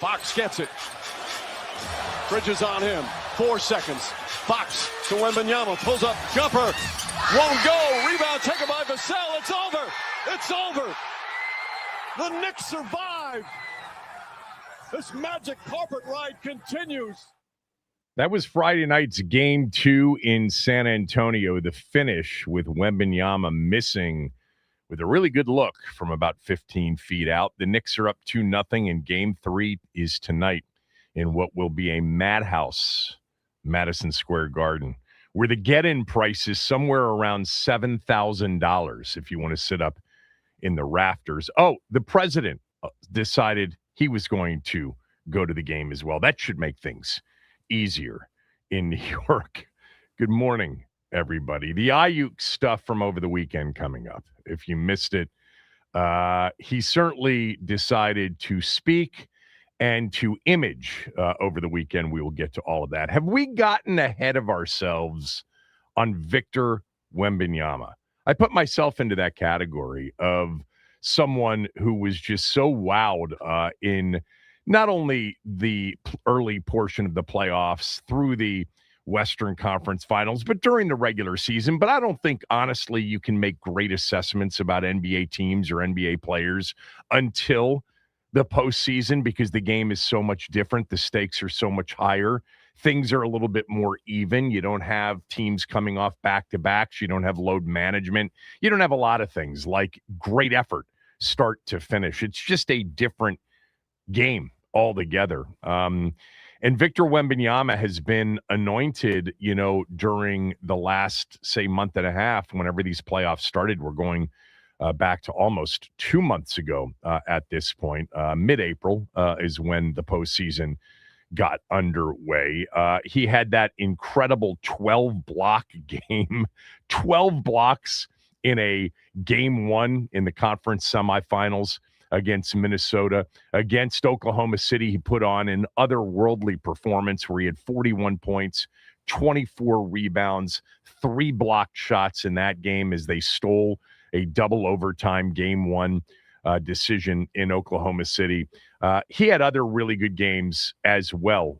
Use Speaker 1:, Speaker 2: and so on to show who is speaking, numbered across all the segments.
Speaker 1: Fox gets it. Bridges on him. 4 seconds. Fox to Wembanyama. Pulls up. Jumper. Won't go. Rebound taken by Vassell. It's over. It's over. The Knicks survive. This magic carpet ride continues.
Speaker 2: That was Friday night's Game 2 in San Antonio. The finish with Wembanyama missing with a really good look from about 15 feet out. The Knicks are up 2-0, and Game 3 is tonight in what will be a madhouse, Madison Square Garden, where the get-in price is somewhere around $7,000 if you want to sit up in the rafters. Oh, the president decided he was going to go to the game as well. That should make things easier in New York. Good morning, everybody. The Ayuk stuff from over the weekend coming up. If you missed it, he certainly decided to speak and to image over the weekend. We will get to all of that. Have we gotten ahead of ourselves on Victor Wembanyama? I put myself into that category of someone who was just so wowed in not only the early portion of the playoffs through the Western Conference Finals, but during the regular season. But I don't think, honestly, you can make great assessments about NBA teams or NBA players until the postseason, because the game is so much different. The stakes are so much higher. Things are a little bit more even. You don't have teams coming off back-to-backs. You don't have load management. You don't have a lot of things like great effort start to finish. It's just a different game altogether. And Victor Wembanyama has been anointed, during the last, say, month and a half, whenever these playoffs started. We're going back to almost 2 months ago at this point. Mid-April is when the postseason got underway. He had that incredible 12-block game, 12 blocks in a game 1 in the conference semifinals against Minnesota. Against Oklahoma City, he put on an otherworldly performance where he had 41 points, 24 rebounds, 3 blocked shots in that game as they stole a double overtime game 1 decision in Oklahoma City. He had other really good games as well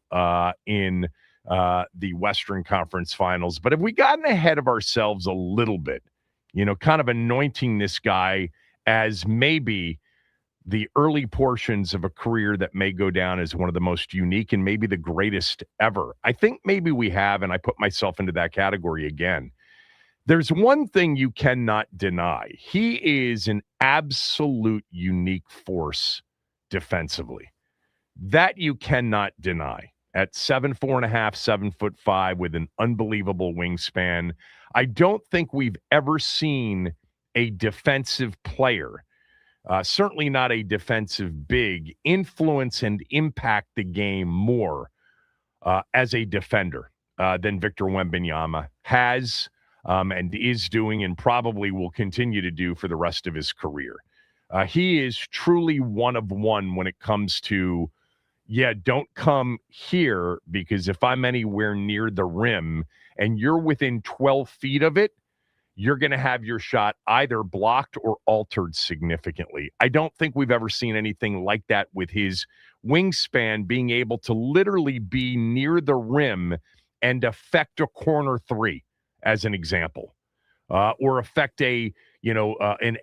Speaker 2: in the Western Conference Finals. But have we gotten ahead of ourselves a little bit, kind of anointing this guy as maybe the early portions of a career that may go down as one of the most unique and maybe the greatest ever? I think maybe we have, and I put myself into that category again. There's one thing you cannot deny. He is an absolute unique force defensively. That you cannot deny. At 7'4.5", 7'5", with an unbelievable wingspan. I don't think we've ever seen a defensive player, certainly not a defensive big, influence and impact the game more as a defender than Victor Wembanyama has and is doing, and probably will continue to do for the rest of his career. He is truly one of one when it comes to, don't come here, because if I'm anywhere near the rim and you're within 12 feet of it, you're going to have your shot either blocked or altered significantly. I don't think we've ever seen anything like that with his wingspan, being able to literally be near the rim and affect a corner 3, as an example, or affect an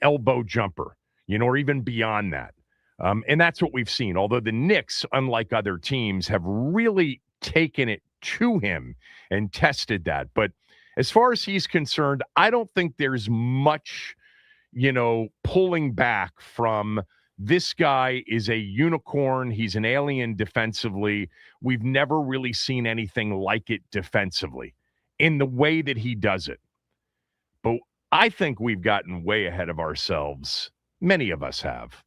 Speaker 2: elbow jumper, or even beyond that. And that's what we've seen. Although the Knicks, unlike other teams, have really taken it to him and tested that. But as far as he's concerned, I don't think there's much, pulling back from this guy is a unicorn. He's an alien defensively. We've never really seen anything like it defensively in the way that he does it. But I think we've gotten way ahead of ourselves. Many of us have,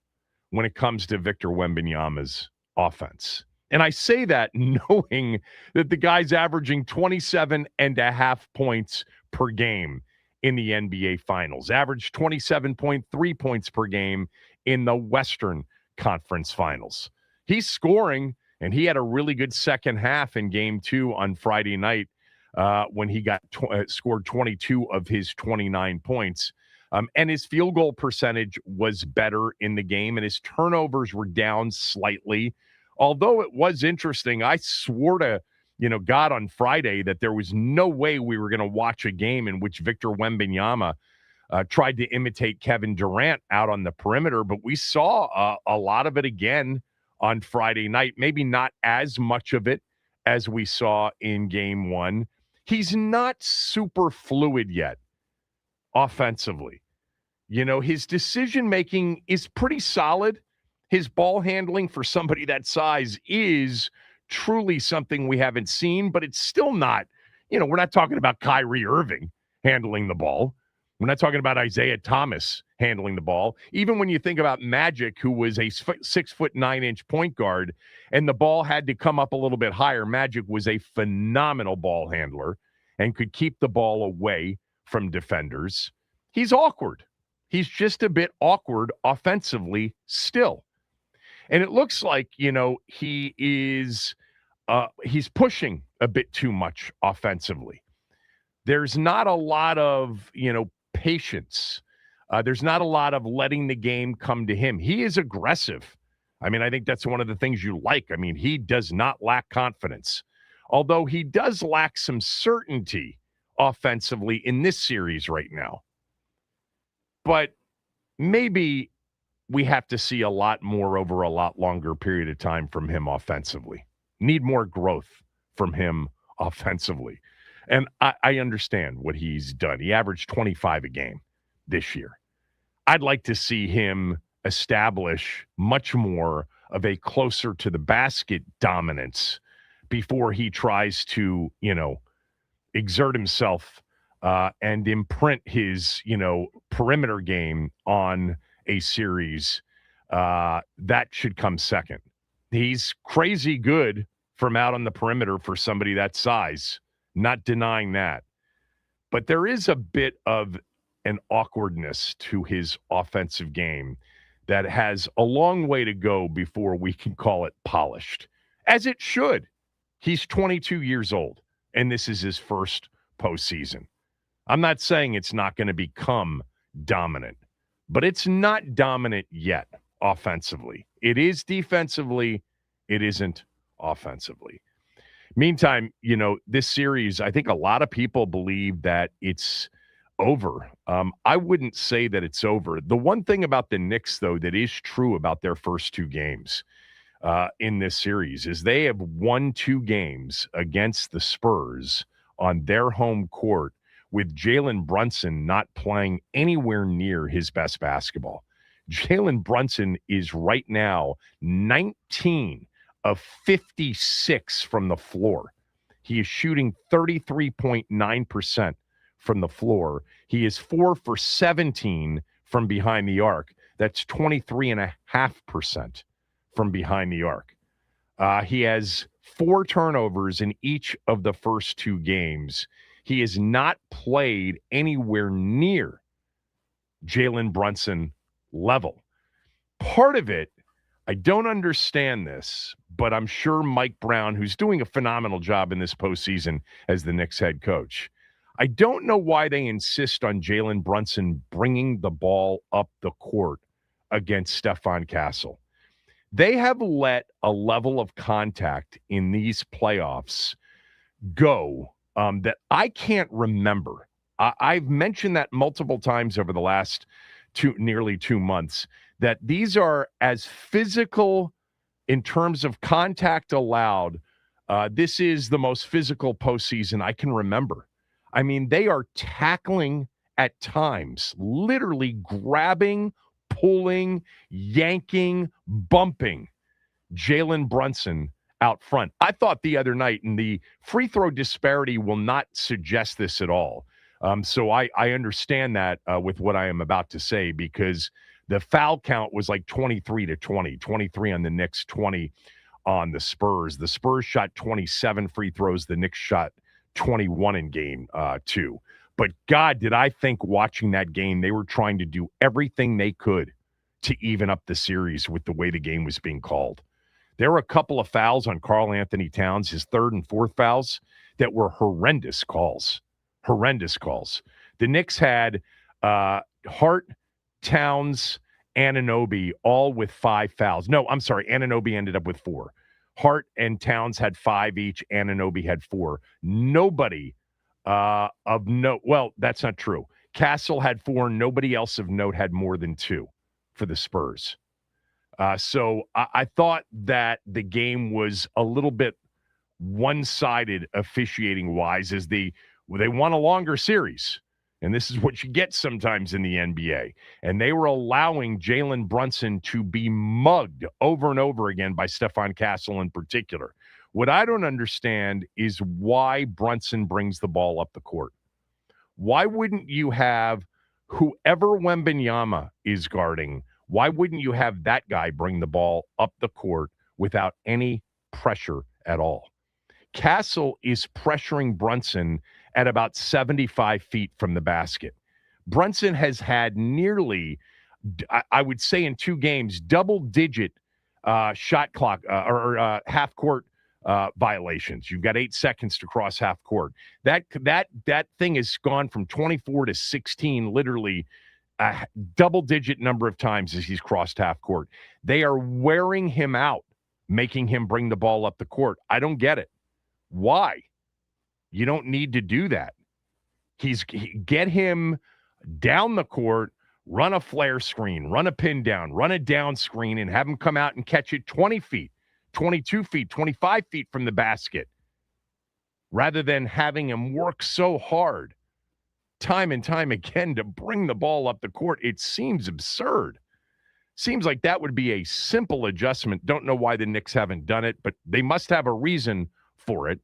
Speaker 2: when it comes to Victor Wembanyama's offense. And I say that knowing that the guy's averaging 27.5 points per game in the NBA Finals, averaged 27.3 points per game in the Western Conference Finals. He's scoring, and he had a really good second half in Game 2 on Friday night when he scored 22 of his 29 points. And his field goal percentage was better in the game, and his turnovers were down slightly although it was interesting, I swore to, God on Friday that there was no way we were going to watch a game in which Victor Wembanyama tried to imitate Kevin Durant out on the perimeter, but we saw a lot of it again on Friday night. Maybe not as much of it as we saw in game one. He's not super fluid yet offensively. His decision-making is pretty solid. His ball handling for somebody that size is truly something we haven't seen, but it's still not, we're not talking about Kyrie Irving handling the ball. We're not talking about Isaiah Thomas handling the ball. Even when you think about Magic, who was a 6'9" point guard, and the ball had to come up a little bit higher, Magic was a phenomenal ball handler and could keep the ball away from defenders. He's awkward. He's just a bit awkward offensively still. And it looks like, he is he's pushing a bit too much offensively. There's not a lot of, patience. There's not a lot of letting the game come to him. He is aggressive. I think that's one of the things you like. He does not lack confidence, although he does lack some certainty offensively in this series right now. But maybe we have to see a lot more over a lot longer period of time from him offensively. Need more growth from him offensively. And I understand what he's done. He averaged 25 a game this year. I'd like to see him establish much more of a closer to the basket dominance before he tries to, exert himself and imprint his, perimeter game on a series. That should come second. He's crazy good from out on the perimeter for somebody that size. Not denying that. But there is a bit of an awkwardness to his offensive game that has a long way to go before we can call it polished, as it should. He's 22 years old, and this is his first postseason. I'm not saying it's not going to become dominant, but it's not dominant yet offensively. It is defensively. It isn't offensively. Meantime, this series, I think a lot of people believe that it's over. I wouldn't say that it's over. The one thing about the Knicks, though, that is true about their first two games in this series is they have won 2 games against the Spurs on their home court with Jalen Brunson not playing anywhere near his best basketball. Jalen Brunson is right now 19 of 56 from the floor. He is shooting 33.9% from the floor. He is 4 for 17 from behind the arc. That's 23.5% from behind the arc. He has 4 turnovers in each of the first 2 games. He has not played anywhere near Jalen Brunson level. Part of it, I don't understand this, but I'm sure Mike Brown, who's doing a phenomenal job in this postseason as the Knicks head coach, I don't know why they insist on Jalen Brunson bringing the ball up the court against Stephon Castle. They have let a level of contact in these playoffs go that I can't remember. I've mentioned that multiple times over the last nearly 2 months, that these are as physical in terms of contact allowed. This is the most physical postseason I can remember. They are tackling at times, literally grabbing, pulling, yanking, bumping Jalen Brunson out front. I thought the other night, and the free throw disparity will not suggest this at all. So I understand that with what I am about to say, because the foul count was like 23-20, 23 on the Knicks, 20 on the Spurs. The Spurs shot 27 free throws. The Knicks shot 21 in game 2. But God, did I think watching that game, they were trying to do everything they could to even up the series with the way the game was being called. There were a couple of fouls on Karl Anthony Towns, his 3rd and 4th fouls, that were horrendous calls. Horrendous calls. The Knicks had Hart, Towns, Anunoby all with 5 fouls. No, I'm sorry. Anunoby ended up with 4. Hart and Towns had 5 each. Anunoby had 4. Nobody of note. Well, that's not true. Castle had 4. Nobody else of note had more than 2 for the Spurs. So I thought that the game was a little bit one-sided officiating-wise as they want a longer series. And this is what you get sometimes in the NBA. And they were allowing Jalen Brunson to be mugged over and over again by Stephon Castle in particular. What I don't understand is why Brunson brings the ball up the court. Why wouldn't you have whoever Wembanyama is guarding, why wouldn't you have that guy bring the ball up the court without any pressure at all? Castle is pressuring Brunson at about 75 feet from the basket. Brunson has had nearly, I would say in 2 games, double-digit shot clock or half-court violations. You've got 8 seconds to cross half court. That thing has gone from 24 to 16, literally a double-digit number of times as he's crossed half court. They are wearing him out, making him bring the ball up the court. I don't get it. Why? You don't need to do that. Get him down the court, run a flare screen, run a pin down, run a down screen, and have him come out and catch it 20 feet, 22 feet, 25 feet from the basket, rather than having him work so hard time and time again to bring the ball up the court. It seems absurd. Seems like that would be a simple adjustment. Don't know why the Knicks haven't done it, but they must have a reason for it.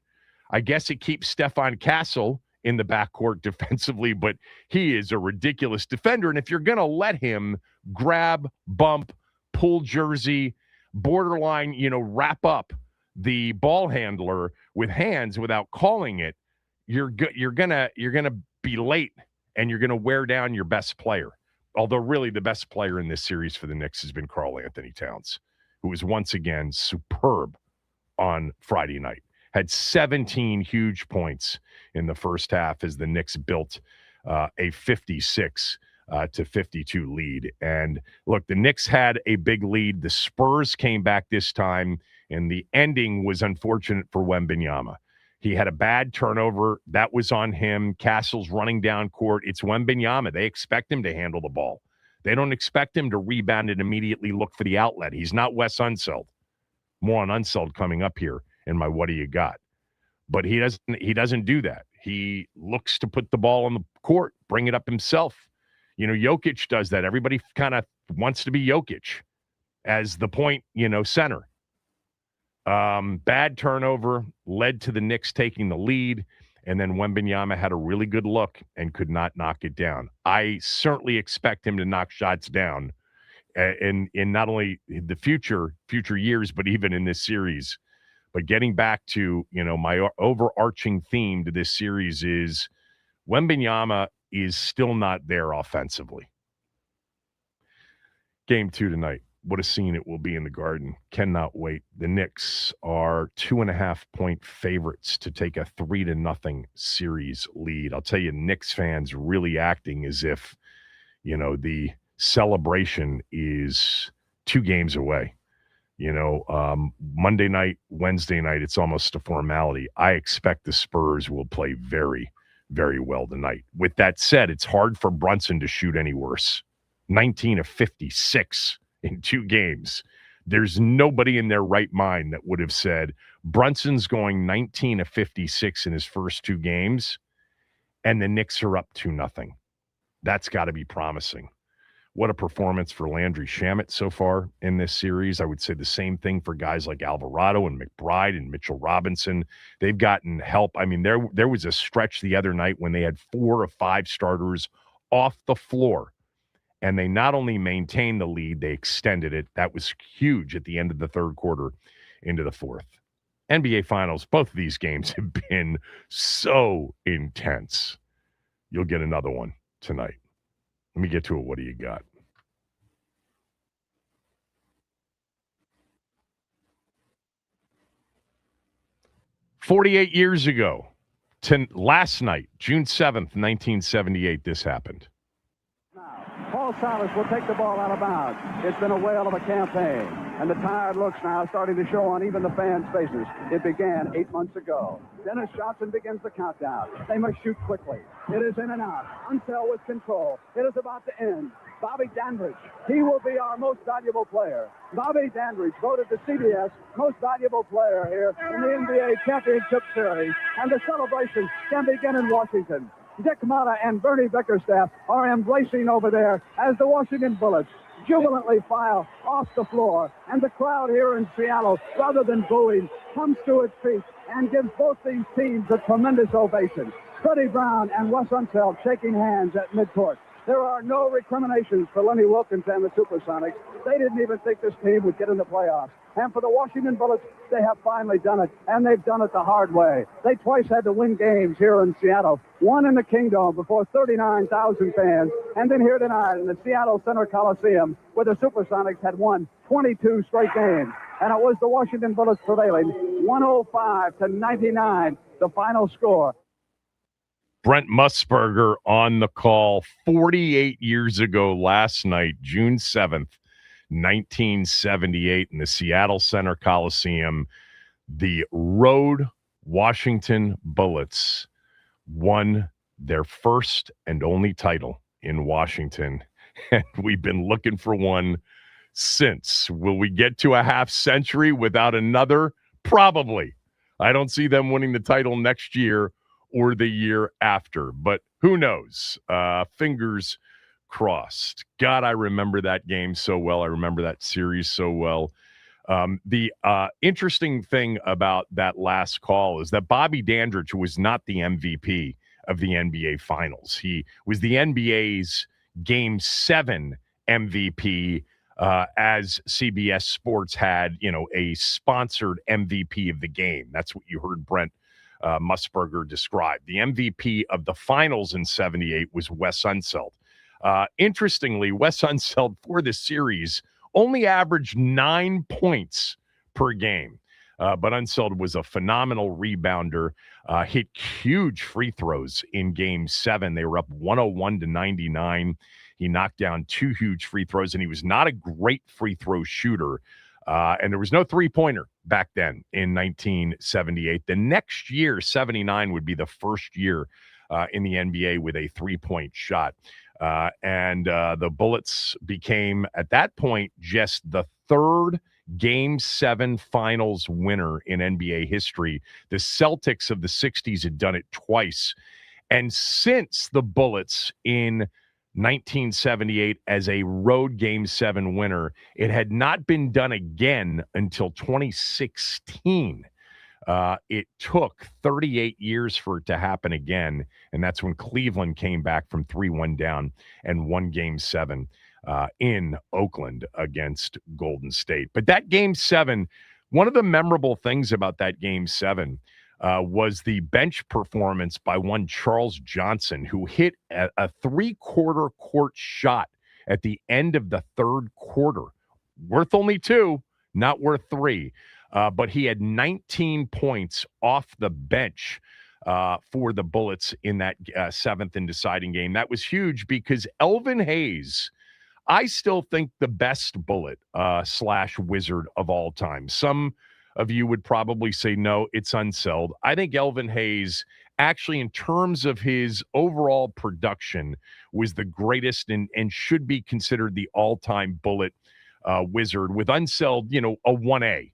Speaker 2: I guess it keeps Stephon Castle in the backcourt defensively, but he is a ridiculous defender. And if you're going to let him grab, bump, pull jersey, borderline, wrap up the ball handler with hands without calling it, you're gonna be late and you're gonna wear down your best player. Although really the best player in this series for the Knicks has been Karl Anthony Towns, who was once again superb on Friday night. Had 17 huge points in the first half as the Knicks built a 56 to 52 lead. And look, the Knicks had a big lead. The Spurs came back this time, and the ending was unfortunate for Wembanyama. He had a bad turnover. That was on him. Castle's running down court. It's Wembanyama. They expect him to handle the ball. They don't expect him to rebound and immediately look for the outlet. He's not Wes Unseld. More on Unseld coming up here in my What Do You Got? But he doesn't do that. He looks to put the ball on the court, bring it up himself. Jokic does that. Everybody kind of wants to be Jokic as the point, center. Bad turnover led to the Knicks taking the lead, and then Wembanyama had a really good look and could not knock it down. I certainly expect him to knock shots down in not only the future years, but even in this series. But getting back to, my overarching theme to this series is Wembanyama is still not there offensively. Game 2 tonight. What a scene it will be in the Garden. Cannot wait. The Knicks are 2.5-point favorites to take a 3-0 series lead. I'll tell you, Knicks fans really acting as if, the celebration is 2 games away. Monday night, Wednesday night, it's almost a formality. I expect the Spurs will play very, very well tonight. With that said, it's hard for Brunson to shoot any worse. 19 of 56 in 2 games. There's nobody in their right mind that would have said Brunson's going 19 of 56 in his first 2 games, and the Knicks are up 2-0. That's got to be promising. What a performance for Landry Shamet so far in this series. I would say the same thing for guys like Alvarado and McBride and Mitchell Robinson. They've gotten help. I mean, there was a stretch the other night when they had 4 of 5 starters off the floor, and they not only maintained the lead, they extended it. That was huge at the end of the third quarter into the fourth. NBA Finals, both of these games have been so intense. You'll get another one tonight. Let me get to it. What do you got? "48 years ago, last night, June 7th, 1978, this happened.
Speaker 3: Now, Paul Silas will take the ball out of bounds. It's been a whale of a campaign. And the tired looks now starting to show on even the fans' faces. It began 8 months ago. Dennis Johnson begins the countdown. They must shoot quickly. It is in and out. Unsell with control. It is about to end. Bobby Dandridge, he will be our most valuable player. Bobby Dandridge voted the CBS most valuable player here in the NBA Championship Series. And the celebration can begin in Washington. Dick Motta and Bernie Bickerstaff are embracing over there as the Washington Bullets jubilantly file off the floor. And the crowd here in Seattle, rather than booing, comes to its feet and gives both these teams a tremendous ovation. Freddie Brown and Wes Unseld shaking hands at midcourt. There are no recriminations for Lenny Wilkins and the Supersonics. They didn't even think this team would get in the playoffs. And for the Washington Bullets, they have finally done it, and they've done it the hard way. They twice had to win games here in Seattle, one in the Kingdom before 39,000 fans, and then here tonight in the Seattle Center Coliseum, where the Supersonics had won 22 straight games. And it was the Washington Bullets prevailing, 105-99, the final score.
Speaker 2: Brent Musburger on the call 48 years ago last night, June 7th, 1978, in the Seattle Center Coliseum. The Road Washington Bullets won their first and only title in Washington, and we've been looking for one since. Will we get to a half century without another? Probably. I don't see them winning the title next year or the year after, but who knows? Fingers crossed. God, I remember that game so well. I remember that series so well. The interesting thing about that last call is that Bobby Dandridge was not the MVP of the NBA Finals. He was the NBA's Game 7 MVP, as CBS Sports had, a sponsored MVP of the game. That's what you heard Brent Musburger described. The MVP of the finals in 78 was Wes Unseld. Interestingly, Wes Unseld for the series only averaged 9 points per game. But Unseld was a phenomenal rebounder, hit huge free throws in Game 7. They were up 101-99. He knocked down 2 huge free throws, and he was not a great free throw shooter. And there was no three-pointer back then in 1978. The next year, 79, would be the first year in the NBA with a three-point shot. And the Bullets became, at that point, just the third Game 7 finals winner in NBA history. The Celtics of the 60s had done it twice. And since the Bullets in 1978 as a road Game 7 winner, it had not been done again until 2016. It took 38 years for it to happen again, and that's when Cleveland came back from 3-1 down and won Game 7 in Oakland against Golden State. But that Game 7, one of the memorable things about that Game 7 was the bench performance by one Charles Johnson, who hit a three-quarter court shot at the end of the third quarter. Worth only 2, not worth 3. But he had 19 points off the bench for the Bullets in that 7th and deciding game. That was huge because Elvin Hayes, I still think the best Bullet / Wizard of all time. Some of you would probably say, no, it's Unseld. I think Elvin Hayes, actually, in terms of his overall production, was the greatest and should be considered the all-time Bullet Wizard, with Unseld, a 1A.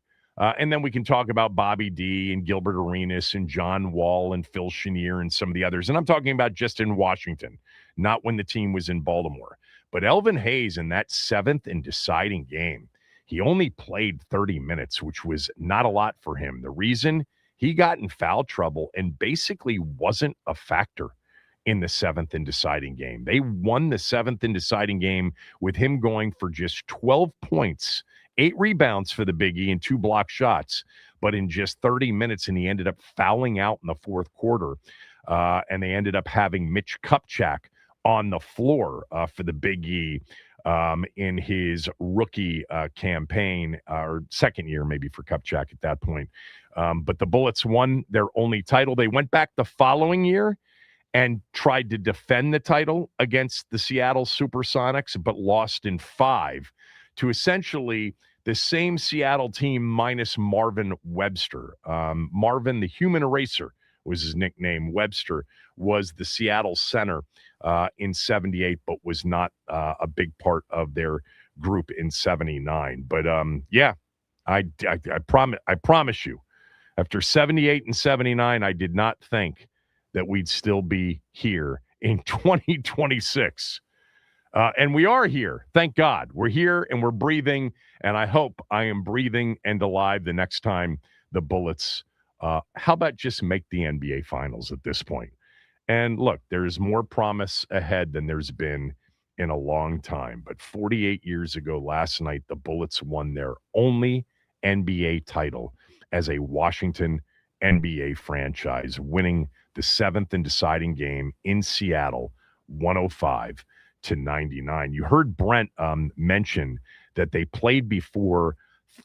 Speaker 2: And then we can talk about Bobby D and Gilbert Arenas and John Wall and Phil Chenier and some of the others. And I'm talking about just in Washington, not when the team was in Baltimore. But Elvin Hayes in that 7th and deciding game, he only played 30 minutes, which was not a lot for him. The reason, he got in foul trouble and basically wasn't a factor in the 7th and deciding game. They won the 7th and deciding game with him going for just 12 points, 8 rebounds for the Big E and 2 block shots, but in just 30 minutes, and he ended up fouling out in the fourth quarter, and they ended up having Mitch Kupchak on the floor for the Big E in his rookie campaign, or second year maybe for Kupchak at that point. But the Bullets won their only title. They went back the following year and tried to defend the title against the Seattle Supersonics, but lost in 5 to essentially the same Seattle team minus Marvin Webster. Marvin, the human eraser, was his nickname. Webster was the Seattle center in 78, but was not a big part of their group in 79. But yeah, I promise you, after 78 and 79, I did not think that we'd still be here in 2026. And we are here. Thank God. We're here and we're breathing. And I hope I am breathing and alive the next time the Bullets, how about just make the NBA Finals at this point? And look, there's more promise ahead than there's been in a long time. But 48 years ago last night, the Bullets won their only NBA title as a Washington NBA franchise, winning the seventh and deciding game in Seattle, 105-99. You heard Brent mention that they played before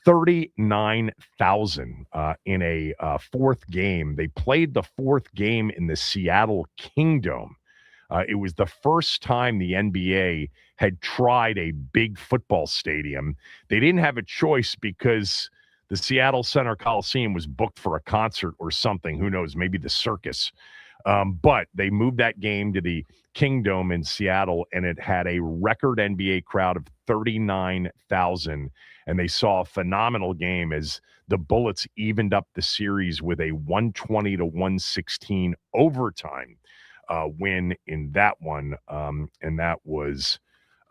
Speaker 2: 39,000 in a fourth game. They played the fourth game in the Seattle Kingdome. It was the first time the NBA had tried a big football stadium. They didn't have a choice because the Seattle Center Coliseum was booked for a concert or something. Who knows? Maybe the circus. But they moved that game to the Kingdome in Seattle, and it had a record NBA crowd of 39,000. And they saw a phenomenal game as the Bullets evened up the series with a 120-116 overtime win in that one. And that was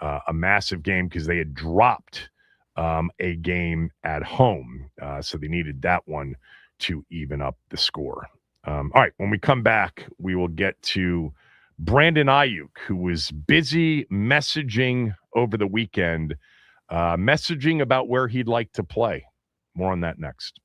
Speaker 2: a massive game because they had dropped a game at home. So they needed that one to even up the score. All right, when we come back, we will get to Brandon Ayuk, who was busy messaging over the weekend, messaging about where he'd like to play. More on that next.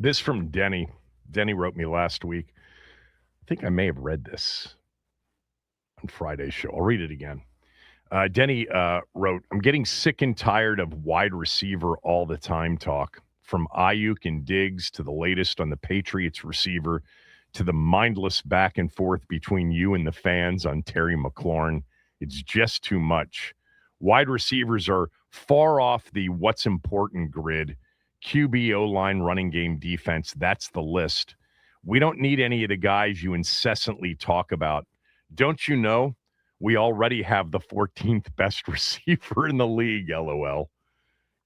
Speaker 2: This from Denny. Denny wrote me last week. I think I may have read this on Friday's show. I'll read it again. Denny wrote, I'm getting sick and tired of wide receiver all the time talk, from Ayuk and Diggs to the latest on the Patriots receiver to the mindless back and forth between you and the fans on Terry McLaurin. It's just too much. Wide receivers are far off the what's important grid. QB, O-line, running game, defense, that's the list. We don't need any of the guys you incessantly talk about. Don't you know we already have the 14th best receiver in the league, LOL.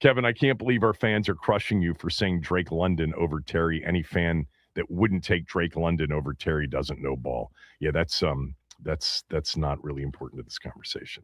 Speaker 2: Kevin, I can't believe our fans are crushing you for saying Drake London over Terry. Any fan that wouldn't take Drake London over Terry doesn't know ball. Yeah, that's not really important to this conversation.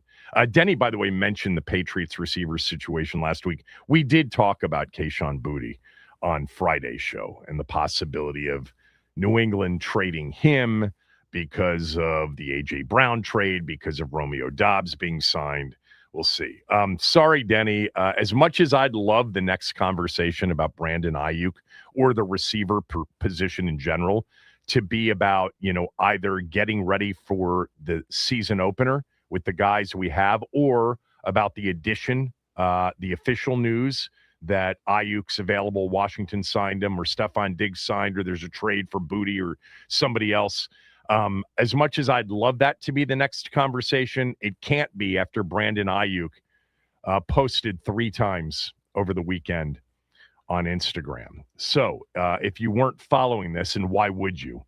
Speaker 2: Denny, by the way, mentioned the Patriots receivers situation last week. We did talk about Kayshon Boutte on Friday's show and the possibility of New England trading him because of the A.J. Brown trade, because of Romeo Doubs being signed. We'll see. Sorry, Denny. As much as I'd love the next conversation about Brandon Ayuk or the receiver position in general to be about, either getting ready for the season opener with the guys we have, or about the addition, the official news that Ayuk's available, Washington signed him, or Stephon Diggs signed, or there's a trade for Boutte or somebody else. As much as I'd love that to be the next conversation, it can't be after Brandon Ayuk posted 3 times over the weekend on Instagram. So if you weren't following this, and why would you?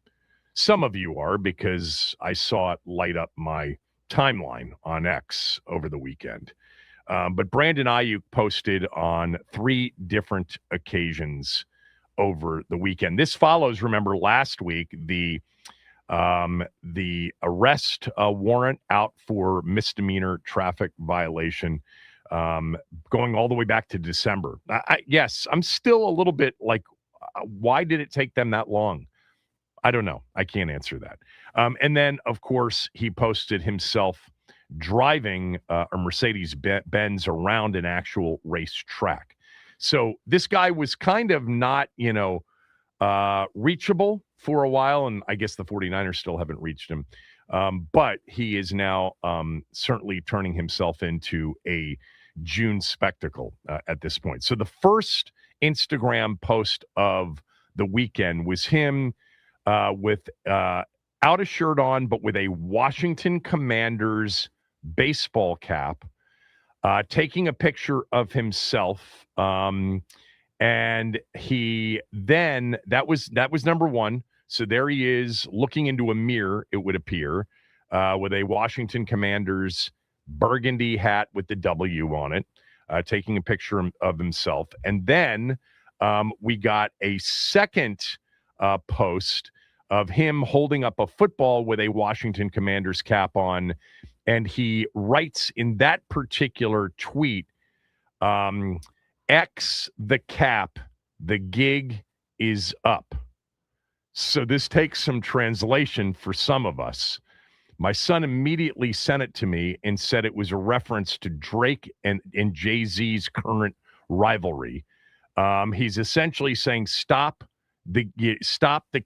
Speaker 2: Some of you are, because I saw it light up my timeline on X over the weekend. But Brandon Ayuk posted on 3 different occasions over the weekend. This follows, remember, last week, the arrest warrant out for misdemeanor traffic violation, going all the way back to December. Yes, I'm still a little bit like, why did it take them that long? I don't know. I can't answer that. And then, of course, he posted himself driving a Mercedes-Benz around an actual racetrack. So this guy was kind of not, reachable for a while, and I guess the 49ers still haven't reached him. But he is now certainly turning himself into a June spectacle at this point. So the first Instagram post of the weekend was him without a shirt on, but with a Washington Commanders baseball cap, taking a picture of himself. And he then, that was number one. So there he is looking into a mirror, it would appear, with a Washington Commanders burgundy hat with the W on it, taking a picture of himself. And then we got a second post of him holding up a football with a Washington Commanders cap on. And he writes in that particular tweet, X the cap, the gig is up. So this takes some translation for some of us. My son immediately sent it to me and said it was a reference to Drake and Jay-Z's current rivalry. He's essentially saying, stop the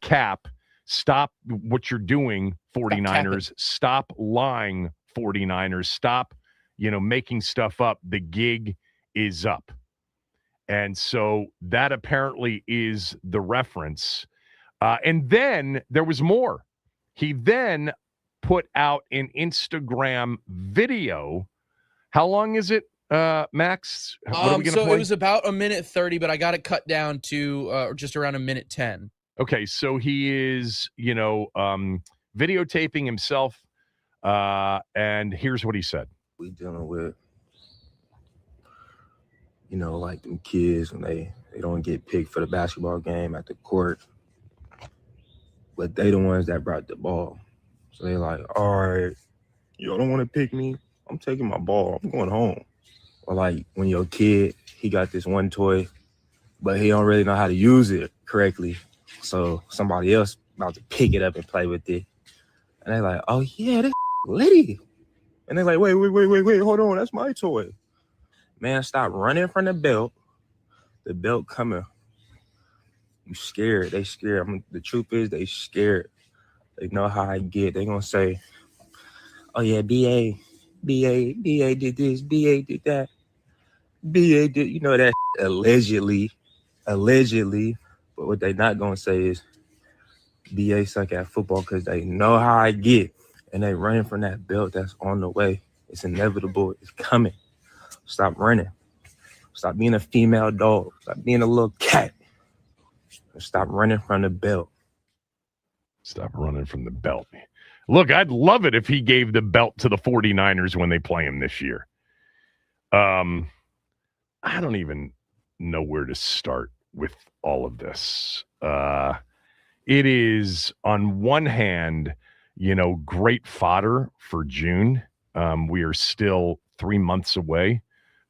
Speaker 2: cap, stop what you're doing, 49ers, stop lying, 49ers, stop, making stuff up. The gig is up. And so that apparently is the reference. And then there was more. He then put out an Instagram video. How long is it, Max? What are we gonna play?
Speaker 4: It was about 1:30, but I got it cut down to just around 1:10.
Speaker 2: Okay, so he is, videotaping himself. And here's what he said.
Speaker 5: We dealing with, like them kids when they don't get picked for the basketball game at the court, but they the ones that brought the ball. So they like, all right, y'all don't want to pick me? I'm taking my ball. I'm going home. Or like when your kid, he got this one toy, but he don't really know how to use it correctly. So somebody else about to pick it up and play with it. And they like, oh yeah, this litty. And they're like, wait, hold on, that's my toy. Man, stop running from the belt. The belt coming You scared. They scared. The truth is they scared. They know how I get. They gonna say, oh yeah, BA did this, BA did that. BA did, that allegedly. But what they not gonna say is BA suck at football because they know how I get. And they running from that belt that's on the way. It's inevitable. It's coming. Stop running. Stop being a female dog. Stop being a little cat. Stop running from the belt.
Speaker 2: Stop running from the belt. Look, I'd love it if he gave the belt to the 49ers when they play him this year. I don't even know where to start with all of this. It is, on one hand, great fodder for June. We are still 3 months away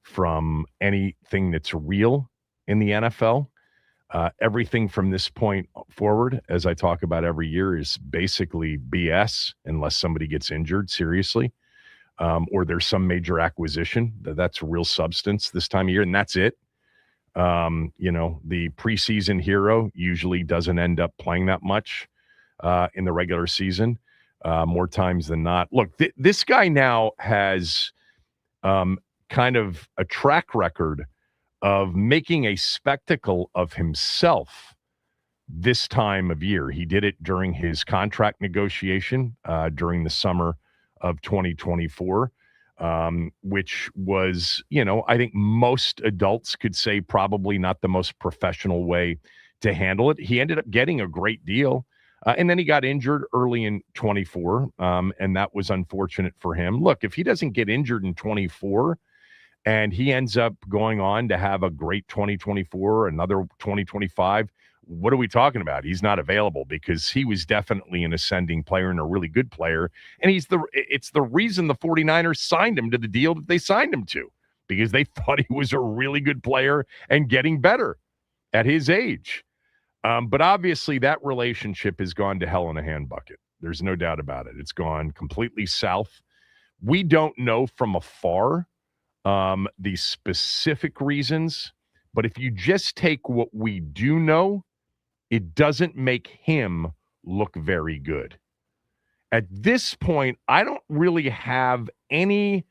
Speaker 2: from anything that's real in the NFL. Everything from this point forward, as I talk about every year, is basically BS unless somebody gets injured seriously, or there's some major acquisition that's real substance this time of year, and that's it. The preseason hero usually doesn't end up playing that much in the regular season, more times than not. Look, this guy now has kind of a track record of making a spectacle of himself this time of year. He did it during his contract negotiation during the summer of 2024, which was, I think most adults could say probably not the most professional way to handle it. He ended up getting a great deal, and then he got injured early in 24, and that was unfortunate for him. Look, if he doesn't get injured in 24, and he ends up going on to have a great 2024, another 2025. What are we talking about? He's not available because he was definitely an ascending player and a really good player. And it's the reason the 49ers signed him to the deal that they signed him to, because they thought he was a really good player and getting better at his age. But obviously that relationship has gone to hell in a handbucket. There's no doubt about it. It's gone completely south. We don't know from afar the specific reasons, but if you just take what we do know, it doesn't make him look very good. At this point, I don't really have anything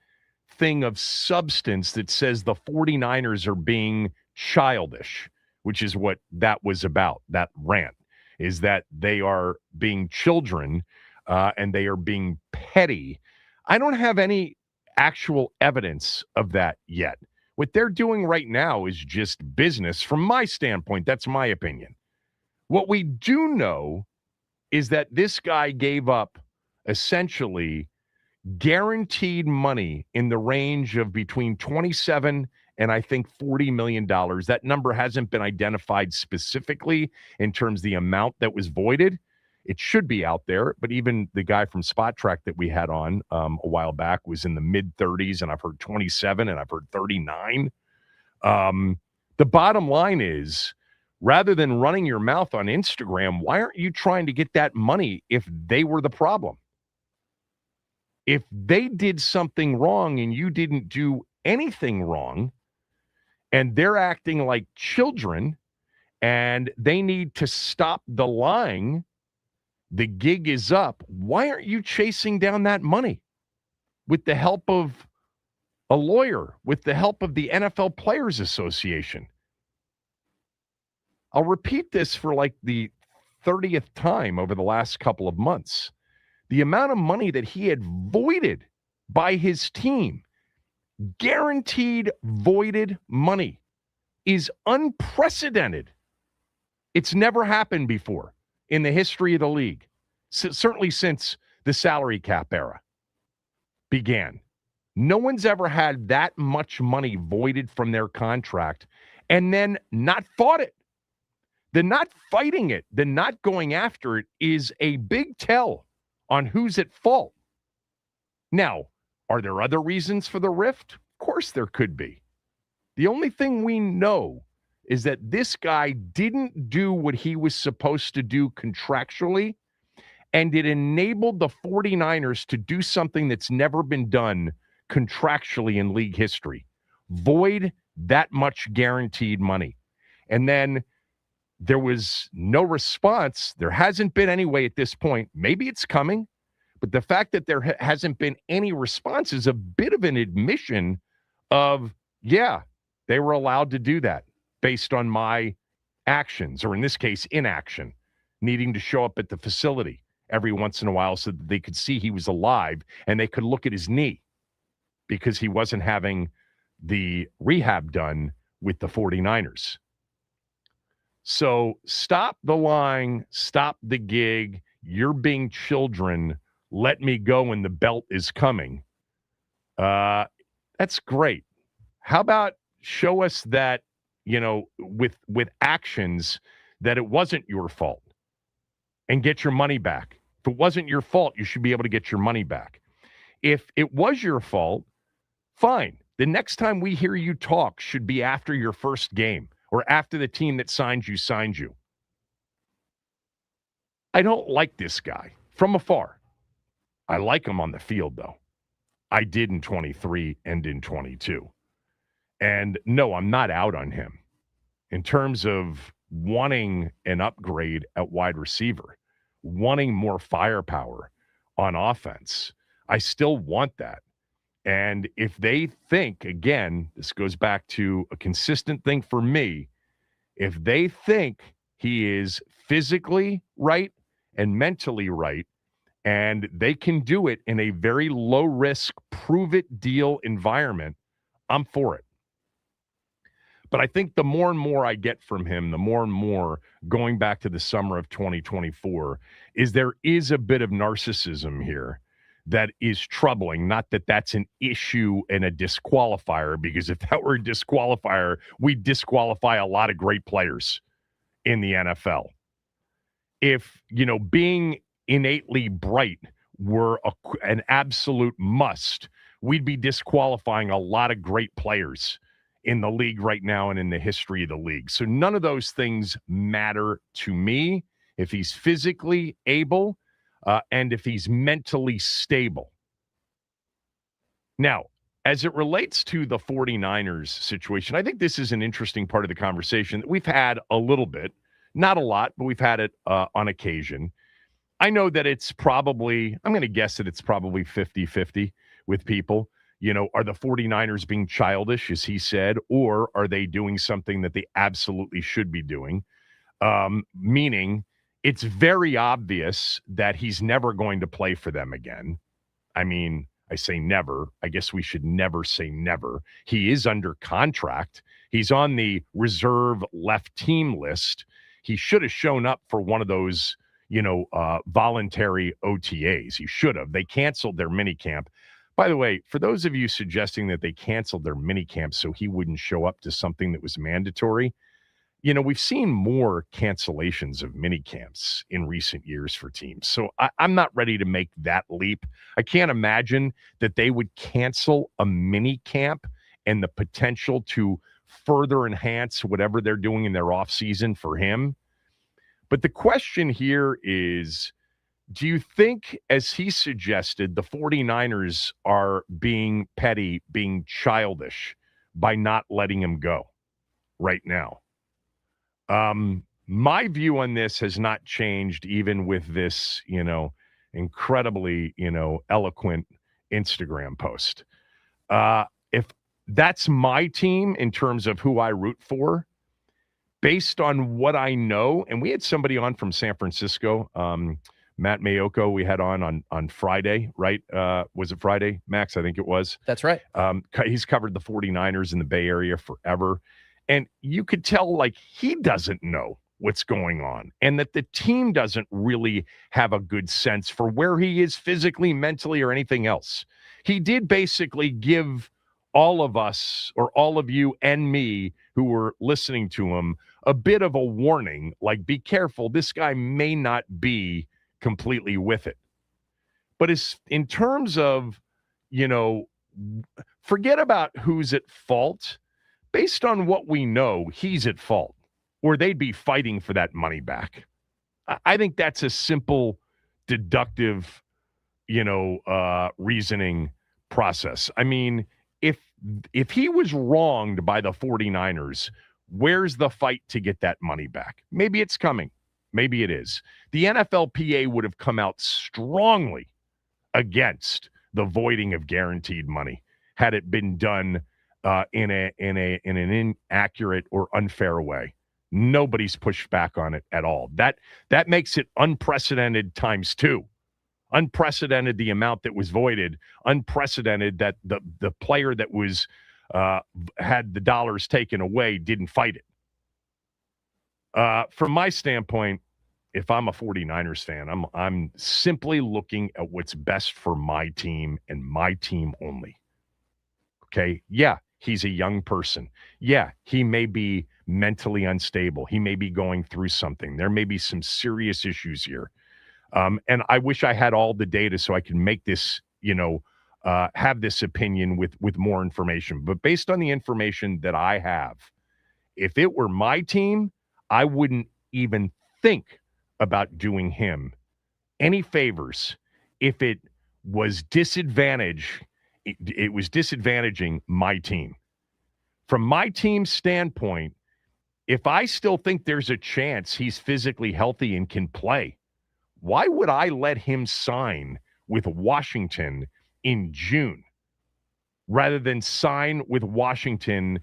Speaker 2: of substance that says the 49ers are being childish, which is what that was about, that rant, is that they are being children and they are being petty. I don't have any actual evidence of that yet. What they're doing right now is just business from my standpoint. That's my opinion. What we do know is that this guy gave up essentially guaranteed money in the range of between 27 and I think $40 million. That number hasn't been identified specifically in terms of the amount that was voided. It should be out there, but even the guy from Spot Track that we had on a while back was in the mid-30s, and I've heard 27, and I've heard 39. The bottom line is, rather than running your mouth on Instagram, why aren't you trying to get that money if they were the problem? If they did something wrong and you didn't do anything wrong, and they're acting like children, and they need to stop the lying, the gig is up. Why aren't you chasing down that money with the help of a lawyer, with the help of the NFL Players Association? I'll repeat this for like the 30th time over the last couple of months. The amount of money that he had voided by his team, guaranteed voided money, is unprecedented. It's never happened before in the history of the league, certainly since the salary cap era began. No one's ever had that much money voided from their contract and then not fought it. The not fighting it, the not going after it is a big tell on who's at fault. Now, are there other reasons for the rift? Of course there could be. The only thing we know is that this guy didn't do what he was supposed to do contractually, and it enabled the 49ers to do something that's never been done contractually in league history. Void that much guaranteed money. And then there was no response. There hasn't been any way at this point. Maybe it's coming, but the fact that there hasn't been any response is a bit of an admission of, yeah, they were allowed to do that based on my actions, or in this case, inaction, needing to show up at the facility every once in a while so that they could see he was alive and they could look at his knee because he wasn't having the rehab done with the 49ers. So stop the lying, stop the gig. You're being children. Let me go when the belt is coming. That's great. How about show us that, with actions, that it wasn't your fault and get your money back. If it wasn't your fault, you should be able to get your money back. If it was your fault, fine. The next time we hear you talk should be after your first game or after the team that signed you. I don't like this guy from afar. I like him on the field, though. I did in 23 and in 22. And no, I'm not out on him in terms of wanting an upgrade at wide receiver, wanting more firepower on offense. I still want that. And if they think, again, this goes back to a consistent thing for me, if they think he is physically right and mentally right, and they can do it in a very low-risk, prove-it deal environment, I'm for it. But I think the more and more I get from him, the more and more, going back to the summer of 2024, is there is a bit of narcissism here that is troubling. Not that that's an issue and a disqualifier, because if that were a disqualifier, we'd disqualify a lot of great players in the NFL. If, being innately bright were an absolute must, we'd be disqualifying a lot of great players in the league right now and in the history of the league. So none of those things matter to me. If he's physically able and if he's mentally stable. Now, as it relates to the 49ers situation, I think this is an interesting part of the conversation that we've had a little bit, not a lot, but we've had it on occasion. I know that it's probably, I'm going to guess that it's probably 50-50 with people. Are the 49ers being childish, as he said, or are they doing something that they absolutely should be doing? Meaning, it's very obvious that he's never going to play for them again. I mean, I say never. I guess we should never say never. He is under contract. He's on the reserve left team list. He should have shown up for one of those, voluntary OTAs. He should have. They canceled their minicamp. By the way, for those of you suggesting that they canceled their minicamp so he wouldn't show up to something that was mandatory, we've seen more cancellations of minicamps in recent years for teams. So I'm not ready to make that leap. I can't imagine that they would cancel a minicamp and the potential to further enhance whatever they're doing in their offseason for him. But the question here is, do you think, as he suggested, the 49ers are being petty, being childish by not letting him go right now? My view on this has not changed, even with this, incredibly, eloquent Instagram post. If that's my team in terms of who I root for, based on what I know, and we had somebody on from San Francisco, Matt Mayoko, we had on Friday, right? Was it Friday, Max? I think it was.
Speaker 4: That's right.
Speaker 2: He's covered the 49ers in the Bay Area forever. And you could tell, he doesn't know what's going on and that the team doesn't really have a good sense for where he is physically, mentally, or anything else. He did basically give all of us, or all of you and me who were listening to him, a bit of a warning, be careful, this guy may not be completely with it. But in terms of, forget about who's at fault. Based on what we know, he's at fault, or they'd be fighting for that money back. I think that's a simple, deductive, reasoning process. I mean, if he was wronged by the 49ers, Where's the fight to get that money back? Maybe it's coming. Maybe it is. The NFLPA would have come out strongly against the voiding of guaranteed money had it been done in an inaccurate or unfair way. Nobody's pushed back on it at all. That makes it unprecedented times two. Unprecedented the amount that was voided. Unprecedented that the player that was had the dollars taken away didn't fight it. From my standpoint, if I'm a 49ers fan, I'm simply looking at what's best for my team and my team only. Okay? Yeah, he's a young person. Yeah, he may be mentally unstable. He may be going through something. There may be some serious issues here. And I wish I had all the data so I could make this, have this opinion with more information. But based on the information that I have, if it were my team, I wouldn't even think about doing him any favors if it was it was disadvantaging my team. From my team's standpoint, if I still think there's a chance he's physically healthy and can play, why would I let him sign with Washington in June rather than sign with Washington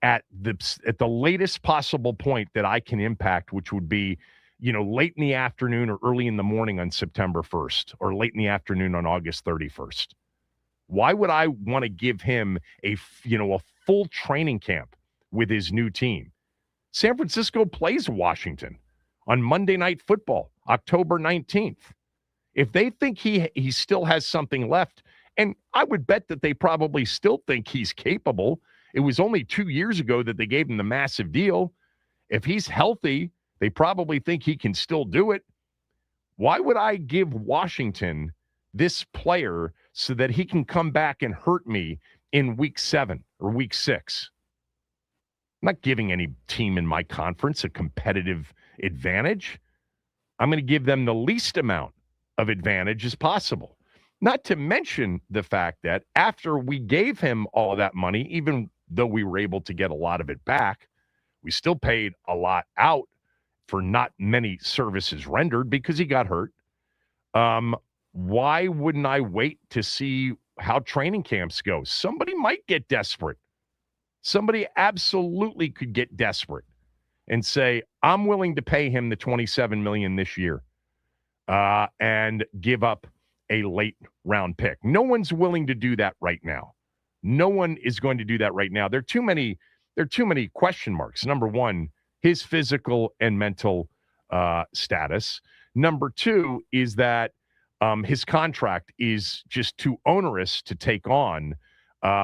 Speaker 2: at the latest possible point that I can impact, which would be, late in the afternoon or early in the morning on September 1st or late in the afternoon on August 31st? Why would I want to give him a full training camp with his new team? San Francisco plays Washington on Monday Night Football, October 19th. If they think he still has something left, and I would bet that they probably still think he's capable. It was only 2 years ago that they gave him the massive deal. If he's healthy, they probably think he can still do it. Why would I give Washington this player so that he can come back and hurt me in week 7 or week 6? I'm not giving any team in my conference a competitive advantage. I'm going to give them the least amount of advantage as possible. Not to mention the fact that after we gave him all of that money, even though we were able to get a lot of it back, we still paid a lot out for not many services rendered because he got hurt. Why wouldn't I wait to see how training camps go? Somebody might get desperate. Somebody absolutely could get desperate and say, I'm willing to pay him the $27 million this year and give up a late round pick. No one's willing to do that right now. No one is going to do that right now. There are too many question marks. Number one, his physical and mental status. Number two is that his contract is just too onerous to take on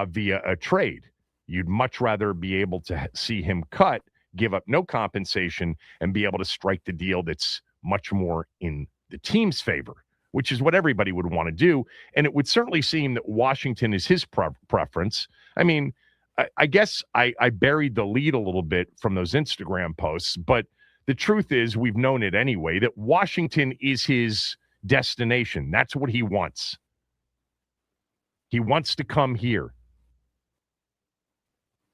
Speaker 2: via a trade. You'd much rather be able to see him cut, give up no compensation, and be able to strike the deal that's much more in the team's favor, which is what everybody would want to do. And it would certainly seem that Washington is his preference. I mean, I guess I buried the lead a little bit from those Instagram posts, but the truth is we've known it anyway, that Washington is his destination. That's what he wants. He wants to come here.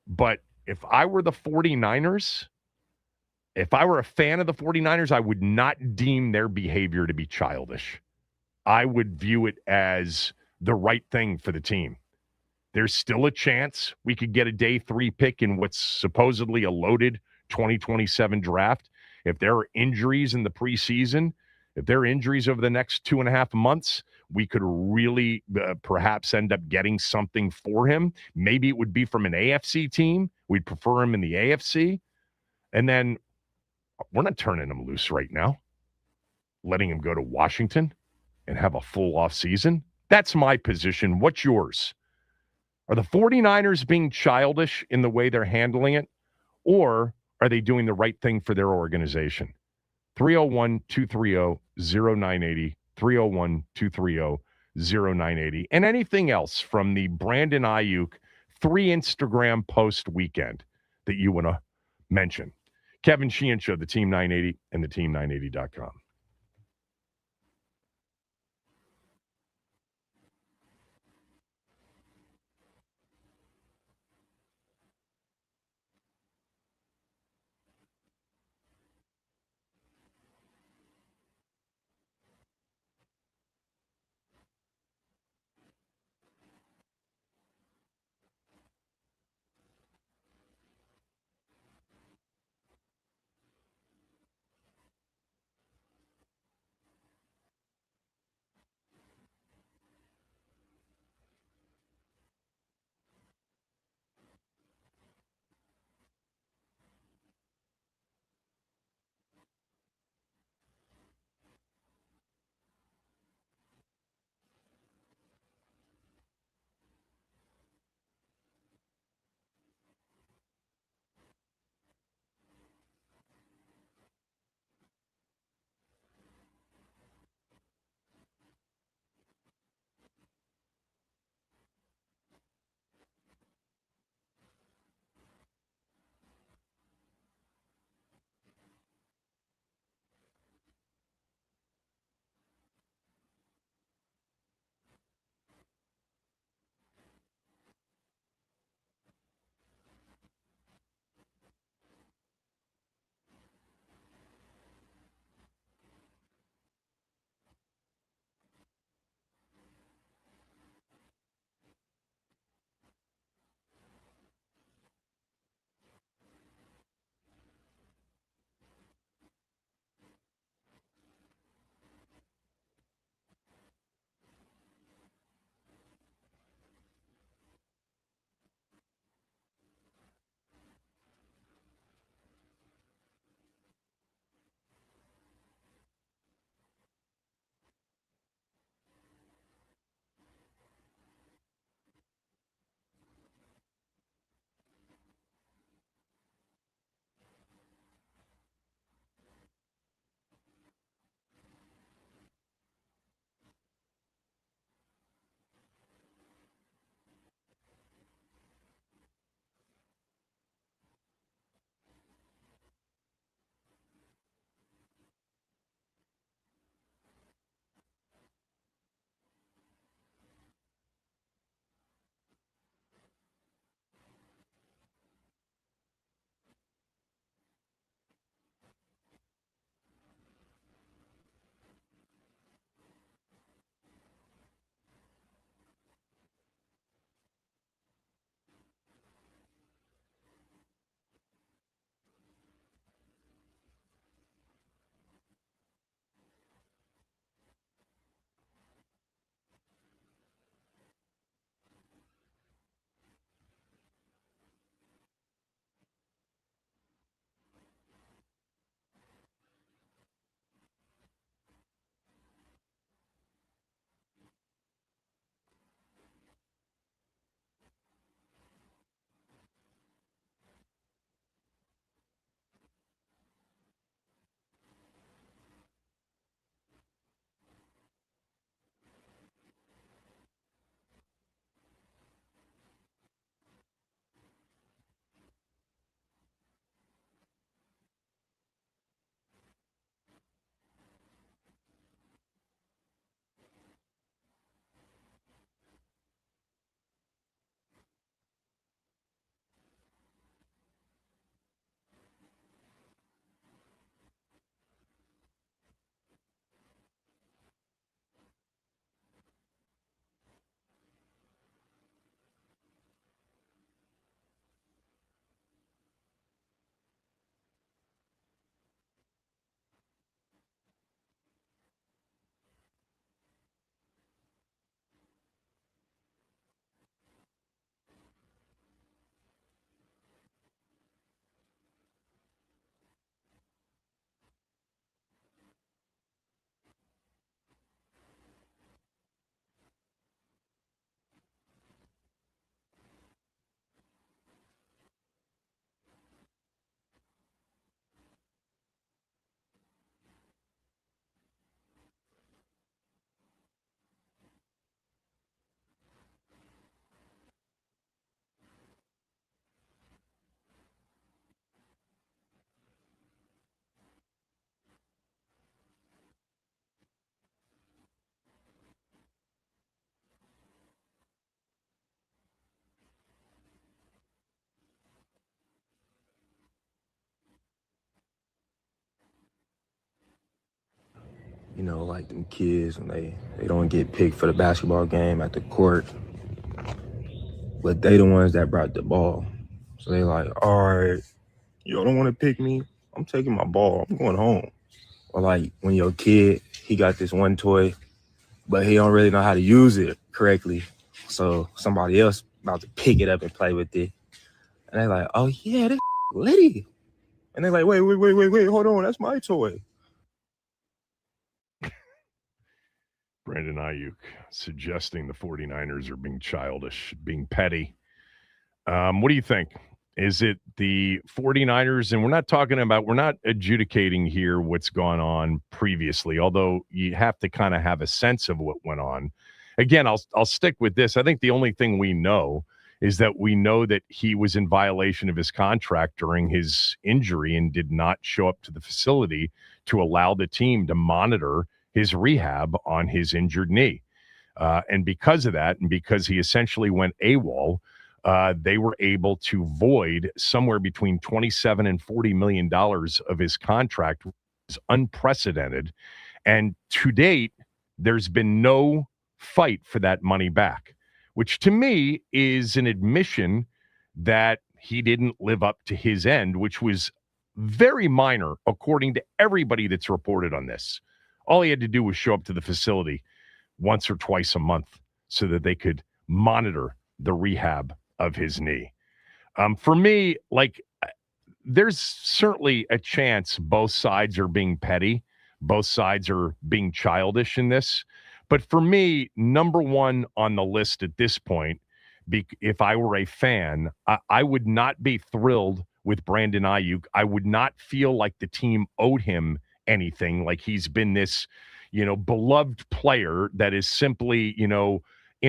Speaker 2: But if I were the 49ers, if I were a fan of the 49ers, I would not deem their behavior to be childish. I would view it as the right thing for the team. There's still a chance we could get a day 3 pick in what's supposedly a loaded 2027 draft. If there are injuries in the preseason, if there are injuries over the next 2.5 months, we could really perhaps end up getting something for him. Maybe it would be from an AFC team. We'd prefer him in the AFC. And then we're not turning him loose right now, letting him go to Washington and have a full offseason. That's my position. What's yours? Are the 49ers being childish in the way they're handling it, or are they doing the right thing for their organization? 301-230-0980, 301-230-0980, and anything else from the Brandon Ayuk 3 Instagram post weekend that you want to mention. Kevin Sheehan Show, the Team 980 and the team980.com.
Speaker 5: You know, like them kids when they don't get picked for the basketball game at the court, but they the ones that brought the ball. So they like, all right, you don't want to pick me? I'm taking my ball. I'm going home. Or like when your kid, he got this one toy, but he don't really know how to use it correctly. So somebody else about to pick it up and play with it. And they like, oh yeah, this litty. And they're like, wait, hold on, that's my toy.
Speaker 2: Brandon Ayuk suggesting the 49ers are being childish, being petty. What do you think? Is it the 49ers? And we're not adjudicating here what's gone on previously, although you have to kind of have a sense of what went on. Again, I'll stick with this. I think the only thing we know is that we know that he was in violation of his contract during his injury and did not show up to the facility to allow the team to monitor his rehab on his injured knee. And because of that, and because he essentially went AWOL, they were able to void somewhere between $27 and $40 million of his contract, which is unprecedented. And to date, there's been no fight for that money back, which to me is an admission that he didn't live up to his end, which was very minor, according to everybody that's reported on this. All he had to do was show up to the facility once or twice a month so that they could monitor the rehab of his knee. For me, there's certainly a chance both sides are being petty. Both sides are being childish in this. But for me, number one on the list at this point, if I were a fan, I would not be thrilled with Brandon Ayuk. I would not feel like the team owed him anything, like he's been this, beloved player that is simply, in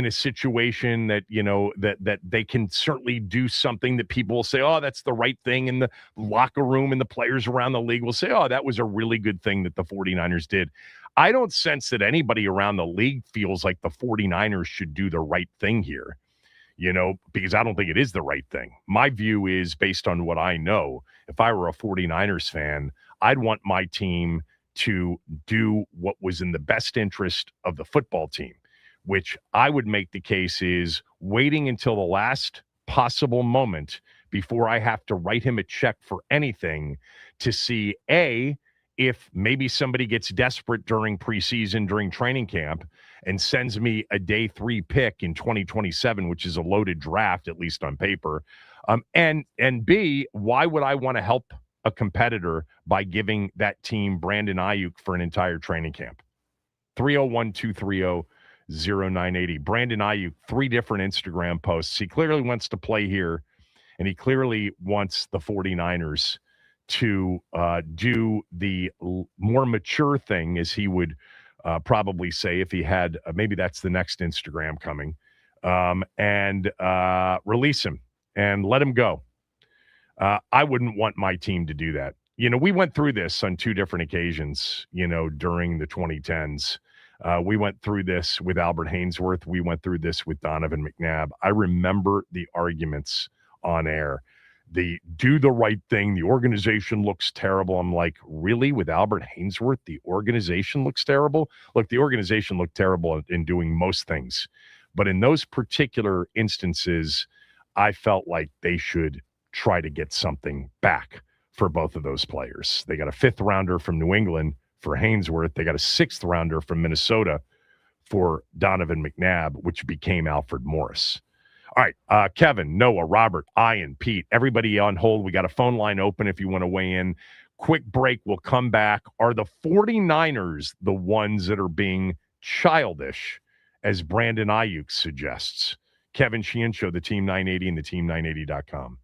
Speaker 2: a situation that, that they can certainly do something that people will say, oh, that's the right thing. In the locker room and the players around the league will say, oh, that was a really good thing that the 49ers did. I don't sense that anybody around the league feels like the 49ers should do the right thing here, because I don't think it is the right thing. My view is based on what I know. If I were a 49ers fan, I'd want my team to do what was in the best interest of the football team, which I would make the case is waiting until the last possible moment before I have to write him a check for anything to see, if maybe somebody gets desperate during preseason, during training camp, and sends me a day 3 pick in 2027, which is a loaded draft, at least on paper. And B, why would I want to help a competitor by giving that team Brandon Ayuk for an entire training camp? 301-230-0980. Brandon Ayuk, 3 different Instagram posts. He clearly wants to play here, and he clearly wants the 49ers to do the more mature thing, as he would probably say if he had, maybe that's the next Instagram coming, and release him and let him go. I wouldn't want my team to do that. We went through this on 2 different occasions, during the 2010s. We went through this with Albert Haynesworth. We went through this with Donovan McNabb. I remember the arguments on air. The do the right thing. The organization looks terrible. I'm like, really? With Albert Haynesworth, the organization looks terrible? Look, the organization looked terrible in doing most things. But in those particular instances, I felt like they should try to get something back for both of those players. They got a 5th rounder from New England for Haynesworth. They got a 6th rounder from Minnesota for Donovan McNabb, which became Alfred Morris. All right, Kevin, Noah, Robert, Ian, Pete, everybody on hold. We got a phone line open if you want to weigh in. Quick break. We'll come back. Are the 49ers the ones that are being childish, as Brandon Ayuk suggests? Kevin Sheehan Show, the Team 980 and the team980.com.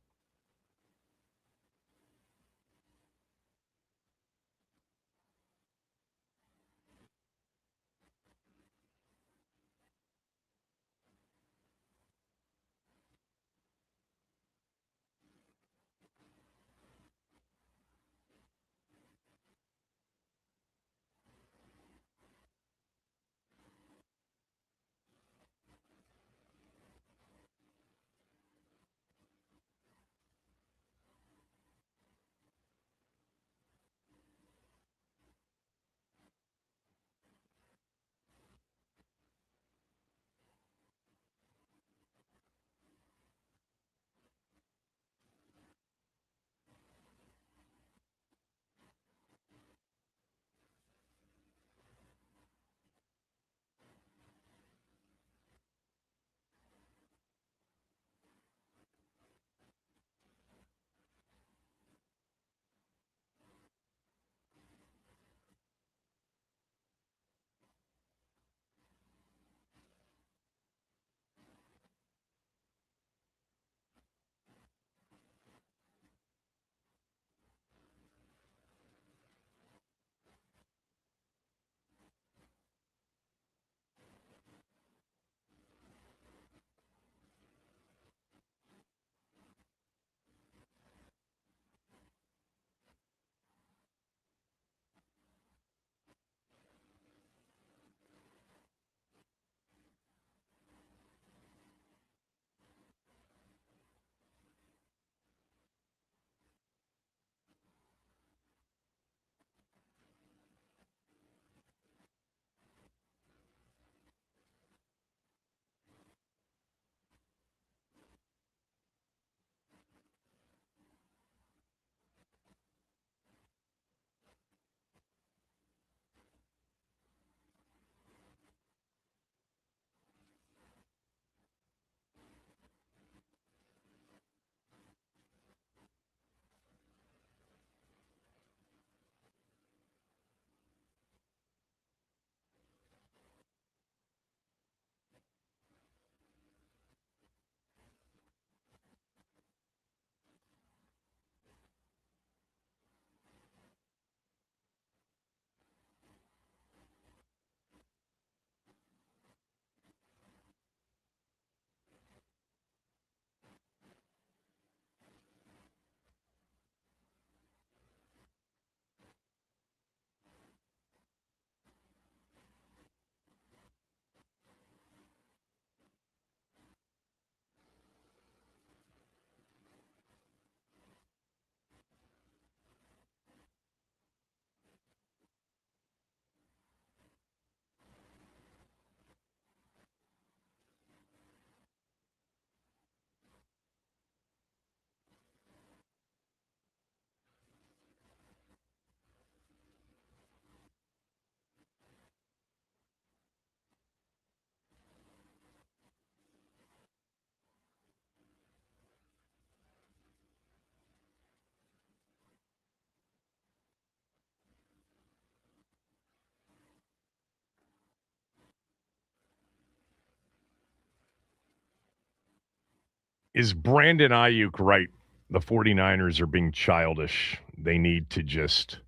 Speaker 2: Is Brandon Ayuk right? The 49ers are being childish. They need to just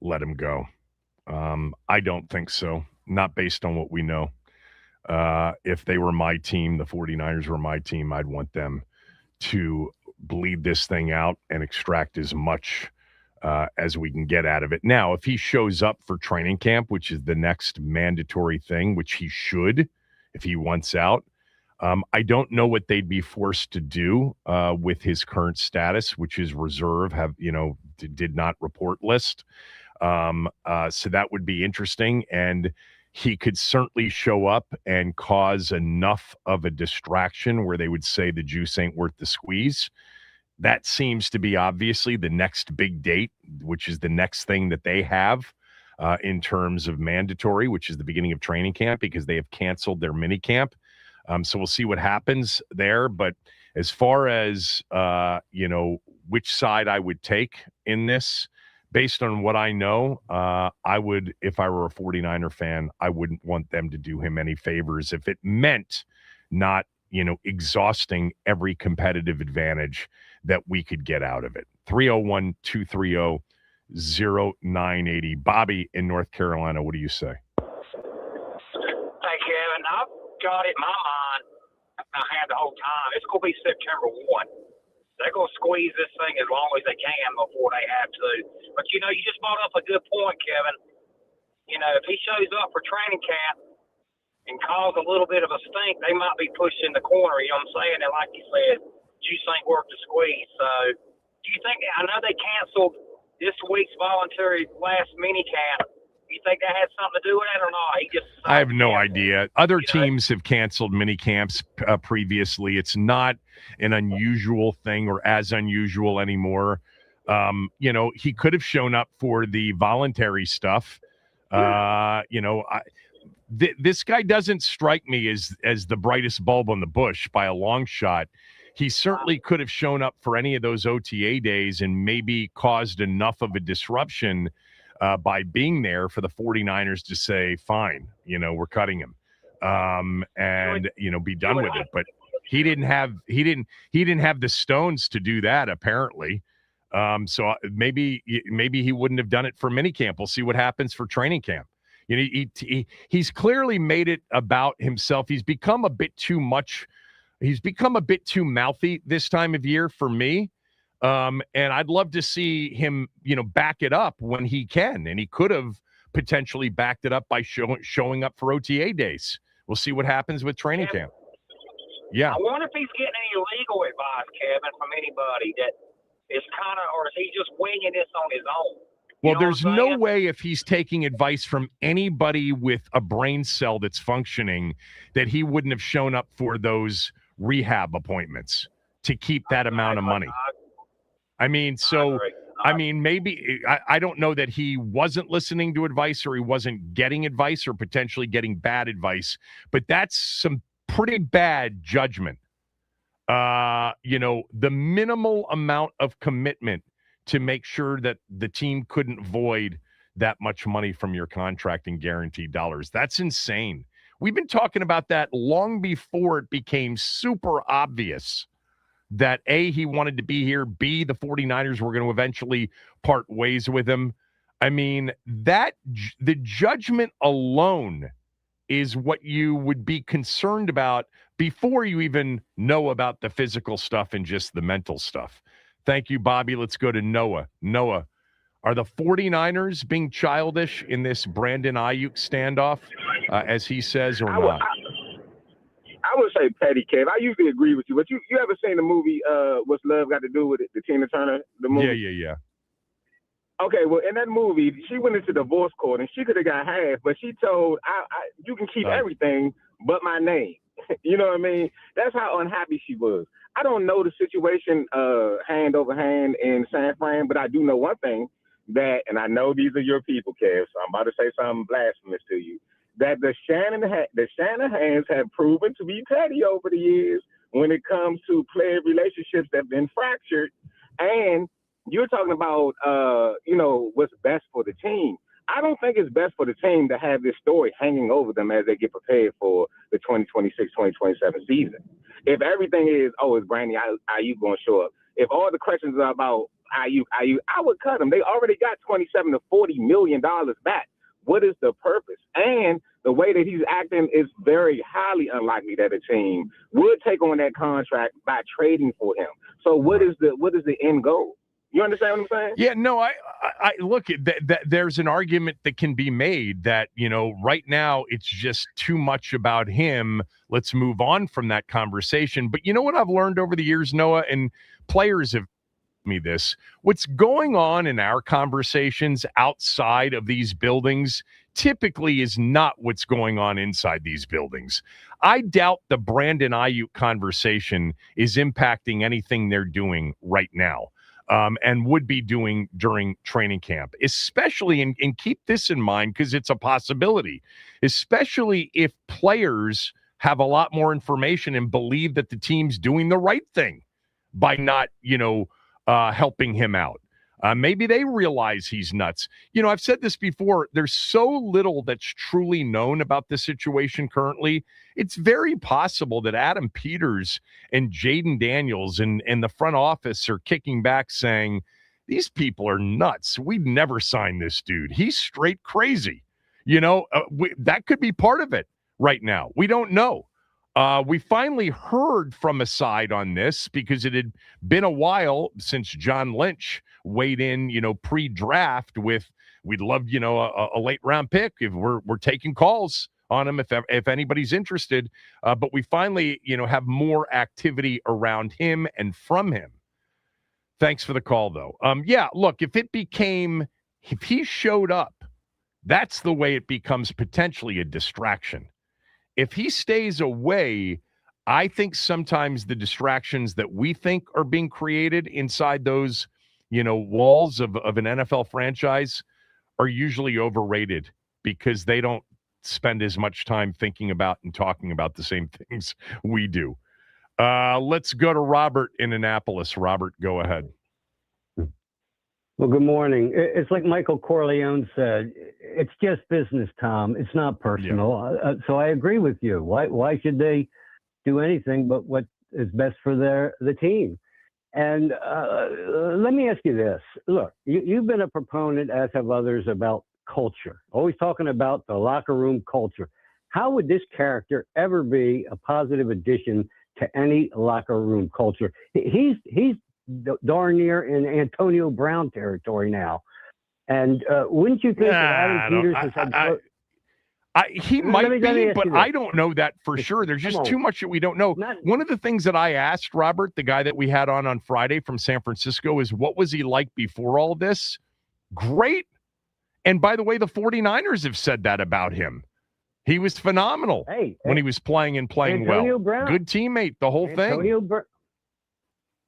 Speaker 2: let him go. I don't think so. Not based on what we know. If they were my team, the 49ers were my team, I'd want them to bleed this thing out and extract as much as we can get out of it. Now, if he shows up for training camp, which is the next mandatory thing, which he should, if he wants out, I don't know what they'd be forced to do with his current status, which is reserve, did not report list. So that would be interesting. And he could certainly show up and cause enough of a distraction where they would say the juice ain't worth the squeeze. That seems to be obviously the next big date, which is the next thing that they have in terms of mandatory, which is the beginning of training camp, because they have canceled their mini camp. So we'll see what happens there. But as far as, which side I would take in this, based on what I know, I would, if I were a 49er fan, I wouldn't want them to do him any favors if it meant not, exhausting every competitive advantage that we could get out of it. 301-230-0980. Bobby in North Carolina, what do you say?
Speaker 6: Hey, Kevin, I've got it in my mind, I had the whole time, it's going to be September 1. They're going to squeeze this thing as long as they can before they have to. But, you just brought up a good point, Kevin. If he shows up for training camp and cause a little bit of a stink, they might be pushed in the corner, you know what I'm saying? And like you said, juice ain't worth the squeeze. So do you think – I know they canceled this week's voluntary last mini camp. Do you think that had something to do with it or not?
Speaker 2: I have no idea. Other teams have canceled mini camps previously. It's not an unusual thing or as unusual anymore. He could have shown up for the voluntary stuff. This guy doesn't strike me as the brightest bulb on the bush by a long shot. He certainly could have shown up for any of those OTA days and maybe caused enough of a disruption by being there for the 49ers to say, fine, we're cutting him and be done with it. But he didn't have the stones to do that, apparently. So maybe he wouldn't have done it for minicamp. We'll see what happens for training camp. He's clearly made it about himself. He's become a bit too much. He's become a bit too mouthy this time of year for me. And I'd love to see him, back it up when he can. And he could have potentially backed it up by showing up for OTA days. We'll see what happens with training camp. Yeah.
Speaker 6: I wonder if he's getting any legal advice, Kevin, from anybody that is or is he just winging this on his own?
Speaker 2: Well, there's no way if he's taking advice from anybody with a brain cell that's functioning that he wouldn't have shown up for those rehab appointments to keep that amount of money. Maybe I don't know that he wasn't listening to advice or he wasn't getting advice or potentially getting bad advice, but that's some pretty bad judgment. The minimal amount of commitment to make sure that the team couldn't void that much money from your contract and guaranteed dollars. That's insane. We've been talking about that long before it became super obvious that A, he wanted to be here, B, the 49ers were going to eventually part ways with him. The judgment alone is what you would be concerned about before you even know about the physical stuff and just the mental stuff. Thank you, Bobby. Let's go to Noah. Noah, are the 49ers being childish in this Brandon Ayuk standoff, as he says, or not?
Speaker 5: I would say petty, Kev. I usually agree with you, but you ever seen the movie What's Love Got to Do with It, the Tina Turner, the movie?
Speaker 2: Yeah.
Speaker 5: Okay, well, in that movie, she went into divorce court, and she could have got half, but she told, you can keep everything but my name. You know what I mean? That's how unhappy she was. I don't know the situation hand over hand in San Fran, but I do know one thing, and I know these are your people, Kev, so I'm about to say something blasphemous to you, that the Shanahans have proven to be petty over the years when it comes to player relationships that have been fractured. And you're talking about, what's best for the team. I don't think it's best for the team to have this story hanging over them as they get prepared for the 2026-2027 season. If everything is, is Brandon Ayuk going to show up? If all the questions are about Ayuk, I would cut him. They already got $27 to $40 million back. What is the purpose? And the way that he's acting is very highly unlikely that a team would take on that contract by trading for him. So what is the end goal? You understand what I'm saying?
Speaker 2: Yeah, no, I look at that. There's an argument that can be made that, right now it's just too much about him. Let's move on from that conversation. But you know what I've learned over the years, Noah, and players have me this, what's going on in our conversations outside of these buildings typically is not what's going on inside these buildings. I doubt the Brandon Ayuk conversation is impacting anything they're doing right now. And would be doing during training camp, especially, and keep this in mind because it's a possibility, especially if players have a lot more information and believe that the team's doing the right thing by not, helping him out. Maybe they realize he's nuts. I've said this before. There's so little that's truly known about the situation currently. It's very possible that Adam Peters and Jaden Daniels and the front office are kicking back saying, these people are nuts. We'd never sign this dude. He's straight crazy. That could be part of it right now. We don't know. We finally heard from a side on this because it had been a while since John Lynch weighed in, pre-draft with, we'd love, a late round pick if we're taking calls on him if anybody's interested. But we finally, have more activity around him and from him. Thanks for the call, though. Yeah, look, if he showed up, that's the way it becomes potentially a distraction. If he stays away, I think sometimes the distractions that we think are being created inside those, walls of an NFL franchise are usually overrated because they don't spend as much time thinking about and talking about the same things we do. Let's go to Robert in Annapolis. Robert, go ahead.
Speaker 7: Well, good morning. It's like Michael Corleone said, it's just business, Tom. It's not personal. Yeah. So I agree with you. Why should they do anything but what is best for the team? And let me ask you this. Look, you've been a proponent, as have others, about culture, always talking about the locker room culture. How would this character ever be a positive addition to any locker room culture? He's darn near in Antonio Brown territory now. And wouldn't you think that Adam Peters
Speaker 2: he might be, but I don't know that for sure. There's just too much that we don't know. One of the things that I asked Robert, the guy that we had on Friday from San Francisco, is what was he like before all this? Great. And by the way, the 49ers have said that about him. He was phenomenal when he was playing
Speaker 7: Antonio
Speaker 2: well.
Speaker 7: Brown.
Speaker 2: Good teammate, the whole thing.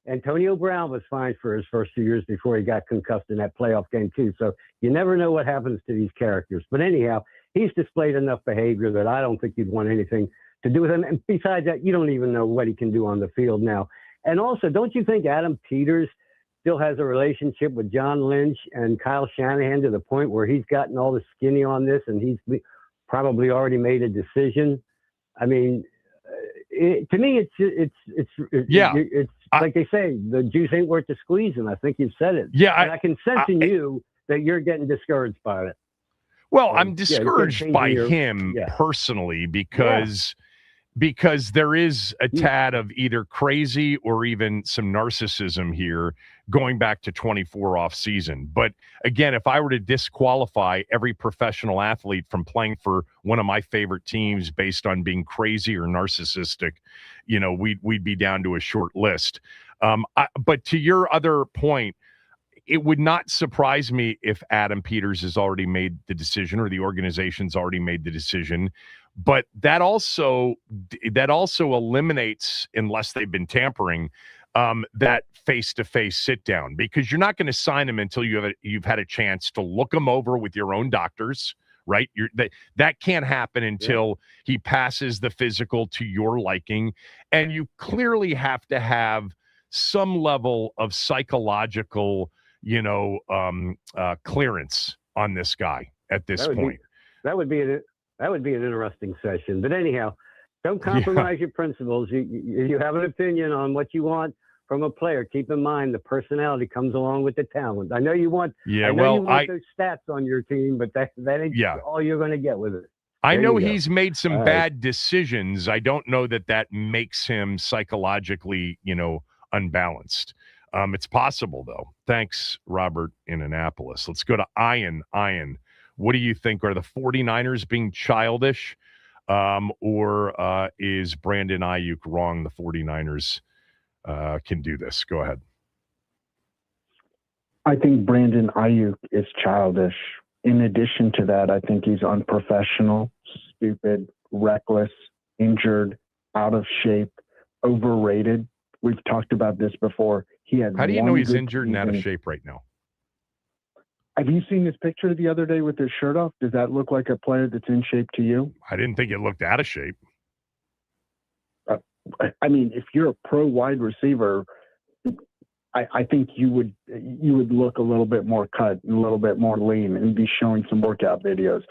Speaker 7: Antonio Brown was fine for his first 2 years before he got concussed in that playoff game, too. So you never know what happens to these characters. But anyhow, he's displayed enough behavior that I don't think you'd want anything to do with him. And besides that, you don't even know what he can do on the field now. And also, don't you think Adam Peters still has a relationship with John Lynch and Kyle Shanahan to the point where he's gotten all the skinny on this and he's probably already made a decision? I mean, to me, it's like they say, the juice ain't worth the squeezing. I think you've said it.
Speaker 2: Yeah,
Speaker 7: I can sense in you that you're getting discouraged by it.
Speaker 2: Well, I'm discouraged by him personally because there is a tad of either crazy or even some narcissism here going back to 24 off season. But again, if I were to disqualify every professional athlete from playing for one of my favorite teams based on being crazy or narcissistic, we'd be down to a short list. But to your other point, it would not surprise me if Adam Peters has already made the decision or the organization's already made the decision. But that also eliminates, unless they've been tampering, that face-to-face sit-down, because you're not going to sign him until you've had a chance to look him over with your own doctors, right? That can't happen until he passes the physical to your liking, and you clearly have to have some level of psychological, clearance on this guy. at this point.
Speaker 7: That would be an interesting session. But anyhow, don't compromise your principles. You have an opinion on what you want from a player. Keep in mind the personality comes along with the talent. I know you want.
Speaker 2: Yeah,
Speaker 7: I know you want those stats on your team, but that ain't all you're going to get with it.
Speaker 2: I know he's made some bad decisions. I don't know that makes him psychologically, unbalanced. It's possible, though. Thanks, Robert in Annapolis. Let's go to Ian. Ian, what do you think? Are the 49ers being childish, or is Brandon Ayuk wrong? The 49ers can do this. Go ahead.
Speaker 8: I think Brandon Ayuk is childish. In addition to that, I think he's unprofessional, stupid, reckless, injured, out of shape, overrated. We've talked about this before.
Speaker 2: How do you know he's injured and out of shape right now?
Speaker 8: Have you seen his picture the other day with his shirt off? Does that look like a player that's in shape to you?
Speaker 2: I didn't think it looked out of shape.
Speaker 8: I mean, if you're a pro wide receiver, I think you would look a little bit more cut and a little bit more lean and be showing some workout videos.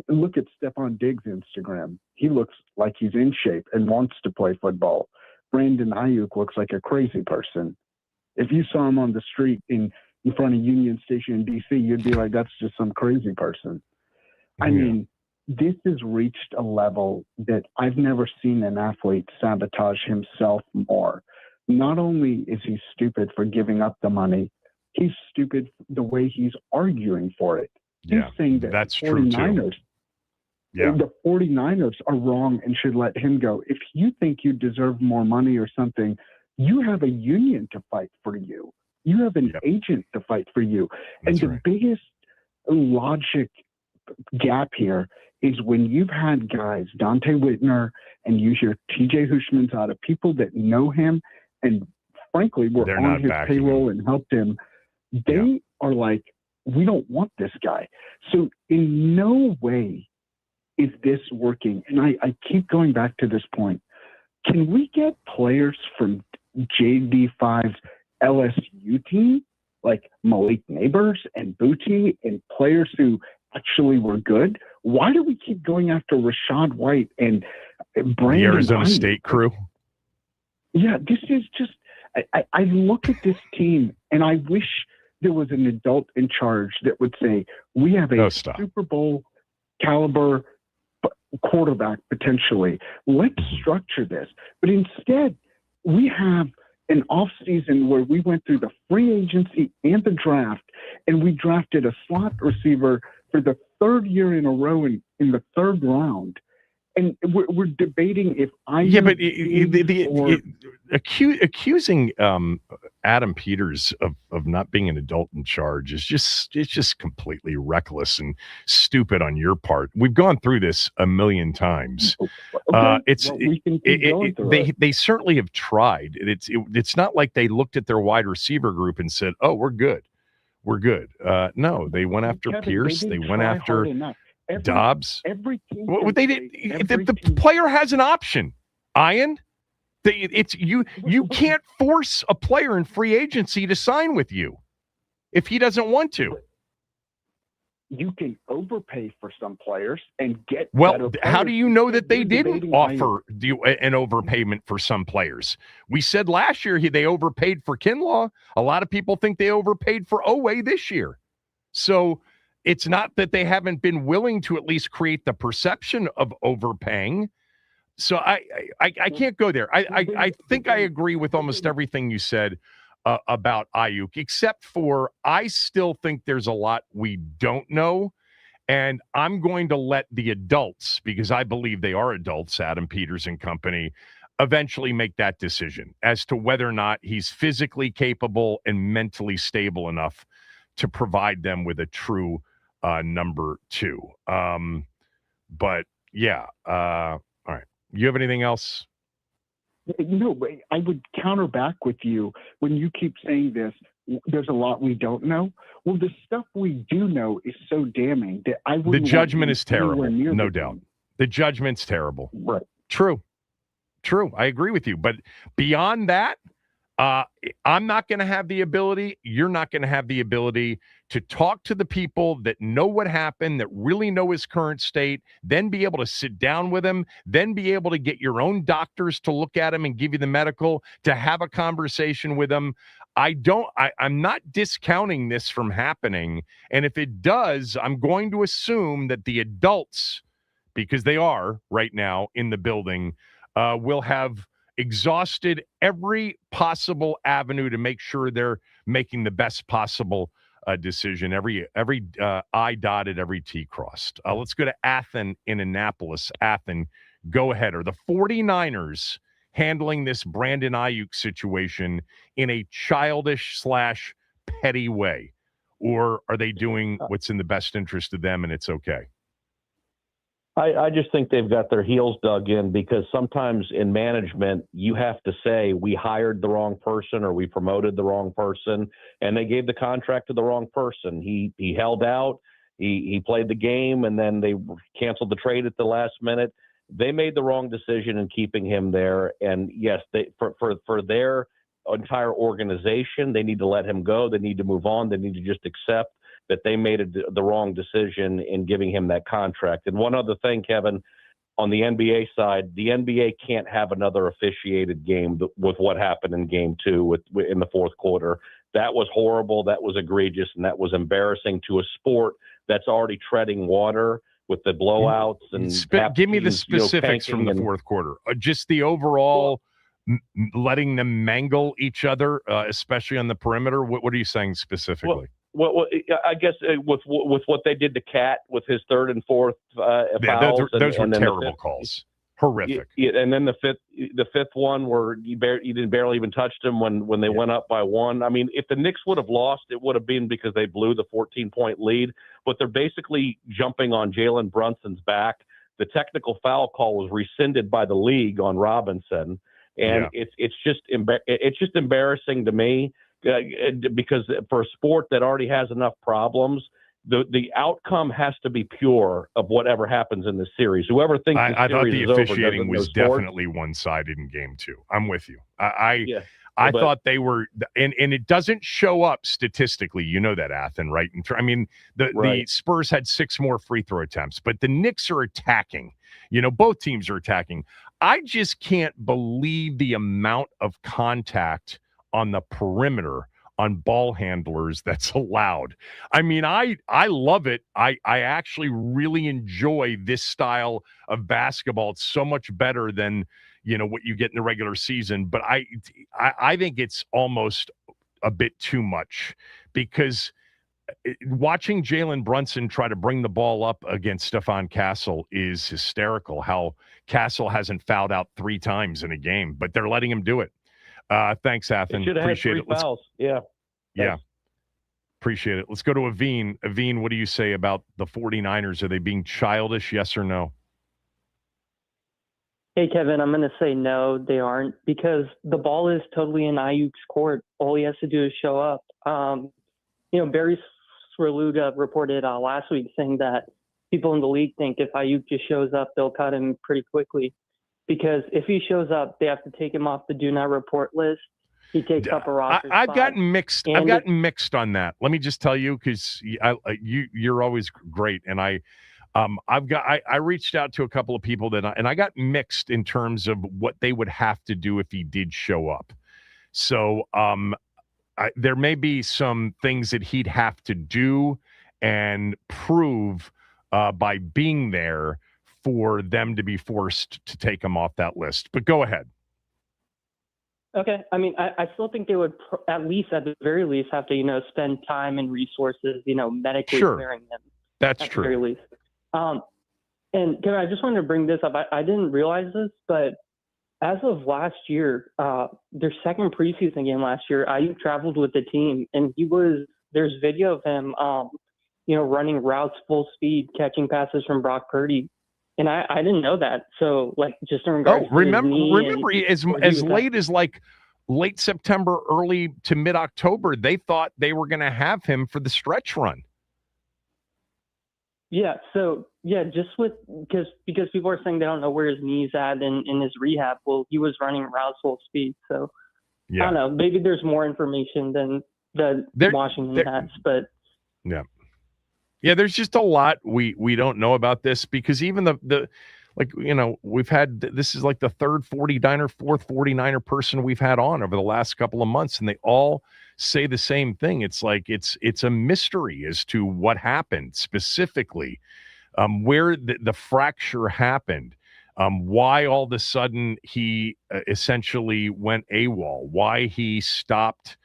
Speaker 8: Look at Stephon Diggs' Instagram. He looks like he's in shape and wants to play football. Brandon Ayuk looks like a crazy person. If you saw him on the street in front of Union Station in D.C., you'd be like, that's just some crazy person. I mean, this has reached a level that I've never seen an athlete sabotage himself more. Not only is he stupid for giving up the money, he's stupid the way he's arguing for it. He's saying that
Speaker 2: that's
Speaker 8: the 49ers,
Speaker 2: true too.
Speaker 8: The 49ers are wrong and should let him go. If you think you deserve more money or something, you have a union to fight for you. You have an agent to fight for you.
Speaker 2: That's
Speaker 8: and the biggest logic gap here is when you've had guys, Dante Whitner, and you hear TJ Hushmanzada, people that know him and frankly were on his payroll and helped him, they are like, we don't want this guy. So in no way is this working. And I keep going back to this point. Can we get players from JD5's LSU team, like Malik Neighbors and Booty, and players who actually were good? Why do we keep going after Rashad White and Brandon?
Speaker 2: The Arizona
Speaker 8: Ayuk?
Speaker 2: State crew?
Speaker 8: Yeah, this is just, I look at this team and I wish there was an adult in charge that would say, we have a Super Bowl caliber quarterback potentially. Let's structure this. But instead, we have an offseason where we went through the free agency and the draft, and we drafted a slot receiver for the third year in a row in the third round. And we're debating if
Speaker 2: accusing Adam Peters of not being an adult in charge is just completely reckless and stupid on your part. We've gone through this a million times. They certainly have tried. It's not like they looked at their wide receiver group and said, "Oh, we're good. No, they went after Pierce. They went after Dobbs. They did. The player has an option. Ian, you can't force a player in free agency to sign with you if he doesn't want to.
Speaker 8: You can overpay for some players and get.
Speaker 2: Well, how do you know that they didn't offer an overpayment for some players? We said last year they overpaid for Kinlaw. A lot of people think they overpaid for Oweh this year. So it's not that they haven't been willing to at least create the perception of overpaying. So I can't go there. I think I agree with almost everything you said about Ayuk, except for I still think there's a lot we don't know. And I'm going to let the adults, because I believe they are adults, Adam Peters and company, eventually make that decision as to whether or not he's physically capable and mentally stable enough to provide them with a true number two. But yeah. All right. You have anything else?
Speaker 8: No, but I would counter back with you when you keep saying this. There's a lot we don't know. Well, the stuff we do know is so damning that I wouldn't.
Speaker 2: The judgment is terrible, no doubt. The judgment's terrible.
Speaker 8: Right.
Speaker 2: True. I agree with you. But beyond that, I'm not going to have the ability. You're not going to have the ability to talk to the people that know what happened, that really know his current state, then be able to sit down with him, then be able to get your own doctors to look at him and give you the medical, to have a conversation with him. I'm not discounting this from happening. And if it does, I'm going to assume that the adults, because they are right now in the building, will have exhausted every possible avenue to make sure they're making the best possible decision. Every I dotted, every T crossed. Let's go to Athen in Annapolis. Athen, go ahead. Are the 49ers handling this Brandon Ayuk situation in a childish / petty way? Or are they doing what's in the best interest of them and it's okay?
Speaker 9: I just think they've got their heels dug in, because sometimes in management, you have to say we hired the wrong person or we promoted the wrong person, and they gave the contract to the wrong person. He held out, he played the game, and then they canceled the trade at the last minute. They made the wrong decision in keeping him there. And yes, for their entire organization, they need to let him go. They need to move on. They need to just accept that they made the wrong decision in giving him that contract. And one other thing, Kevin, on the NBA side, the NBA can't have another officiated game with what happened in Game 2 in the fourth quarter. That was horrible. That was egregious, and that was embarrassing to a sport that's already treading water with the blowouts. And
Speaker 2: give me the specifics from the fourth quarter. Just the overall letting them mangle each other, especially on the perimeter. What are you saying specifically?
Speaker 9: Well, I guess with what they did to Cat with his third and fourth fouls,
Speaker 2: those were terrible calls, horrific.
Speaker 9: And then the fifth one where you didn't barely even touch him when they went up by one. I mean, if the Knicks would have lost, it would have been because they blew the 14-point lead. But they're basically jumping on Jalen Brunson's back. The technical foul call was rescinded by the league on Robinson, and it's just embarrassing to me. Because for a sport that already has enough problems, the outcome has to be pure of whatever happens in this series. Whoever thinks
Speaker 2: I thought the officiating was definitely one-sided in Game 2. I'm with you. I thought they were, and it doesn't show up statistically. You know that, Athen, right? The Spurs had 6 more free throw attempts, but the Knicks are attacking. Both teams are attacking. I just can't believe the amount of contact on the perimeter on ball handlers that's allowed. I mean, I love it. I actually really enjoy this style of basketball. It's so much better than, what you get in the regular season. But I think it's almost a bit too much, because watching Jalen Brunson try to bring the ball up against Stefan Castle is hysterical. How Castle hasn't fouled out 3 times in a game, but they're letting him do it. Thanks, Athen. Appreciate it.
Speaker 9: Fouls. Yeah.
Speaker 2: Appreciate it. Let's go to Aveen. Aveen, what do you say about the 49ers? Are they being childish, yes or no?
Speaker 10: Hey, Kevin, I'm going to say no, they aren't, because the ball is totally in Ayuk's court. All he has to do is show up. Barry Swerluga reported last week saying that people in the league think if Ayuk just shows up, they'll cut him pretty quickly. Because if he shows up, they have to take him off the do not report list. He takes up a roster
Speaker 2: I've
Speaker 10: spot.
Speaker 2: gotten mixed on that. Let me just tell you, because you're always great, and I reached out to a couple of people and I got mixed in terms of what they would have to do if he did show up. So there may be some things that he'd have to do and prove by being there for them to be forced to take him off that list. But go ahead.
Speaker 10: Okay. I mean, I still think they would at the very least, have to, spend time and resources, medically clearing him.
Speaker 2: That's
Speaker 10: at
Speaker 2: true.
Speaker 10: The very least. And Kevin, I just wanted to bring this up. I didn't realize this, but as of last year, their second preseason game last year, Ayuk traveled with the team, and there's video of him, running routes full speed, catching passes from Brock Purdy. And I didn't know that. So, just in regards to
Speaker 2: remember as late as late September, early to mid-October, they thought they were going to have him for the stretch run.
Speaker 10: Yeah. So, just because people are saying they don't know where his knee's at in his rehab. Well, he was running routes full speed. So, I don't know. Maybe there's more information than the Washington has, but
Speaker 2: Yeah. Yeah, there's just a lot we don't know about this because even the like, we've had this is like the third 49er, fourth 49er person we've had on over the last couple of months, and they all say the same thing. It's like it's a mystery as to what happened specifically, where the fracture happened, why all of a sudden he essentially went AWOL, why he stopped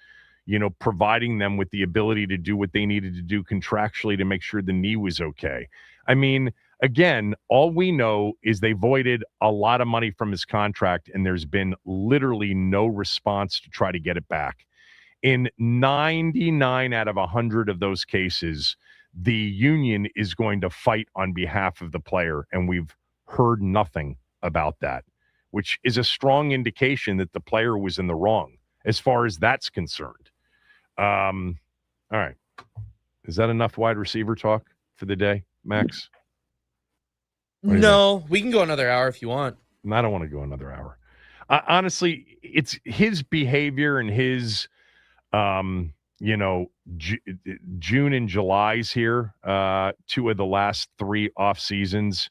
Speaker 2: providing them with the ability to do what they needed to do contractually to make sure the knee was okay. I mean, again, all we know is they voided a lot of money from his contract, and there's been literally no response to try to get it back. In 99 out of 100 of those cases, the union is going to fight on behalf of the player, and we've heard nothing about that, which is a strong indication that the player was in the wrong as far as that's concerned. All right. Is that enough wide receiver talk for the day, Max?
Speaker 4: No, we can go another hour if you want.
Speaker 2: I don't want to go another hour. Honestly, it's his behavior and his, June and July's here, 2 of the last 3 off seasons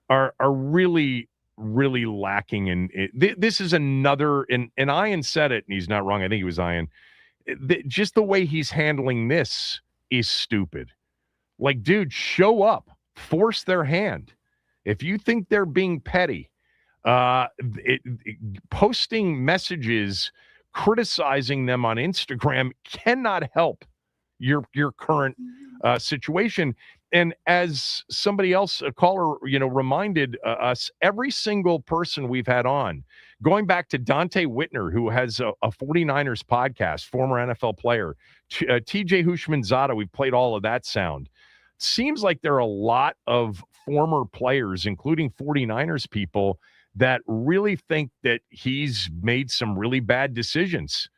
Speaker 2: are really, really lacking in it. This is another, and Ian said it, and he's not wrong. I think it was Ian. Just the way he's handling this is stupid. Like, dude, show up, force their hand. If you think they're being petty, posting messages criticizing them on Instagram cannot help your current situation. And as somebody else, a caller, reminded us, every single person we've had on, going back to Dante Whitner, who has a 49ers podcast, former NFL player, TJ Hushmanzada, we've played all of that sound. Seems like there are a lot of former players, including 49ers people, that really think that he's made some really bad decisions.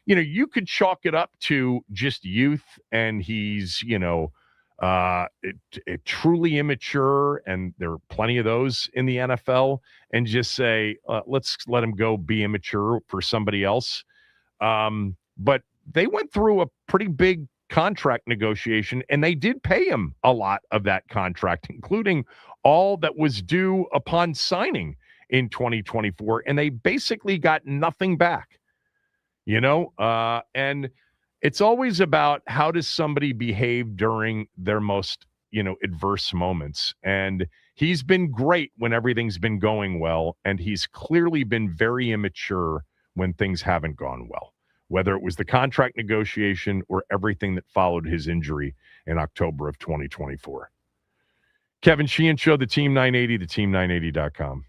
Speaker 2: You could chalk it up to just youth, and he's, truly immature, and there are plenty of those in the NFL, and just say, let's let him go be immature for somebody else. But they went through a pretty big contract negotiation, and they did pay him a lot of that contract, including all that was due upon signing in 2024, and they basically got nothing back. And it's always about how does somebody behave during their most, adverse moments. And he's been great when everything's been going well. And he's clearly been very immature when things haven't gone well, whether it was the contract negotiation or everything that followed his injury in October of 2024. Kevin Sheehan Show, the Team 980, the team980.com.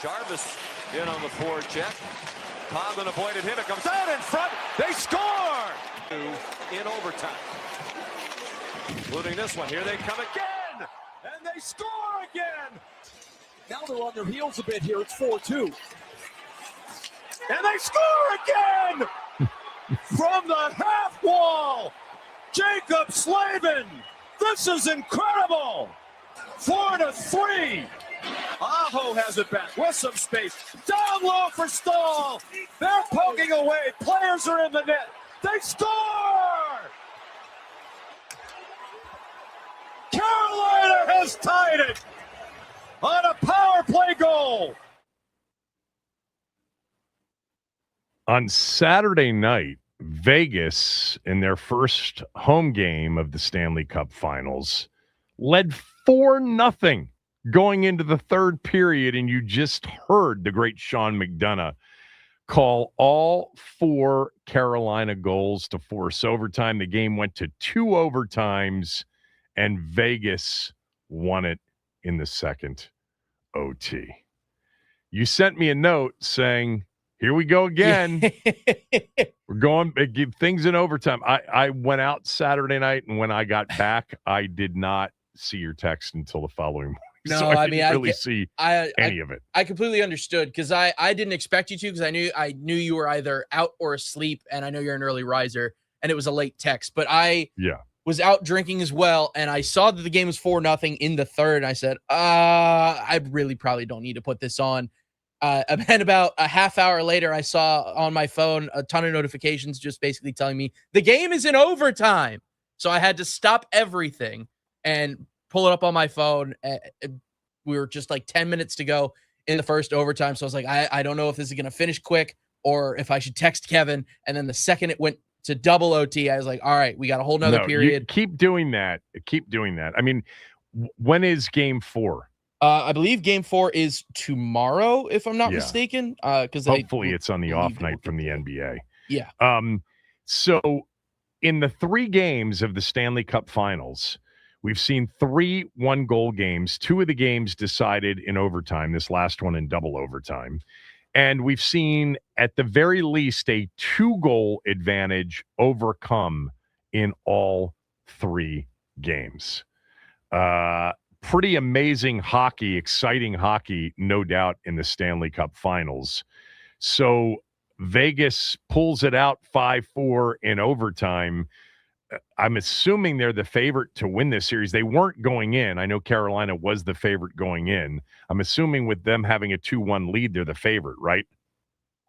Speaker 1: Jarvis in on the forecheck. Conlon avoided him. It comes out in front. They score! In overtime. Including this one. Here they come again! And they score again! Now they're on their heels a bit here. It's 4-2. And they score again! From the half wall! Jacob Slavin! This is incredible! 4-3! Aho has it back with some space. Down low for Stahl. They're poking away. Players are in the net. They score! Carolina has tied it on a power play goal.
Speaker 2: On Saturday night, Vegas, in their first home game of the Stanley Cup Finals, led 4-0 going into the third period, and you just heard the great Sean McDonough call all 4 Carolina goals to force overtime. The game went to 2 overtimes, and Vegas won it in the second OT. You sent me a note saying, here we go again. We're going give things in overtime. I went out Saturday night, and when I got back, I did not see your text until the following morning.
Speaker 4: No,
Speaker 2: so I
Speaker 4: mean,
Speaker 2: didn't really see any of it.
Speaker 4: I completely understood because I didn't expect you to, because I knew you were either out or asleep, and I know you're an early riser, and it was a late text. But I was out drinking as well, and I saw that the game was 4-0 in the third, and I said, I really probably don't need to put this on. And about a half hour later, I saw on my phone a ton of notifications just basically telling me the game is in overtime. So I had to stop everything and pull it up on my phone. We were just like 10 minutes to go in the first overtime. So I was like, I don't know if this is going to finish quick or if I should text Kevin. And then the second it went to double OT, I was like, all right, we got a whole nother period.
Speaker 2: Keep doing that. Keep doing that. I mean, when is game 4?
Speaker 4: I believe game 4 is tomorrow, if I'm not mistaken. Because
Speaker 2: hopefully it's on the off night from the NBA.
Speaker 4: Yeah.
Speaker 2: So in the 3 games of the Stanley Cup Finals, we've seen 3 one-goal games. 2 of the games decided in overtime, this last one in double overtime. And we've seen, at the very least, a 2-goal advantage overcome in all 3 games. Pretty amazing hockey, exciting hockey, no doubt, in the Stanley Cup Finals. So Vegas pulls it out 5-4 in overtime. I'm assuming they're the favorite to win this series. They weren't going in. I know Carolina was the favorite going in. I'm assuming with them having a 2-1 lead, they're the favorite, right?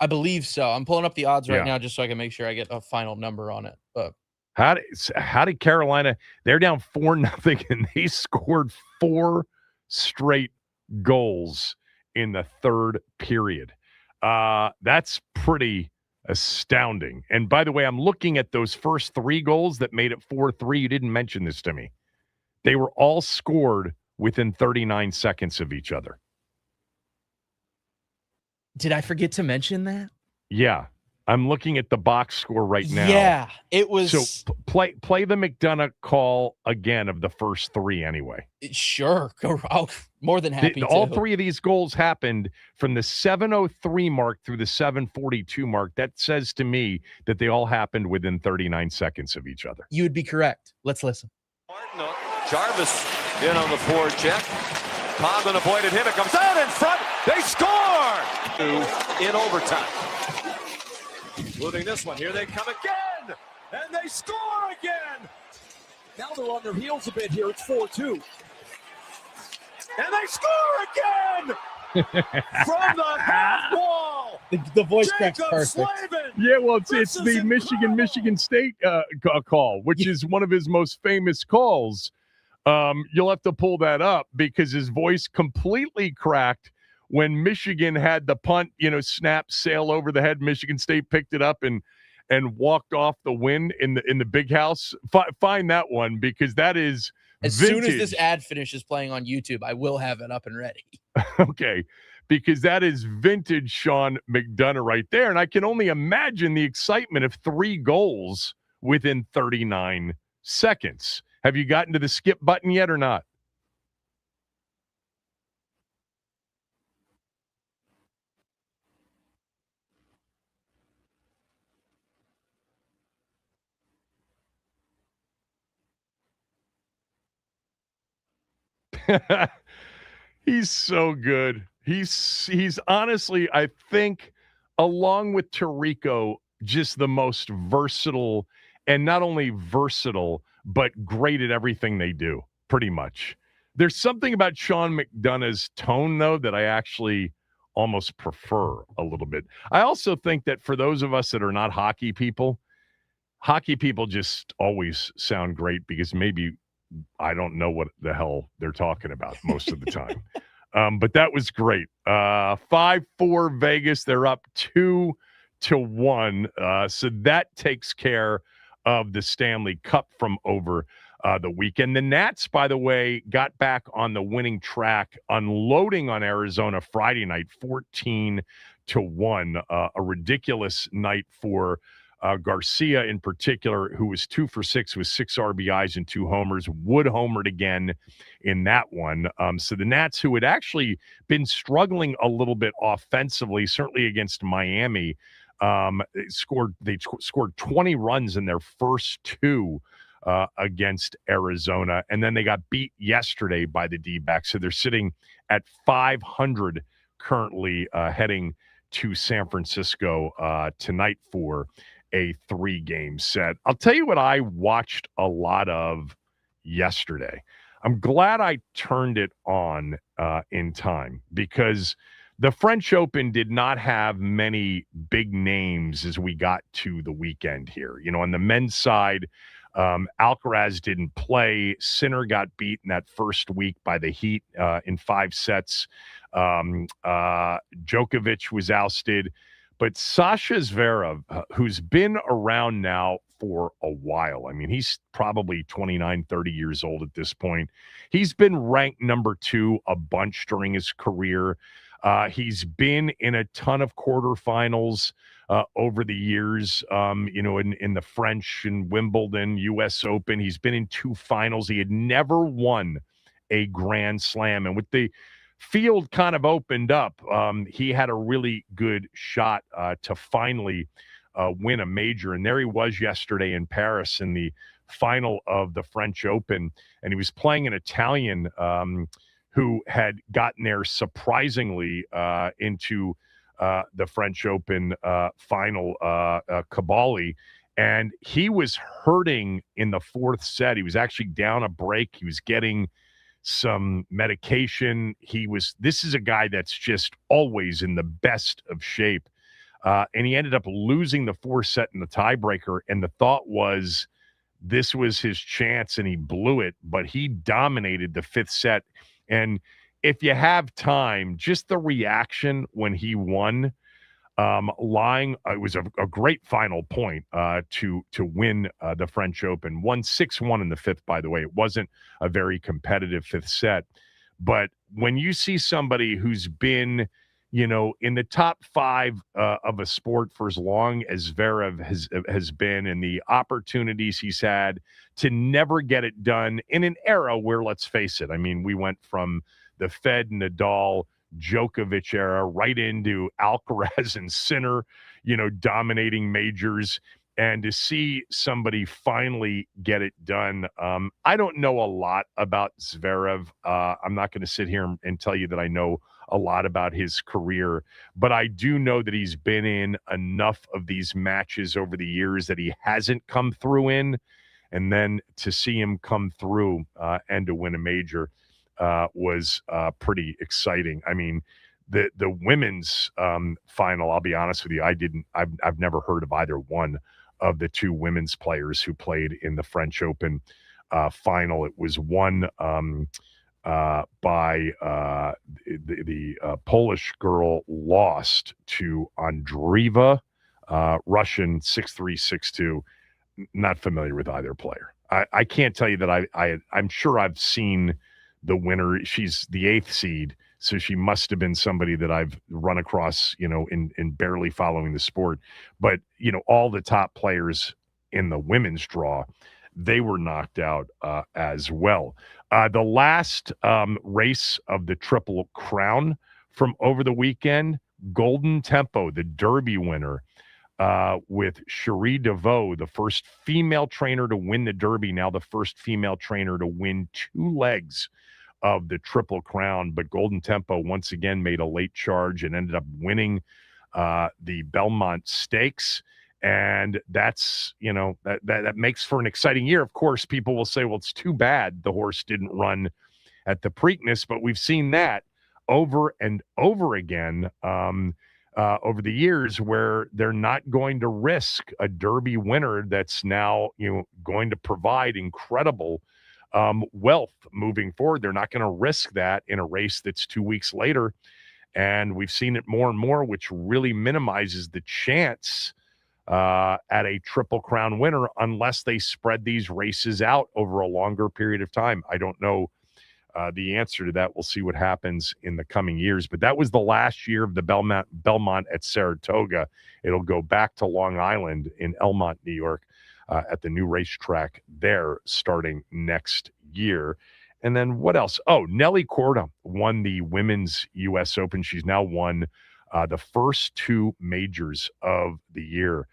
Speaker 4: I believe so. I'm pulling up the odds right now just so I can make sure I get a final number on it. But
Speaker 2: how did Carolina, they're down 4-0 and they scored 4 straight goals in the third period. That's pretty astounding. And by the way, I'm looking at those first 3 goals that made it 4-3. You didn't mention this to me. They were all scored within 39 seconds of each other.
Speaker 4: Did I forget to mention that?
Speaker 2: Yeah. I'm looking at the box score right now.
Speaker 4: Yeah, it was.
Speaker 2: So play the McDonough call again of the first 3 anyway.
Speaker 4: Sure. I'm more than happy to.
Speaker 2: All 3 of these goals happened from the 7:03 mark through the 7:42 mark. That says to me that they all happened within 39 seconds of each other.
Speaker 4: You would be correct. Let's listen.
Speaker 1: Jarvis in on the forecheck. Conlon avoided him. It comes out in front. They score! In overtime. Including this one. Here they come again. And they score again. Now they're on their heels a bit here. It's 4-2. And they score again. From the half wall.
Speaker 4: The voice crack's perfect.
Speaker 1: Slavin.
Speaker 2: Yeah, well, it's the Michigan State call, which is one of his most famous calls. You'll have to pull that up because his voice completely cracked when Michigan had the punt, snap, sail over the head. Michigan State picked it up and walked off the win in the big house. Find that one because that is
Speaker 4: as
Speaker 2: vintage.
Speaker 4: Soon as this ad finishes playing on YouTube, I will have it up and ready.
Speaker 2: Okay, because that is vintage Sean McDonough right there. And I can only imagine the excitement of 3 goals within 39 seconds. Have you gotten to the skip button yet or not? He's so good. He's honestly, I think, along with Tirico, just the most versatile, and not only versatile, but great at everything they do, pretty much. There's something about Sean McDonough's tone, though, that I actually almost prefer a little bit. I also think that for those of us that are not hockey people just always sound great because maybe I don't know what the hell they're talking about most of the time. But that was great. 5-4 Vegas. They're up 2-1. So that takes care of the Stanley Cup from over the weekend. The Nats, by the way, got back on the winning track, unloading on Arizona Friday night, 14-1. A ridiculous night for Garcia in particular, who was 2 for 6 with 6 RBIs and 2 homers. Wood homered again in that one. So the Nats, who had actually been struggling a little bit offensively, certainly against Miami, scored 20 runs in their first 2 against Arizona, and then they got beat yesterday by the D-backs. So they're sitting at 500 currently, heading to San Francisco tonight for a 3-game set. I'll tell you what I watched a lot of yesterday. I'm glad I turned it on in time because the French Open did not have many big names as we got to the weekend here. You know, on the men's side, Alcaraz didn't play. Sinner got beat in that first week by the Heat in 5 sets. Djokovic was ousted. But Sasha Zverev, who's been around now for a while, I mean, he's probably 29, 30 years old at this point. He's been ranked number 2 a bunch during his career. He's been in a ton of quarterfinals over the years, in the French and Wimbledon, U.S. Open. He's been in 2 finals. He had never won a Grand Slam. And with the field kind of opened up, he had a really good shot to finally win a major. And there he was yesterday in Paris in the final of the French Open. And he was playing an Italian who had gotten there surprisingly into the French Open final, Cabali. And he was hurting in the 4th set. He was actually down a break. He was getting some medication. This is a guy that's just always in the best of shape. And he ended up losing the 4th set in the tiebreaker. And the thought was this was his chance and he blew it, but he dominated the 5th set. And if you have time, just the reaction when he won, it was a great final point to win the French Open. Won 6-1 in the 5th, by the way. It wasn't a very competitive 5th set. But when you see somebody who's been, in the top 5 of a sport for as long as Zverev has been, and the opportunities he's had to never get it done in an era where, let's face it, I mean, we went from the Fed, Nadal, Djokovic era right into Alcaraz and Sinner, dominating majors. And to see somebody finally get it done, I don't know a lot about Zverev. I'm not going to sit here and tell you that I know a lot about his career, but I do know that he's been in enough of these matches over the years that he hasn't come through in. And then to see him come through and to win a major was pretty exciting. I mean, the women's final, I'll be honest with you, I've never heard of either one of the 2 women's players who played in the French Open final. It was won by the Polish girl, lost to Andreeva, Russian 6-3, 6-2. Not familiar with either player. I can't tell you that I'm sure I've seen the winner. She's the 8th seed, so she must have been somebody that I've run across, in barely following the sport. But, all the top players in the women's draw, they were knocked out as well. The last race of the Triple Crown from over the weekend, Golden Tempo, the Derby winner, with Cherie DeVaux, the first female trainer to win the Derby, now the first female trainer to win 2 legs of the Triple Crown, but Golden Tempo once again made a late charge and ended up winning the Belmont Stakes. And that's, that makes for an exciting year. Of course, people will say, well, it's too bad the horse didn't run at the Preakness, but we've seen that over and over again over the years, where they're not going to risk a Derby winner that's now, going to provide incredible wealth moving forward. They're not going to risk that in a race that's 2 weeks later. And we've seen it more and more, which really minimizes the chance at a Triple Crown winner unless they spread these races out over a longer period of time. I don't know the answer to that. We'll see what happens in the coming years. But that was the last year of the Belmont at Saratoga. It'll go back to Long Island in Elmont, New York, at the new racetrack there starting next year. And then what else? Oh, Nelly Korda won the Women's U.S. Open. She's now won the first 2 majors of the year.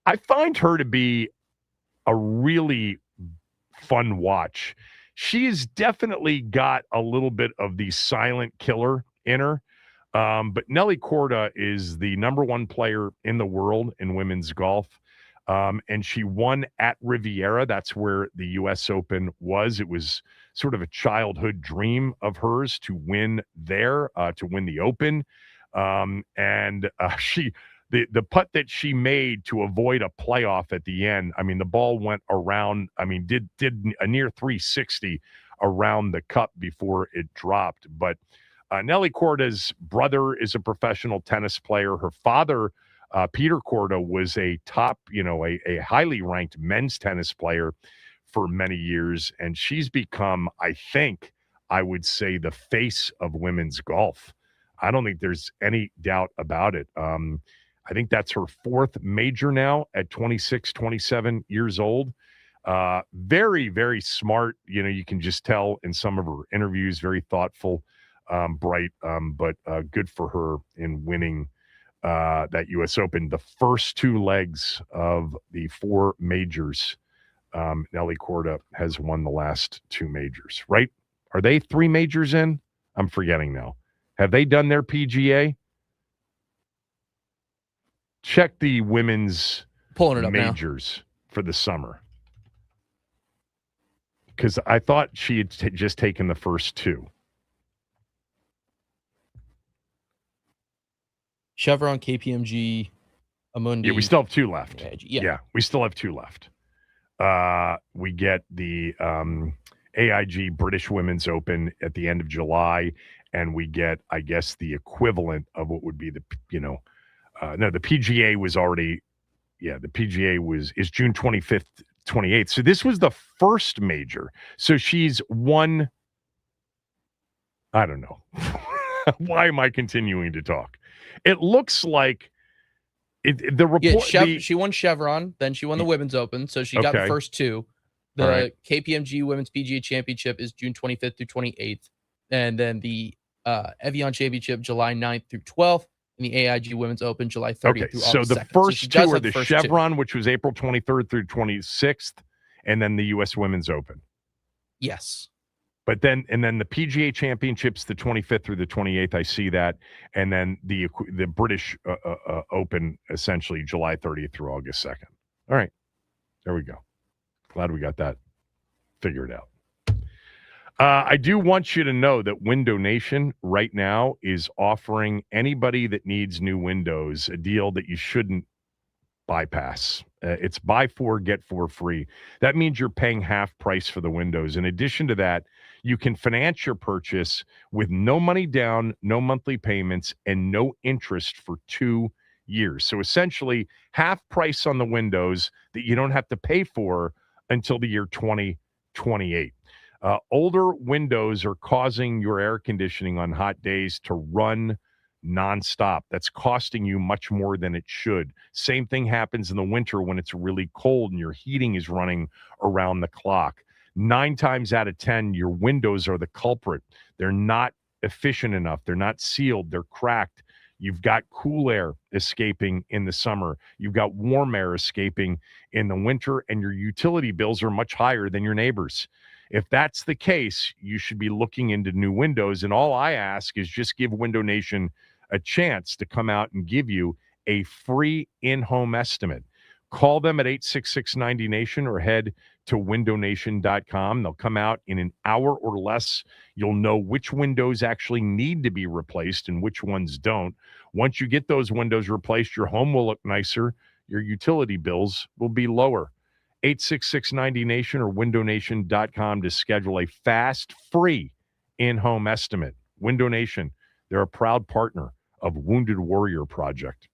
Speaker 2: I find her to be a really fun watch. She's definitely got a little bit of the silent killer in her. But Nelly Korda is the number 1 player in the world in women's golf. And she won at Riviera. That's where the U.S. Open was. It was sort of a childhood dream of hers to win there, to win the Open. The putt that she made to avoid a playoff at the end, I mean, the ball went around, did a near 360 around the cup before it dropped. But Nelly Korda's brother is a professional tennis player. Her father, Peter Korda, was a top, a highly ranked men's tennis player for many years. And she's become, I would say, the face of women's golf. I don't think there's any doubt about it. I think that's her 4th major now at 26, 27 years old. Very, very smart. You can just tell in some of her interviews, very thoughtful, bright, but good for her in winning that U.S. Open. The first 2 legs of the 4 majors, Nelly Korda has won the last 2 majors, right? Are they 3 majors in? I'm forgetting now. Have they done their PGA? Check the women's majors for the summer. Because I thought she had just taken the first 2.
Speaker 4: Chevron, KPMG, Amundi.
Speaker 2: Yeah, we still have 2 left.
Speaker 4: Yeah,
Speaker 2: we still have 2 left. We get the AIG British Women's Open at the end of July, and we get, I guess, the equivalent of what would be the, the PGA was already, the PGA is June 25th, 28th. So this was the first major. So she's won, I don't know. Why am I continuing to talk? It looks like the report.
Speaker 4: She won Chevron, then she won the Women's Open. So she got the first 2. The KPMG Women's PGA Championship is June 25th through 28th. And then the Evian Championship, July 9th through 12th. And the AIG Women's Open, July 30th through August 2nd.
Speaker 2: So the first 2 are the Chevron, which was April 23rd through 26th, and then the U.S. Women's Open.
Speaker 4: Yes.
Speaker 2: But then the PGA Championships, the 25th through the 28th, I see that. And then the British Open, essentially July 30th through August 2nd. All right. There we go. Glad we got that figured out. I do want you to know that Window Nation right now is offering anybody that needs new windows a deal that you shouldn't bypass. It's buy 4, get 4 free. That means you're paying half price for the windows. In addition to that, you can finance your purchase with no money down, no monthly payments, and no interest for 2 years. So essentially, half price on the windows that you don't have to pay for until the year 2028. Older windows are causing your air conditioning on hot days to run nonstop. That's costing you much more than it should. Same thing happens in the winter when it's really cold and your heating is running around the clock. 9 times out of 10, your windows are the culprit. They're not efficient enough. They're not sealed. They're cracked. You've got cool air escaping in the summer. You've got warm air escaping in the winter, and your utility bills are much higher than your neighbors. If that's the case, you should be looking into new windows. And all I ask is just give Window Nation a chance to come out and give you a free in-home estimate. Call them at 866-90-NATION or head to windownation.com. They'll come out in an hour or less. You'll know which windows actually need to be replaced and which ones don't. Once you get those windows replaced, your home will look nicer. Your utility bills will be lower. 866-90-NATION or windownation.com to schedule a fast, free in-home estimate. Window Nation, they're a proud partner of Wounded Warrior Project.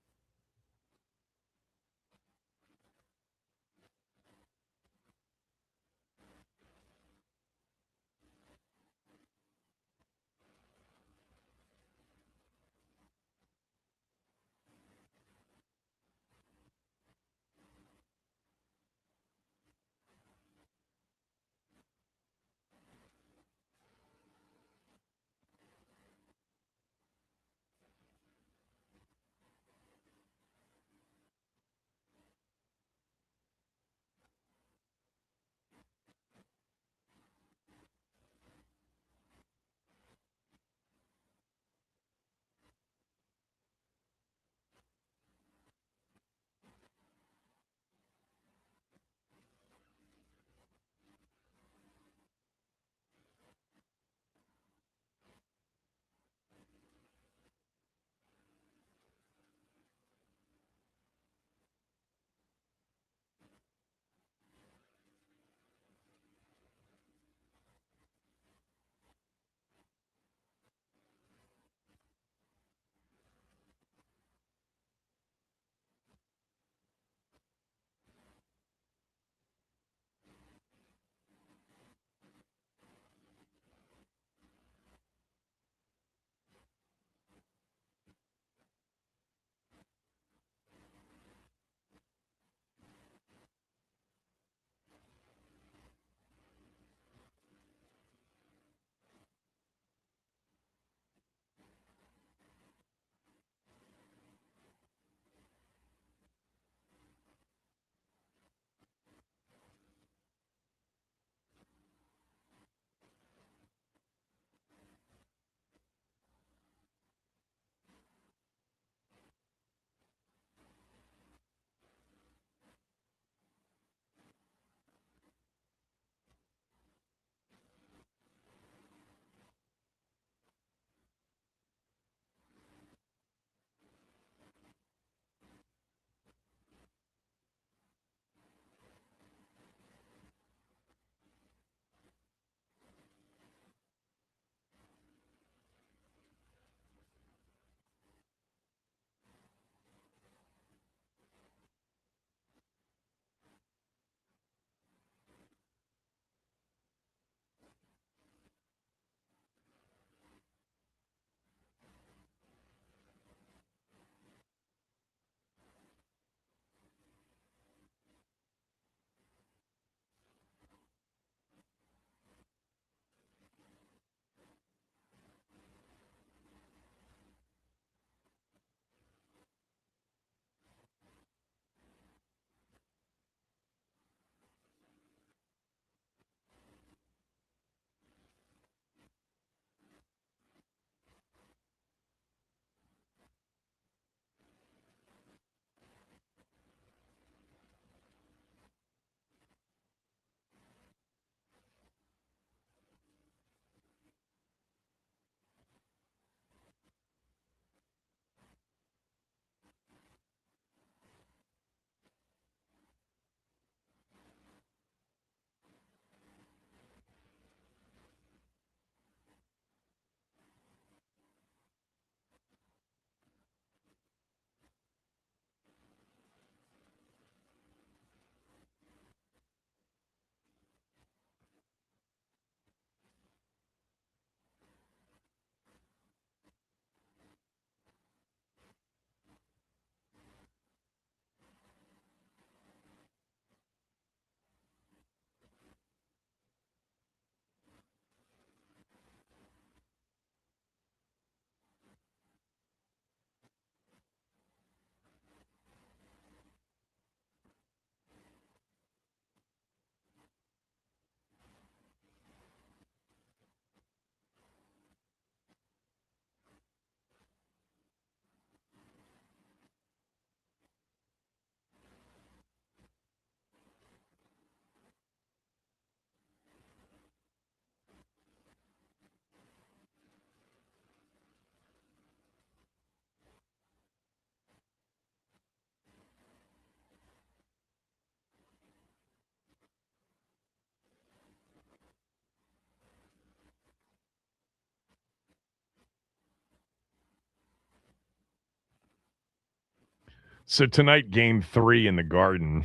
Speaker 2: So tonight, Game 3 in the Garden,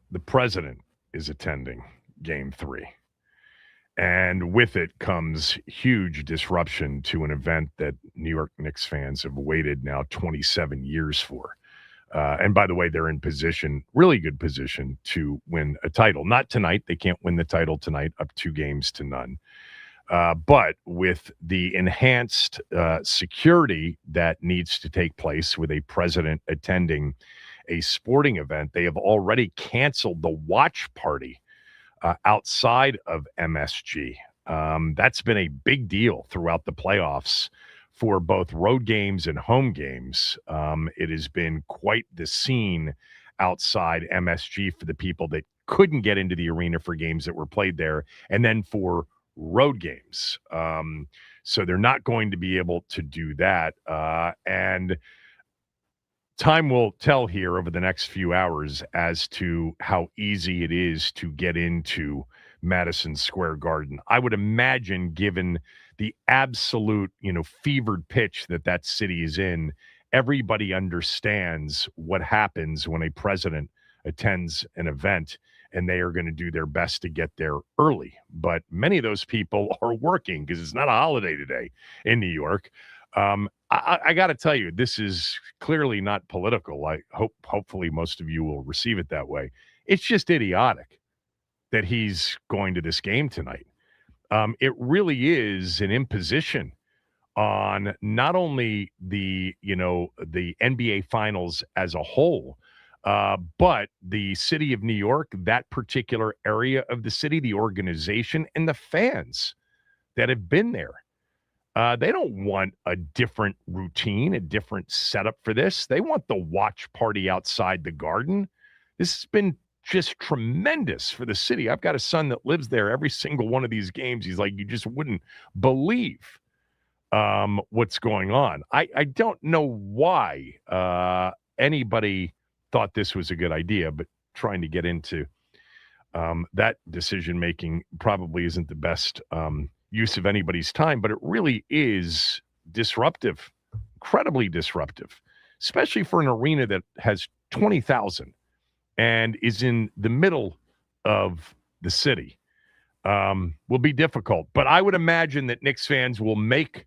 Speaker 2: the president is attending Game 3. And with it comes huge disruption to an event that New York Knicks fans have waited now 27 years for. And by the way, they're in position, really good position, to win a title. Not tonight. They can't win the title tonight, up 2-0. But with the enhanced security that needs to take place with a president attending a sporting event, they have already canceled the watch party outside of MSG. That's been a big deal throughout the playoffs for both road games and home games. It has been quite the scene outside MSG for the people that couldn't get into the arena for games that were played there, and then for road games. So they're not going to be able to do that. And time will tell here over the next few hours as to how easy it is to get into Madison Square Garden. I would imagine, given the absolute, fevered pitch that city is in, everybody understands what happens when a president attends an event, and they are going to do their best to get there early. But many of those people are working because it's not a holiday today in New York. I got to tell you, this is clearly not political. Hopefully most of you will receive it that way. It's just idiotic that he's going to this game tonight. It really is an imposition on not only the NBA Finals as a whole, but the city of New York, that particular area of the city, the organization, and the fans that have been there. They don't want a different routine, a different setup for this. They want the watch party outside the Garden. This has been just tremendous for the city. I've got a son that lives there every single one of these games. He's like, you just wouldn't believe what's going on. I don't know why anybody thought this was a good idea, but trying to get into that decision-making probably isn't the best use of anybody's time, but it really is disruptive, incredibly disruptive, especially for an arena that has 20,000 and is in the middle of the city. Will be difficult, but I would imagine that Knicks fans will make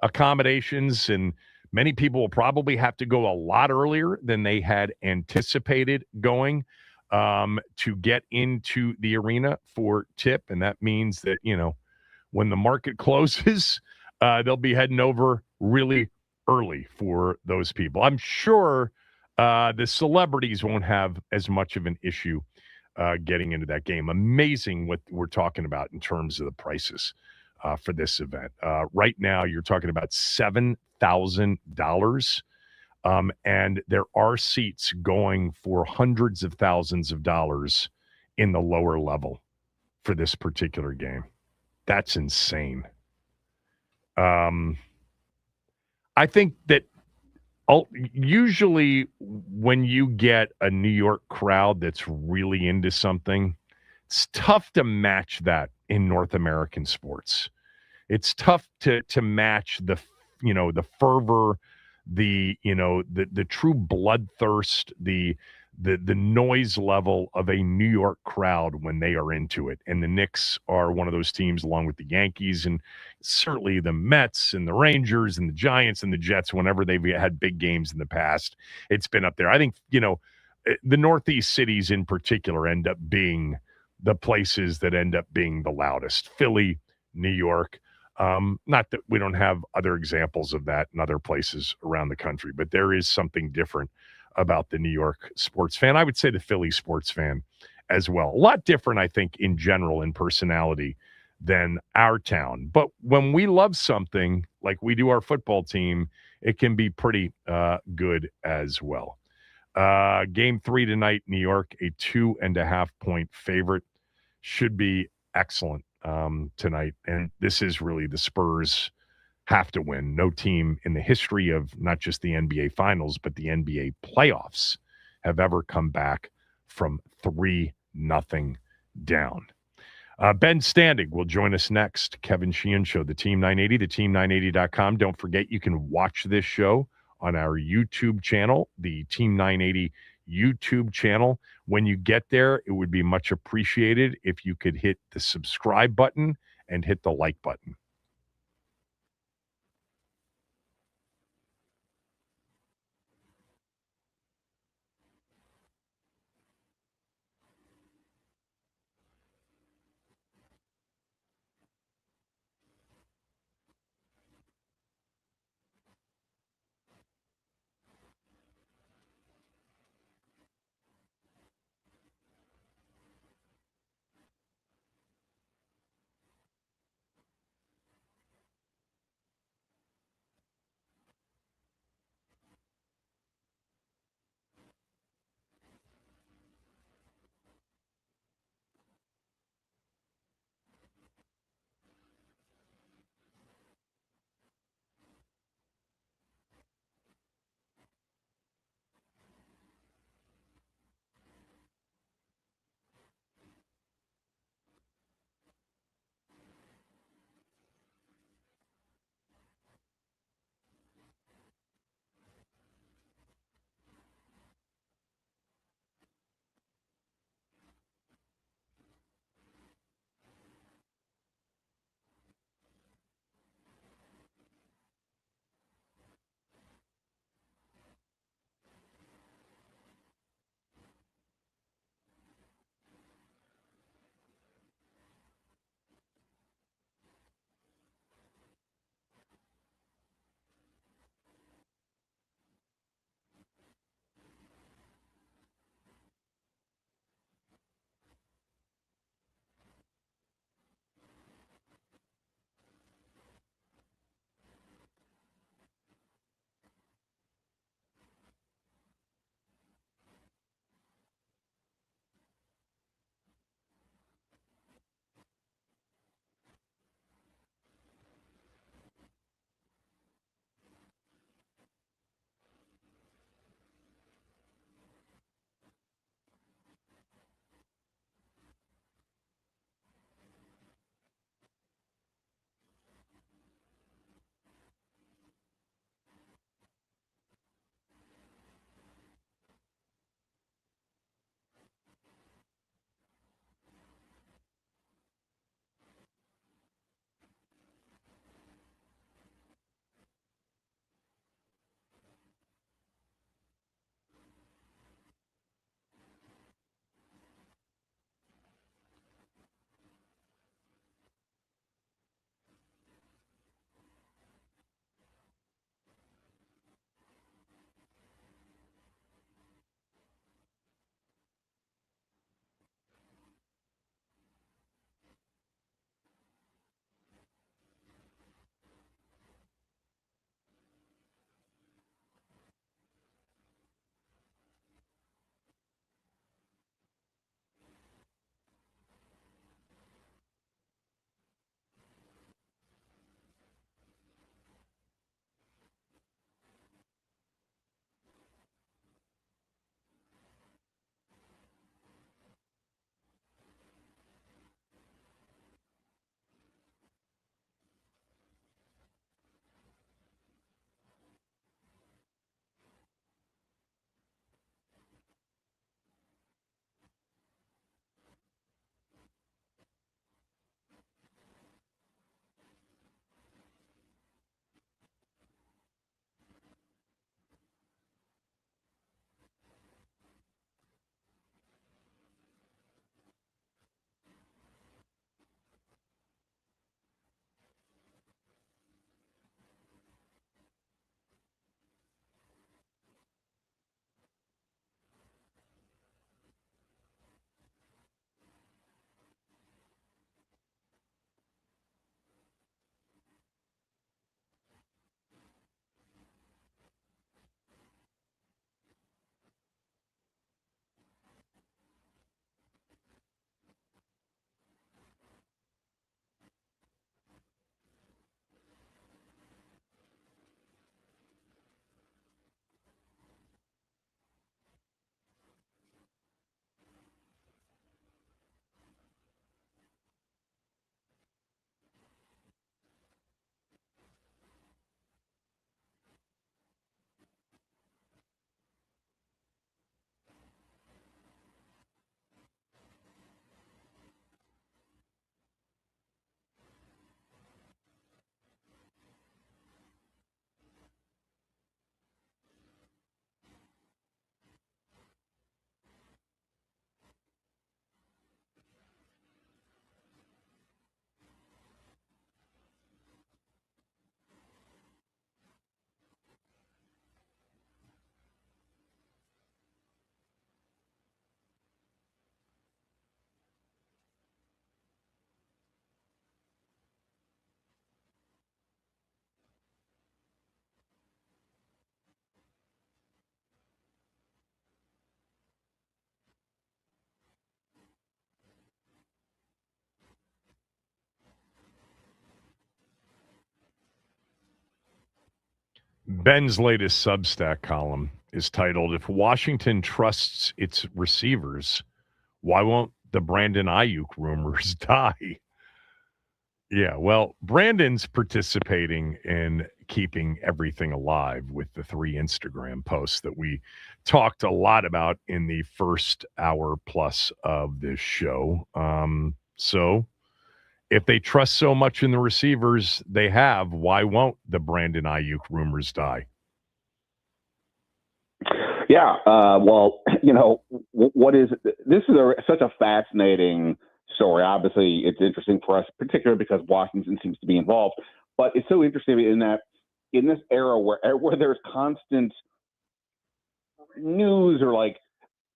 Speaker 2: accommodations, and many people will probably have to go a lot earlier than they had anticipated going to get into the arena for tip, and that means that, when the market closes, they'll be heading over really early for those people. I'm sure the celebrities won't have as much of an issue getting into that game. Amazing what we're talking about in terms of the prices for this event. Right now, you're talking about $7,000, and there are seats going for hundreds of thousands of dollars in the lower level for this particular game. That's insane. I think that usually when you get a New York crowd that's really into something, it's tough to match that in North American sports. It's tough to match the fervor, the true bloodthirst, the noise level of a New York crowd when they are into it. And the Knicks are one of those teams, along with the Yankees and certainly the Mets and the Rangers and the Giants and the Jets. Whenever they've had big games in the past, it's been up there. I think, the Northeast cities in particular end up being the places that end up being the loudest. Philly, New York. Not that we don't have other examples of that in other places around the country, but there is something different about the New York sports fan. I would say the Philly sports fan as well. A lot different, I think, in general in personality than our town. But when we love something like we do our football team, it can be pretty good as well. Game 3 tonight, New York, a 2.5-point favorite. Should be excellent tonight. And this is really the Spurs have to win. No team in the history of not just the NBA Finals, but the NBA playoffs have ever come back from 3-0 down. Ben Standing will join us next. Kevin Sheehan Show, the Team 980, theteam980.com. Don't forget, you can watch this show on our YouTube channel, the Team 980 YouTube channel. When you get there, it would be much appreciated if you could hit the subscribe button and hit the like button. Ben's latest Substack column is titled, "If Washington Trusts Its Receivers, Why Won't the Brandon Ayuk Rumors Die?" Yeah, well, Brandon's participating in keeping everything alive with the 3 Instagram posts that we talked a lot about in the first hour plus of this show. So if they trust so much in the receivers they have, why won't the Brandon Ayuk rumors die?
Speaker 11: Yeah, well, what is this is such a fascinating story. Obviously, it's interesting for us, particularly because Washington seems to be involved. But it's so interesting in that in this era where there's constant news or like,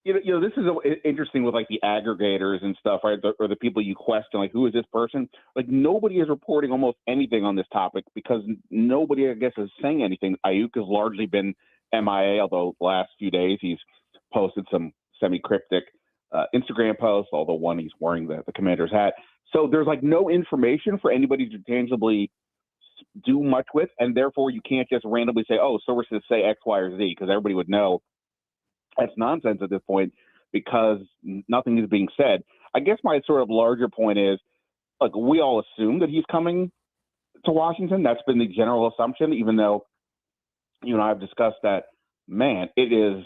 Speaker 11: this is interesting with like the aggregators and stuff, right? Or the people you question, like, who is this person? Like, nobody is reporting almost anything on this topic because nobody, I guess, is saying anything. Ayuk has largely been MIA, although the last few days he's posted some semi-cryptic Instagram posts, although one he's wearing the Commander's hat. So there's like no information for anybody to tangibly do much with, and therefore you can't just randomly say, oh, sources say X, Y, or Z, because everybody would know that's nonsense at this point because nothing is being said. I guess my sort of larger point is, like, we all assume that he's coming to Washington. That's been the general assumption, even though you and I have discussed that, man, it is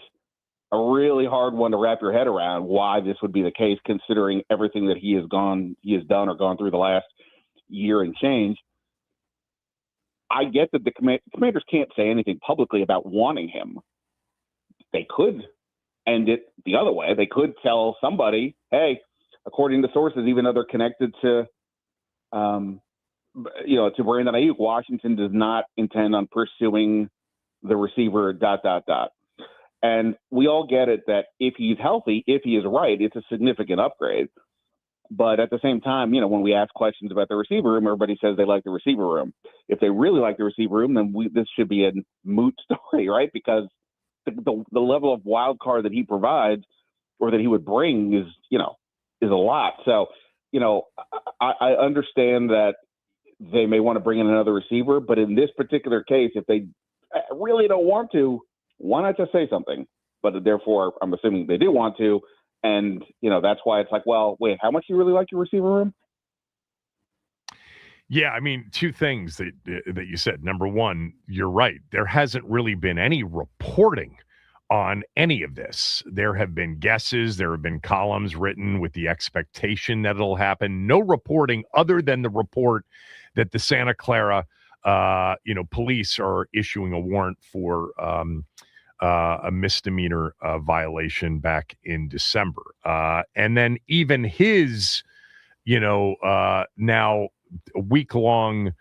Speaker 11: a really hard one to wrap your head around why this would be the case, considering everything that he has done or gone through the last year and change. I get that the Commanders can't say anything publicly about wanting him. They could end it the other way. They could tell somebody, hey, according to sources, even though they're connected to, to Brandon Ayuk, Washington does not intend on pursuing the receiver, ... And we all get it that if he's healthy, if he is right, it's a significant upgrade. But at the same time, when we ask questions about the receiver room, everybody says they like the receiver room. If they really like the receiver room, then this should be a moot story, right? Because the level of wild card that he provides or that he would bring is a lot. So, I understand that they may want to bring in another receiver, but in this particular case, if they really don't want to, why not just say something? But therefore, I'm assuming they do want to. And, that's why it's like, well, wait, how much do you really like your receiver room?
Speaker 2: Yeah, I mean, 2 things that you said. Number one, you're right. There hasn't really been any reporting on any of this. There have been guesses. There have been columns written with the expectation that it'll happen. No reporting other than the report that the Santa Clara police are issuing a warrant for a misdemeanor violation back in December. And then even his, now a week long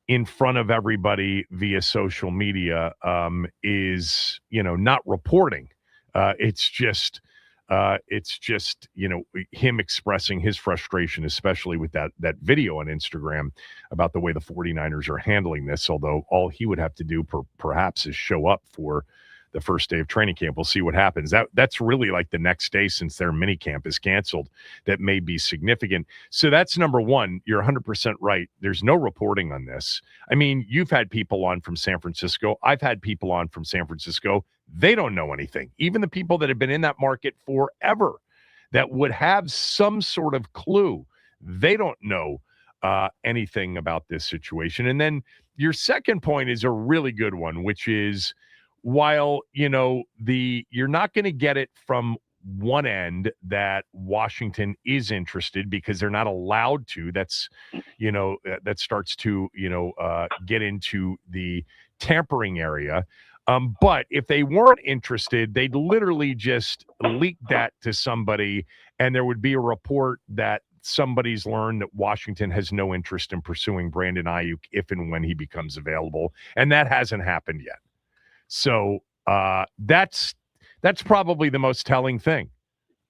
Speaker 2: in front of everybody via social media is, not reporting. It's just him expressing his frustration, especially with that video on Instagram about the way the 49ers are handling this, although all he would have to do perhaps is show up for the first day of training camp. We'll see what happens. That's really like the next day, since their mini camp is canceled. That may be significant. So that's number one. You're 100% right. There's no reporting on this. I mean, you've had people on from San Francisco. I've had people on from San Francisco. They don't know anything. Even the people that have been in that market forever that would have some sort of clue, they don't know anything about this situation. And then your second point is a really good one, which is, while, you're not going to get it from one end that Washington is interested because they're not allowed to. That's, that starts to, get into the tampering area. But if they weren't interested, they'd literally just leak that to somebody, and there would be a report that somebody's learned that Washington has no interest in pursuing Brandon Ayuk if and when he becomes available. And that hasn't happened yet. So that's probably the most telling thing,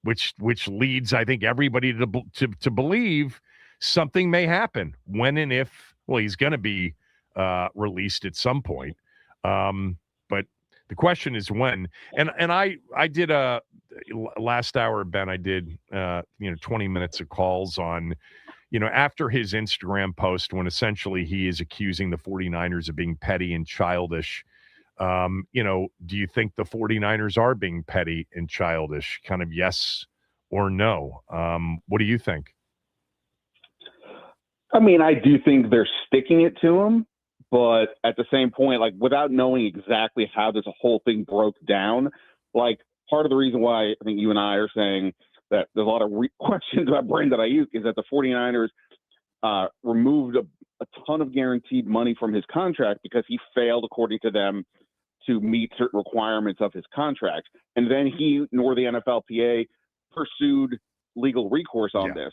Speaker 2: which leads, I think, everybody to believe something may happen when and if. Well, he's going to be released at some point, but the question is when. And I did a last hour, Ben. I did 20 minutes of calls on. After his Instagram post, when essentially he is accusing the 49ers of being petty and childish Do you think the 49ers are being petty and childish? Kind of yes or no? What do you think?
Speaker 11: I mean, I do think they're sticking it to him, but at the same point, like without knowing exactly how this whole thing broke down, like part of the reason why I think you and I are saying that there's a lot of questions about Brandon Ayuk is that the 49ers removed a ton of guaranteed money from his contract because he failed, according to them, to meet certain requirements of his contract. And then he nor the NFLPA pursued legal recourse on this.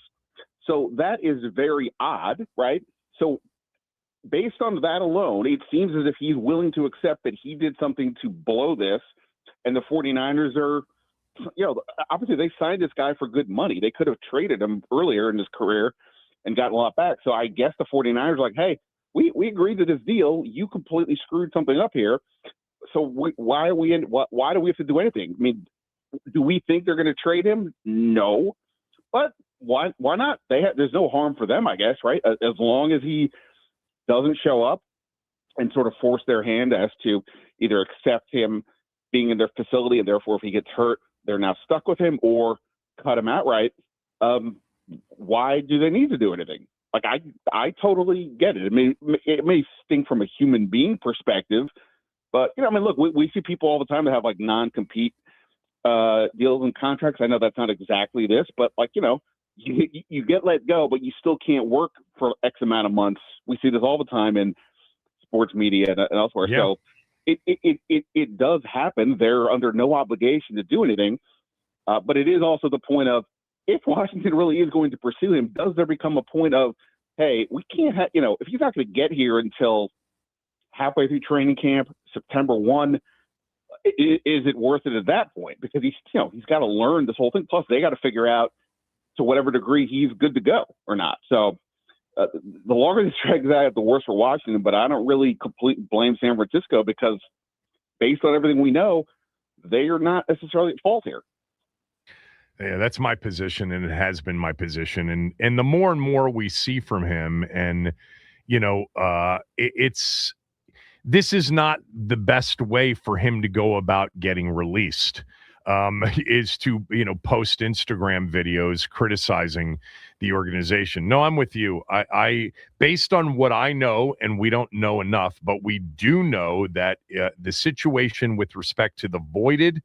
Speaker 11: So that is very odd, right? So based on that alone, it seems as if he's willing to accept that he did something to blow this. And the 49ers are, obviously they signed this guy for good money. They could have traded him earlier in his career and gotten a lot back. So I guess the 49ers are like, hey, we agreed to this deal. You completely screwed something up here. So why do we have to do anything? I mean, do we think they're going to trade him? No. But why not? There's no harm for them, I guess, right? As long as he doesn't show up and sort of force their hand as to either accept him being in their facility and therefore if he gets hurt, they're now stuck with him, or cut him outright. Why do they need to do anything? Like, I totally get it. I mean, it may stink from a human being perspective, but, look, we see people all the time that have, like, non-compete deals and contracts. I know that's not exactly this, but, like, you get let go, but you still can't work for X amount of months. We see this all the time in sports media and elsewhere.
Speaker 2: Yeah.
Speaker 11: So it does happen. They're under no obligation to do anything. But it is also the point of, if Washington really is going to pursue him, does there become a point of, hey, we can't have, if he's not going to get here until halfway through training camp, September 1, is it worth it at that point? Because he's got to learn this whole thing. Plus, they got to figure out to whatever degree he's good to go or not. So the longer this drags out, the worse for Washington. But I don't really completely blame San Francisco because based on everything we know, they are not necessarily at fault here.
Speaker 2: Yeah, that's my position, and it has been my position. And the more and more we see from him, and this is not the best way for him to go about getting released. Is to post Instagram videos criticizing the organization. No, I'm with you. I based on what I know, and we don't know enough, but we do know that the situation with respect to the voided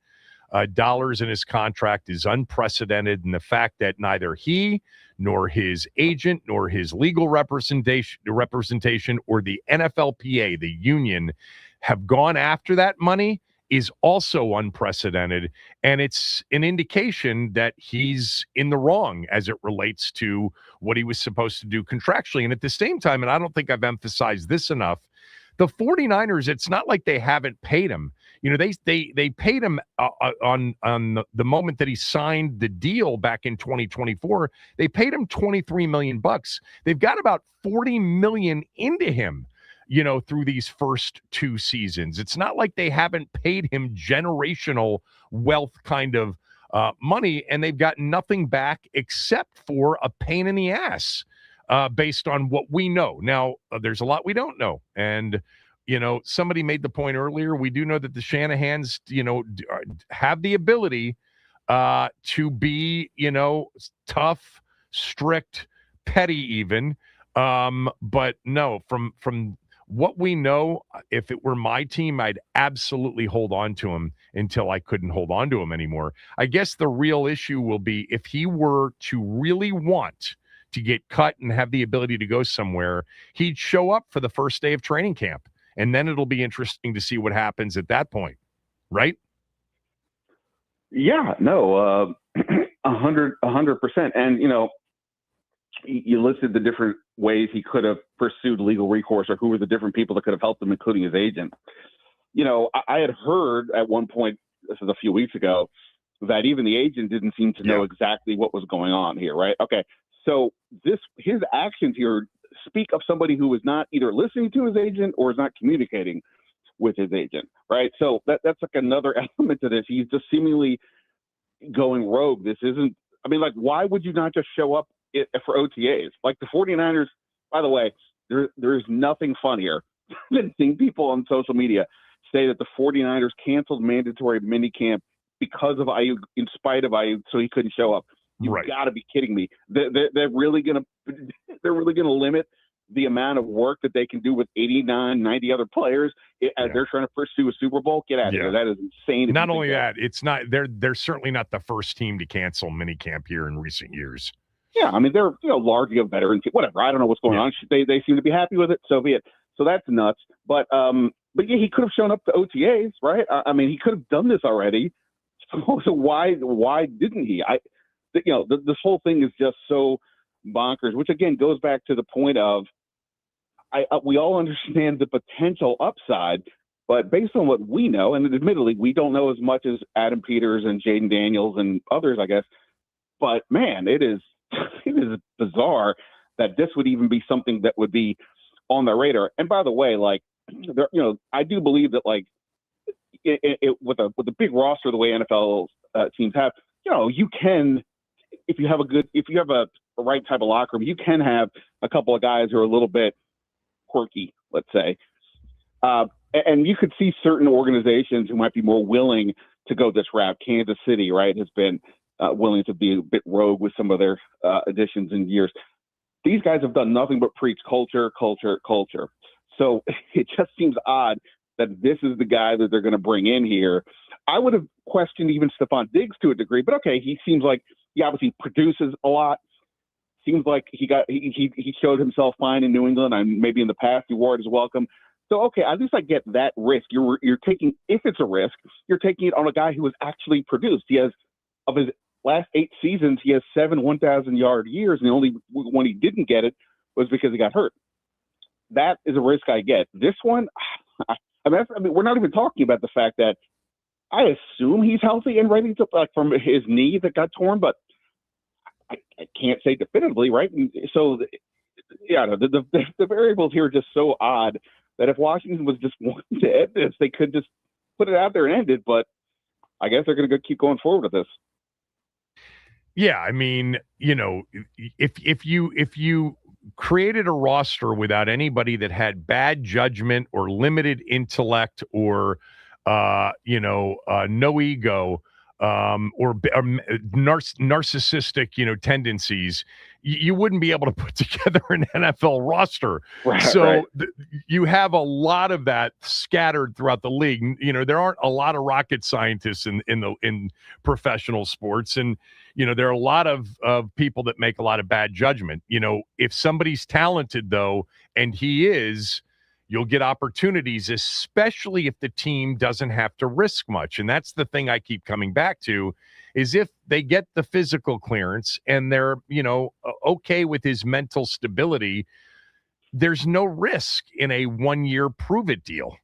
Speaker 2: dollars in his contract is unprecedented, and the fact that neither he nor his agent nor his legal representation or the NFLPA, the union, have gone after that money is also unprecedented, and it's an indication that he's in the wrong as it relates to what he was supposed to do contractually. And at the same time, and I don't think I've emphasized this enough, the 49ers, it's not like they haven't paid him. They paid him on the moment that he signed the deal back in 2024. They paid him $23 million. They've got about $40 million into him, through these first two seasons. It's not like they haven't paid him generational wealth kind of money, and they've got nothing back except for a pain in the ass based on what we know. Now, there's a lot we don't know. And, somebody made the point earlier. We do know that the Shanahans, have the ability to be, tough, strict, petty even. But no, from what we know, if it were my team, I'd absolutely hold on to him until I couldn't hold on to him anymore. I guess the real issue will be if he were to really want to get cut and have the ability to go somewhere, he'd show up for the first day of training camp. And then it'll be interesting to see what happens at that point, right?
Speaker 11: Yeah, no, 100%. And, you listed the different ways he could have pursued legal recourse, or who were the different people that could have helped him, including his agent. I had heard at one point, this is a few weeks ago, that even the agent didn't seem to know exactly what was going on here, right? Okay, so his actions here speak of somebody who is not either listening to his agent or is not communicating with his agent, right? So that's like another element to this. He's just seemingly going rogue. This isn't, why would you not just show up for OTAs? Like the 49ers, by the way, there's nothing funnier than seeing people on social media say that the 49ers canceled mandatory minicamp because of Ayuk, in spite of Ayuk, so he couldn't show up. You've got to be kidding me. They're really going to limit the amount of work that they can do with 89, 90 other players as they're trying to pursue a Super Bowl. Get out of here. That is insane.
Speaker 2: Not only that, it's not they're certainly not the first team to cancel minicamp here in recent years.
Speaker 11: Yeah, I mean, they're largely a veteran team. Whatever. I don't know what's going on. They seem to be happy with it. So be it. So that's nuts. But yeah, he could have shown up to OTAs, right? I mean, he could have done this already. So why didn't he? This whole thing is just so bonkers, which again goes back to the point of we all understand the potential upside, but based on what we know, and admittedly we don't know as much as Adam Peters and Jaden Daniels and others, I guess. But man, it is bizarre that this would even be something that would be on the radar. And by the way, I do believe that with a big roster the way NFL teams have, you can, if you have a right type of locker room, you can have a couple of guys who are a little bit quirky, let's say. And you could see certain organizations who might be more willing to go this route. Kansas City, right, has been willing to be a bit rogue with some of their additions in years. These guys have done nothing but preach culture. So it just seems odd that this is the guy that they're going to bring in here. I would have questioned even Stephon Diggs to a degree, but okay, he seems like he obviously produces a lot. Seems like he showed himself fine in New England, and maybe in the past he wore it as welcome. So okay, at least I get that risk. You're taking, if it's a risk, you're taking it on a guy who has actually produced. He has, of his last 8 seasons, he has 7 1,000-yard years, and the only one he didn't get it was because he got hurt. That is a risk I get. This one, I mean, we're not even talking about the fact that I assume he's healthy and ready to, from his knee that got torn, but I can't say definitively, right? And so, the variables here are just so odd that if Washington was just wanting to end this, they could just put it out there and end it. But I guess they're going to keep going forward with this.
Speaker 2: Yeah, I mean, if you created a roster without anybody that had bad judgment or limited intellect or no ego or narcissistic tendencies, you wouldn't be able to put together an NFL roster. So you have a lot of that scattered throughout the league. There aren't a lot of rocket scientists in professional sports, and there are a lot of people that make a lot of bad judgment. If somebody's talented though, and he is, you'll get opportunities, especially if the team doesn't have to risk much. And that's the thing I keep coming back to, is if they get the physical clearance and they're, okay with his mental stability, there's no risk in a 1-year prove-it deal.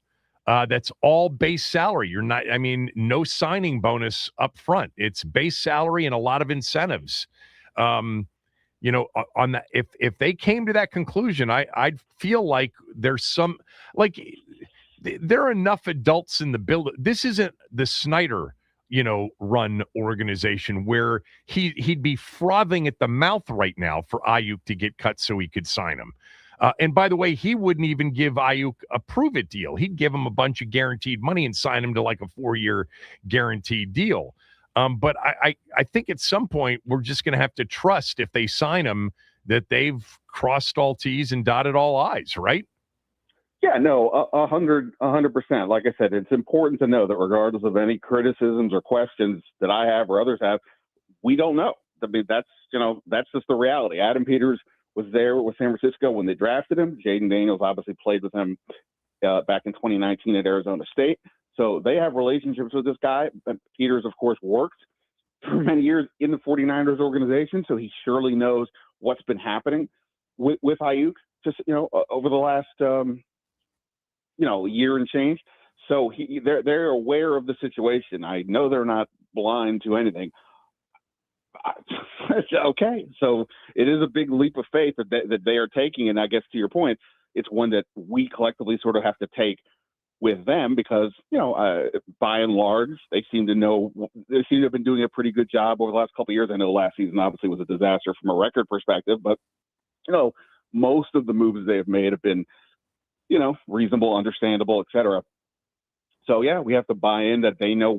Speaker 2: That's all base salary. No signing bonus up front. It's base salary and a lot of incentives. On that, if they came to that conclusion, I'd feel like there's there are enough adults in the building. This isn't the Snyder, run organization where he'd be frothing at the mouth right now for Ayuk to get cut so he could sign him. And by the way, he wouldn't even give Ayuk a prove-it deal. He'd give him a bunch of guaranteed money and sign him to like a 4-year guaranteed deal. But I think at some point we're just going to have to trust, if they sign him, that they've crossed all T's and dotted all I's, right?
Speaker 11: Yeah, no, 100%. Like I said, it's important to know that regardless of any criticisms or questions that I have or others have, we don't know. I mean, that's just the reality. Adam Peters was there with San Francisco when they drafted him. Jaden Daniels obviously played with him back in 2019 at Arizona State. So they have relationships with this guy. Peters, of course, worked for many years in the 49ers organization, so he surely knows what's been happening with Ayuk just, over the last, year and change. So they're aware of the situation. I know they're not blind to anything. Okay, so it is a big leap of faith that they are taking, and I guess to your point, it's one that we collectively sort of have to take with them because, by and large, they seem to have been doing a pretty good job over the last couple of years. I know last season obviously was a disaster from a record perspective, but, most of the moves they have made have been, reasonable, understandable, et cetera. So yeah, we have to buy in that they know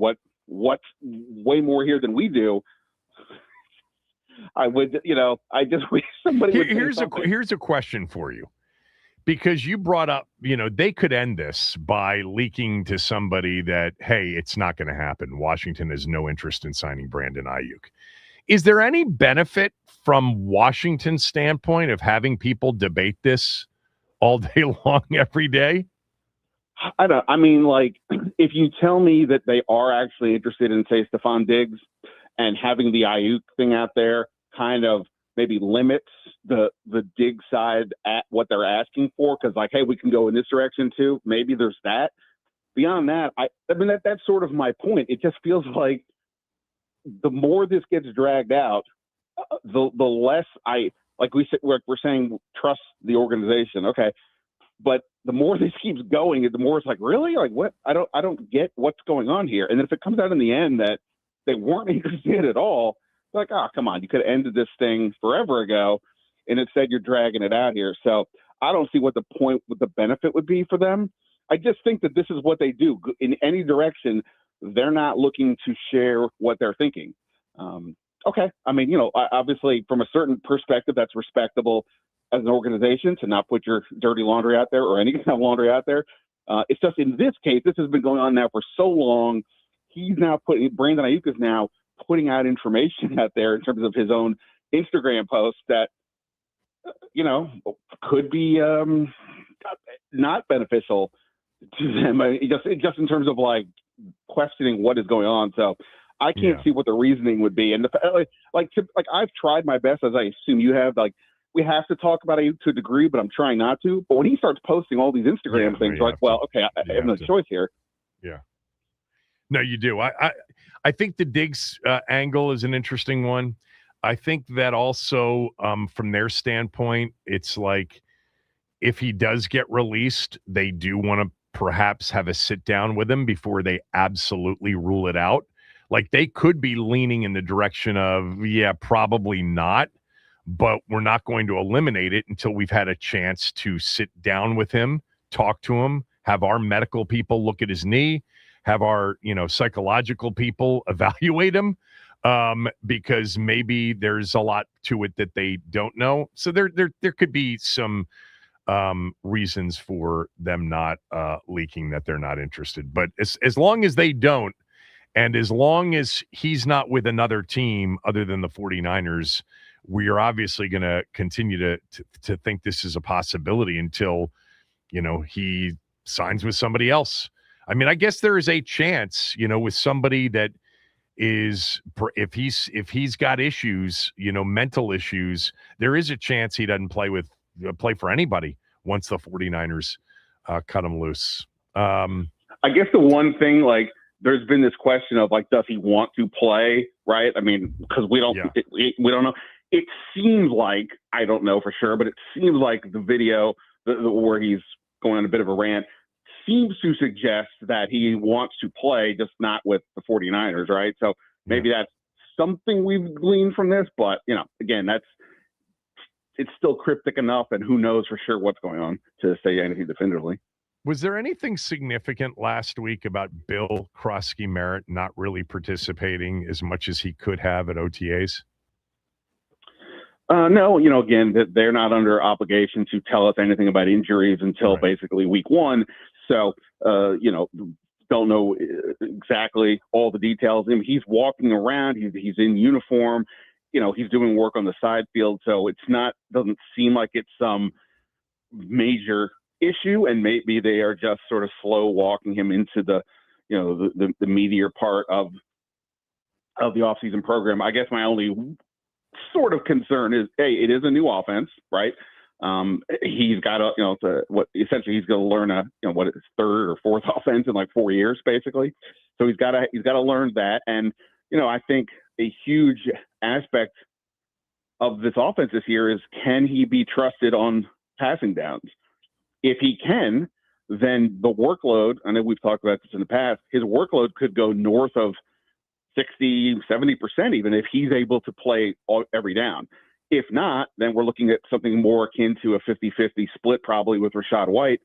Speaker 11: what's way more here than we do. I would, I just wish somebody would.
Speaker 2: Here's a question for you, because you brought up, they could end this by leaking to somebody that, hey, it's not going to happen. Washington has no interest in signing Brandon Ayuk. Is there any benefit from Washington's standpoint of having people debate this all day long, every day?
Speaker 11: I mean, like, if you tell me that they are actually interested in, say, Stephon Diggs, and having the Ayuk thing out there kind of maybe limits the Diggs side at what they're asking for, because, like, hey, we can go in this direction too. Maybe there's that. Beyond that, I mean, that's sort of my point. It just feels like the more this gets dragged out, the less we're saying trust the organization. Okay. But the more this keeps going, the more it's like, really? Like, what? I don't get what's going on here. And then if it comes out in the end that they weren't interested at all, it's like, oh, come on, you could have ended this thing forever ago, and instead you're dragging it out here. So I don't see what the benefit would be for them. I just think that this is what they do. In any direction, they're not looking to share what they're thinking. Okay. I mean, obviously from a certain perspective, that's respectable as an organization to not put your dirty laundry out there, or any kind of laundry out there. It's just, in this case, this has been going on now for so long. Brandon Ayuk is now putting out information out there in terms of his own Instagram posts that, could be not beneficial to them. I mean, just in terms of like questioning what is going on. So I can't see what the reasoning would be. And I've tried my best, as I assume you have, like, we have to talk about it to a degree, but I'm trying not to. But when he starts posting all these Instagram things, like, well, okay, I have no choice here.
Speaker 2: Yeah. No, you do. I think the Diggs angle is an interesting one. I think that also from their standpoint, it's like, if he does get released, they do want to perhaps have a sit down with him before they absolutely rule it out. Like, they could be leaning in the direction of, yeah, probably not, but we're not going to eliminate it until we've had a chance to sit down with him, talk to him, have our medical people look at his knee, have our, psychological people evaluate him, because maybe there's a lot to it that they don't know. So there could be some reasons for them not leaking that they're not interested. But as long as they don't, and as long as he's not with another team other than the 49ers, we are obviously going to continue to think this is a possibility until, he signs with somebody else. I mean, I guess there is a chance, with somebody that is, if he's got issues, mental issues, there is a chance he doesn't play for anybody once the 49ers cut him loose.
Speaker 11: I guess the one thing, like, there's been this question of, like, does he want to play, right? I mean, because we don't know. It seems like, I don't know for sure, but it seems like the video where he's going on a bit of a rant seems to suggest that he wants to play, just not with the 49ers, right? So maybe that's something we've gleaned from this, but, again, it's still cryptic enough, and who knows for sure what's going on to say anything definitively.
Speaker 2: Was there anything significant last week about Bill Krosky-Merritt not really participating as much as he could have at OTAs?
Speaker 11: No, again, that they're not under obligation to tell us anything about injuries until basically week one. So, don't know exactly all the details. I mean, he's walking around. He's in uniform. He's doing work on the side field. So doesn't seem like it's some major issue. And maybe they are just sort of slow walking him into the meatier part of the offseason program. I guess my only sort of concern is, hey, it is a new offense, right? He's got essentially he's going to learn his third or fourth offense in like 4 years, basically. So he's got to learn that. And, I think a huge aspect of this offense this year is, can he be trusted on passing downs? If he can, then the workload, I know we've talked about this in the past, his workload could go north of 60, 70%, even if he's able to play every down. If not, then we're looking at something more akin to a 50-50 split, probably with Rachaad White,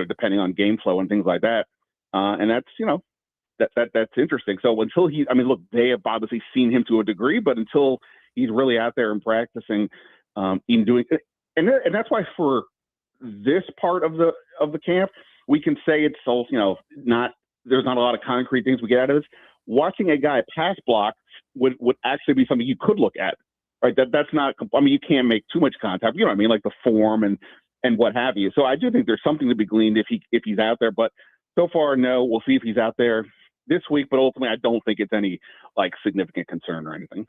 Speaker 11: depending on game flow and things like that. and that's that's interesting. So until look, they have obviously seen him to a degree, but until he's really out there and practicing, in doing, and that's why for this part of the camp, we can say it's so there's not a lot of concrete things we get out of this. Watching a guy pass block would actually be something you could look at, right? That's not. I mean, you can't make too much contact. You know what I mean? Like the form and what have you. So I do think there's something to be gleaned if he's out there. But so far, no. We'll see if he's out there this week. But ultimately, I don't think it's any like significant concern or anything.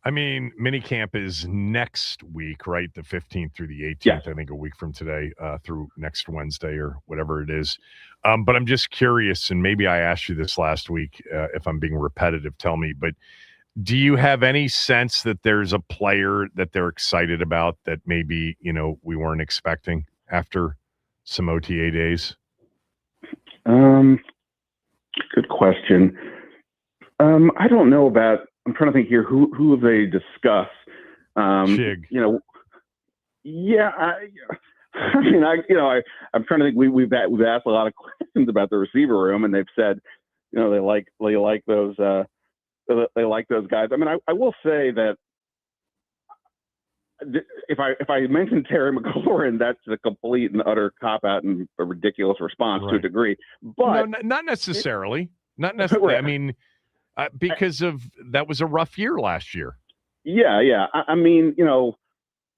Speaker 2: I mean, minicamp is next week, right? The 15th through the 18th, I think a week from today, through next Wednesday or whatever it is. But I'm just curious, and maybe I asked you this last week, if I'm being repetitive, tell me, but do you have any sense that there's a player that they're excited about that maybe, we weren't expecting after some OTA days?
Speaker 11: Good question. I don't know about, I'm trying to think here, who have they discussed?
Speaker 2: Shig.
Speaker 11: Yeah, I'm trying to think. We've asked a lot of questions about the receiver room, and they've said, they like those guys. I mean, I will say that if I mention Terry McLaurin, that's a complete and utter cop out and a ridiculous response to a degree. But
Speaker 2: no, not necessarily. Not necessarily. I mean, because that was a rough year last year.
Speaker 11: Yeah. I mean,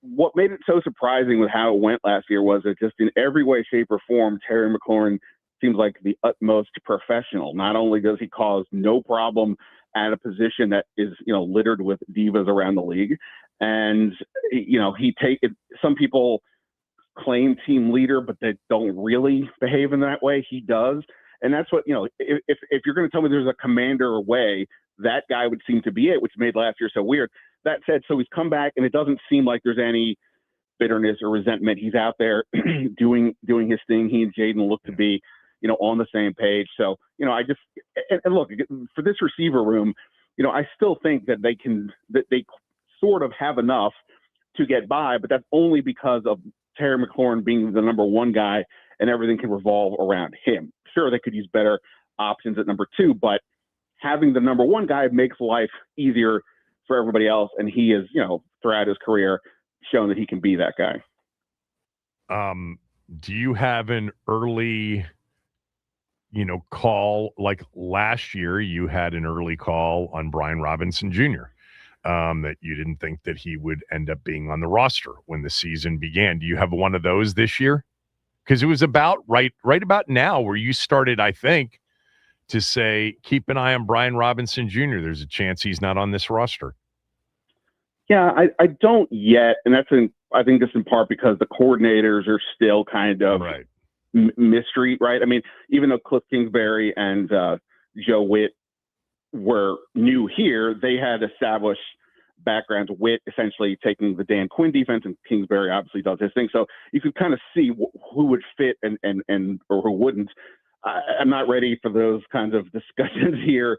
Speaker 11: what made it so surprising with how it went last year was that just in every way, shape, or form, Terry McLaurin seems like the utmost professional. Not only does he cause no problem at a position that is, littered with divas around the league, and some people claim team leader, but they don't really behave in that way. He does. And that's what, if you're going to tell me there's a commander way, that guy would seem to be it, which made last year so weird. That said, so he's come back, and it doesn't seem like there's any bitterness or resentment. He's out there doing his thing. He and Jaden look to be, on the same page. So, I just – and look, for this receiver room, I still think that they sort of have enough to get by, but that's only because of Terry McLaurin being the number one guy, and everything can revolve around him. Sure, they could use better options at number two, but having the number one guy makes life easier for everybody else. And he is, throughout his career, shown that he can be that guy.
Speaker 2: Do you have an early, call? Like last year, you had an early call on Brian Robinson Jr., that you didn't think that he would end up being on the roster when the season began. Do you have one of those this year? Because it was about right about now where you started, I think, to say, keep an eye on Brian Robinson Jr. There's a chance he's not on this roster.
Speaker 11: Yeah, I don't yet. And I think this in part because the coordinators are still kind of mystery, right? I mean, even though Cliff Kingsbury and Joe Witt were new here, they had established backgrounds. Witt essentially taking the Dan Quinn defense, and Kingsbury obviously does his thing. So you could kind of see who would fit and or who wouldn't. I'm not ready for those kinds of discussions here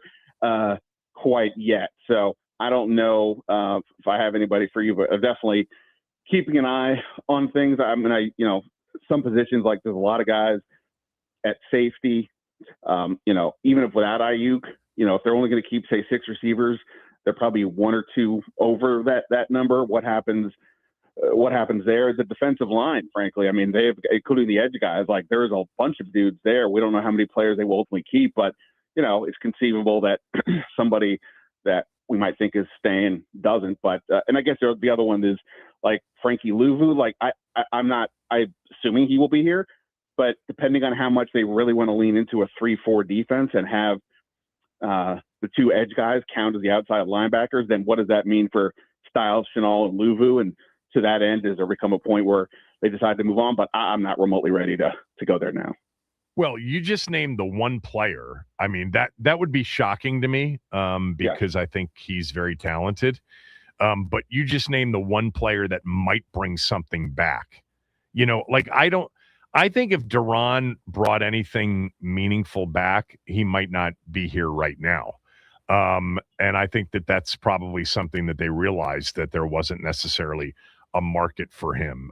Speaker 11: quite yet. So I don't know if I have anybody for you, but definitely keeping an eye on things. I mean, some positions, like there's a lot of guys at safety, even if without Ayuk, if they're only going to keep, say, 6 receivers, they're probably 1 or 2 over that number. What happens there? The defensive line, frankly, I mean, they've, including the edge guys, like there's a bunch of dudes there. We don't know how many players they will ultimately keep, but it's conceivable that somebody that we might think is staying doesn't. But and I guess the other one is like Frankie Louvu. Like I'm assuming he will be here, but depending on how much they really want to lean into a 3-4 defense and have the 2 edge guys count as the outside linebackers, then what does that mean for Styles, Chenal, and Louvu? And to that end, does there become a point where they decide to move on? But I'm not remotely ready to go there now.
Speaker 2: Well, you just named the one player. I mean, that would be shocking to me because I think he's very talented. But you just named the one player that might bring something back. I think if Duran brought anything meaningful back, he might not be here right now. And I think that that's probably something that they realized, that there wasn't necessarily a market for him.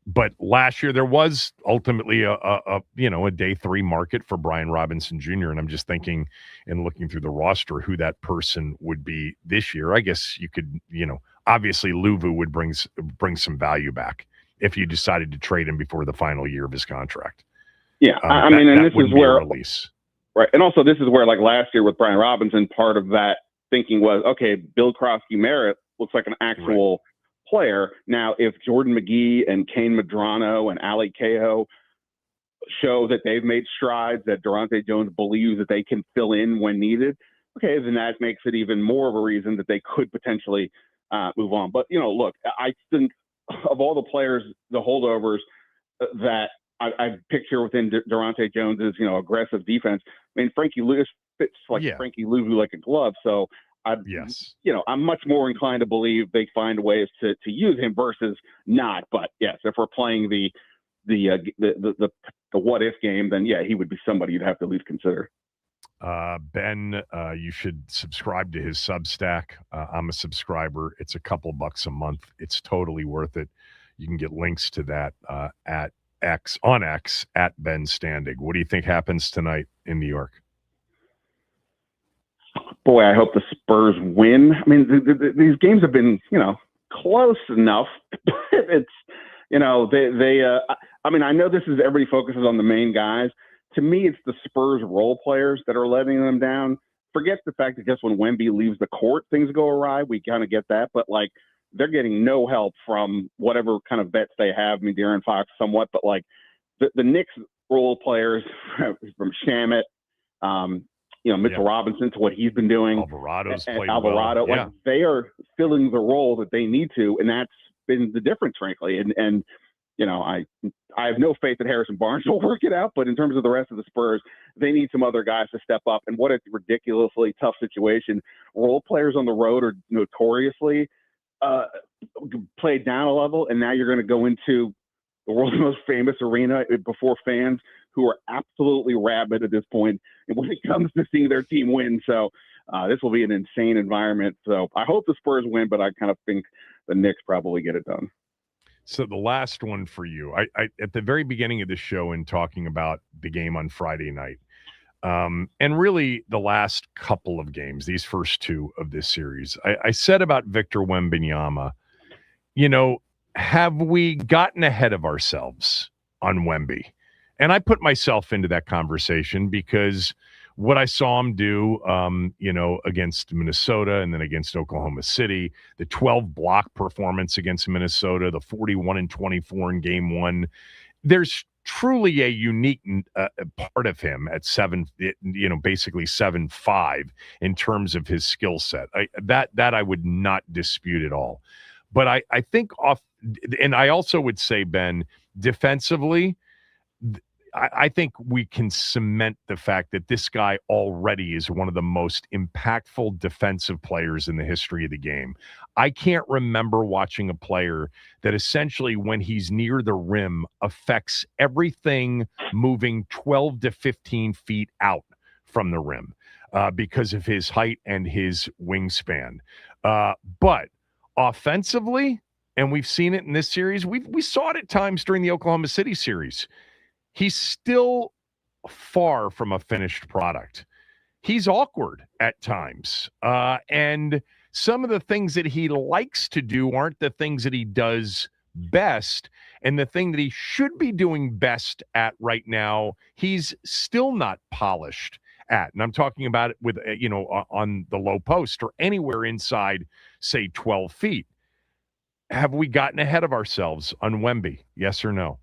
Speaker 2: But last year there was ultimately a day 3 market for Brian Robinson Jr. And I'm just thinking and looking through the roster who that person would be this year. I guess you could, obviously Luvu would bring some value back if you decided to trade him before the final year of his contract.
Speaker 11: Yeah, I mean, and this is where
Speaker 2: release.
Speaker 11: Right, and also this is where, like last year with Brian Robinson, part of that thinking was, okay, Bill Krosky-Merritt looks like an actual player. Now, if Jordan McGee and Kane Medrano and Ali Cahoe show that they've made strides, that Durante Jones believes that they can fill in when needed, okay, then that makes it even more of a reason that they could potentially move on. But, look, I think of all the players, the holdovers that I picture within Durante Jones's, aggressive defense, I mean, Frankie Lewis fits Frankie Louvu like a glove. So I'm much more inclined to believe they find ways to use him versus not. But yes, if we're playing the what if game, then yeah, he would be somebody you'd have to at least consider.
Speaker 2: Ben, you should subscribe to his Substack. I'm a subscriber. It's a couple bucks a month. It's totally worth it. You can get links to that at X at Ben Standig. What do you think happens tonight in New York?
Speaker 11: Boy, I hope the Spurs win. I mean, these games have been, close enough. It's, I mean, I know this is everybody focuses on the main guys. To me, it's the Spurs role players that are letting them down. Forget the fact that just when Wemby leaves the court, things go awry. We kind of get that, but they're getting no help from whatever kind of vets they have. I mean, De'Aaron Fox somewhat, but the Knicks role players from Shamet, Mitchell Robinson to what he's been doing.
Speaker 2: Alvarado's played
Speaker 11: Alvarado,
Speaker 2: well. Yeah.
Speaker 11: They are filling the role that they need to, and that's been the difference, frankly. And I have no faith that Harrison Barnes will work it out, but in terms of the rest of the Spurs, they need some other guys to step up. And what a ridiculously tough situation. Role players on the road are notoriously played down a level, and now you're going to go into the world's most famous arena before fans who are absolutely rabid at this point when it comes to seeing their team win. So this will be an insane environment. So I hope the Spurs win, but I kind of think the Knicks probably get it done.
Speaker 2: So the last one for you, I at the very beginning of the show in talking about the game on Friday night, and really the last couple of games, these first two of this series, I said about Victor Wembanyama, have we gotten ahead of ourselves on Wemby? And I put myself into that conversation because what I saw him do, against Minnesota and then against Oklahoma City, the 12 block performance against Minnesota, the 41-24 in game one, there's truly a unique part of him at basically 7'5" in terms of his skill set. That I would not dispute at all. But I think and I also would say, Ben, defensively, I think we can cement the fact that this guy already is one of the most impactful defensive players in the history of the game. I can't remember watching a player that essentially, when he's near the rim, affects everything moving 12 to 15 feet out from the rim because of his height and his wingspan. But offensively, and we've seen it in this series, we saw it at times during the Oklahoma City series, he's still far from a finished product. He's awkward at times. And some of the things that he likes to do aren't the things that he does best. And the thing that he should be doing best at right now, he's still not polished at. And I'm talking about it with, on the low post or anywhere inside, say, 12 feet. Have we gotten ahead of ourselves on Wemby? Yes or no?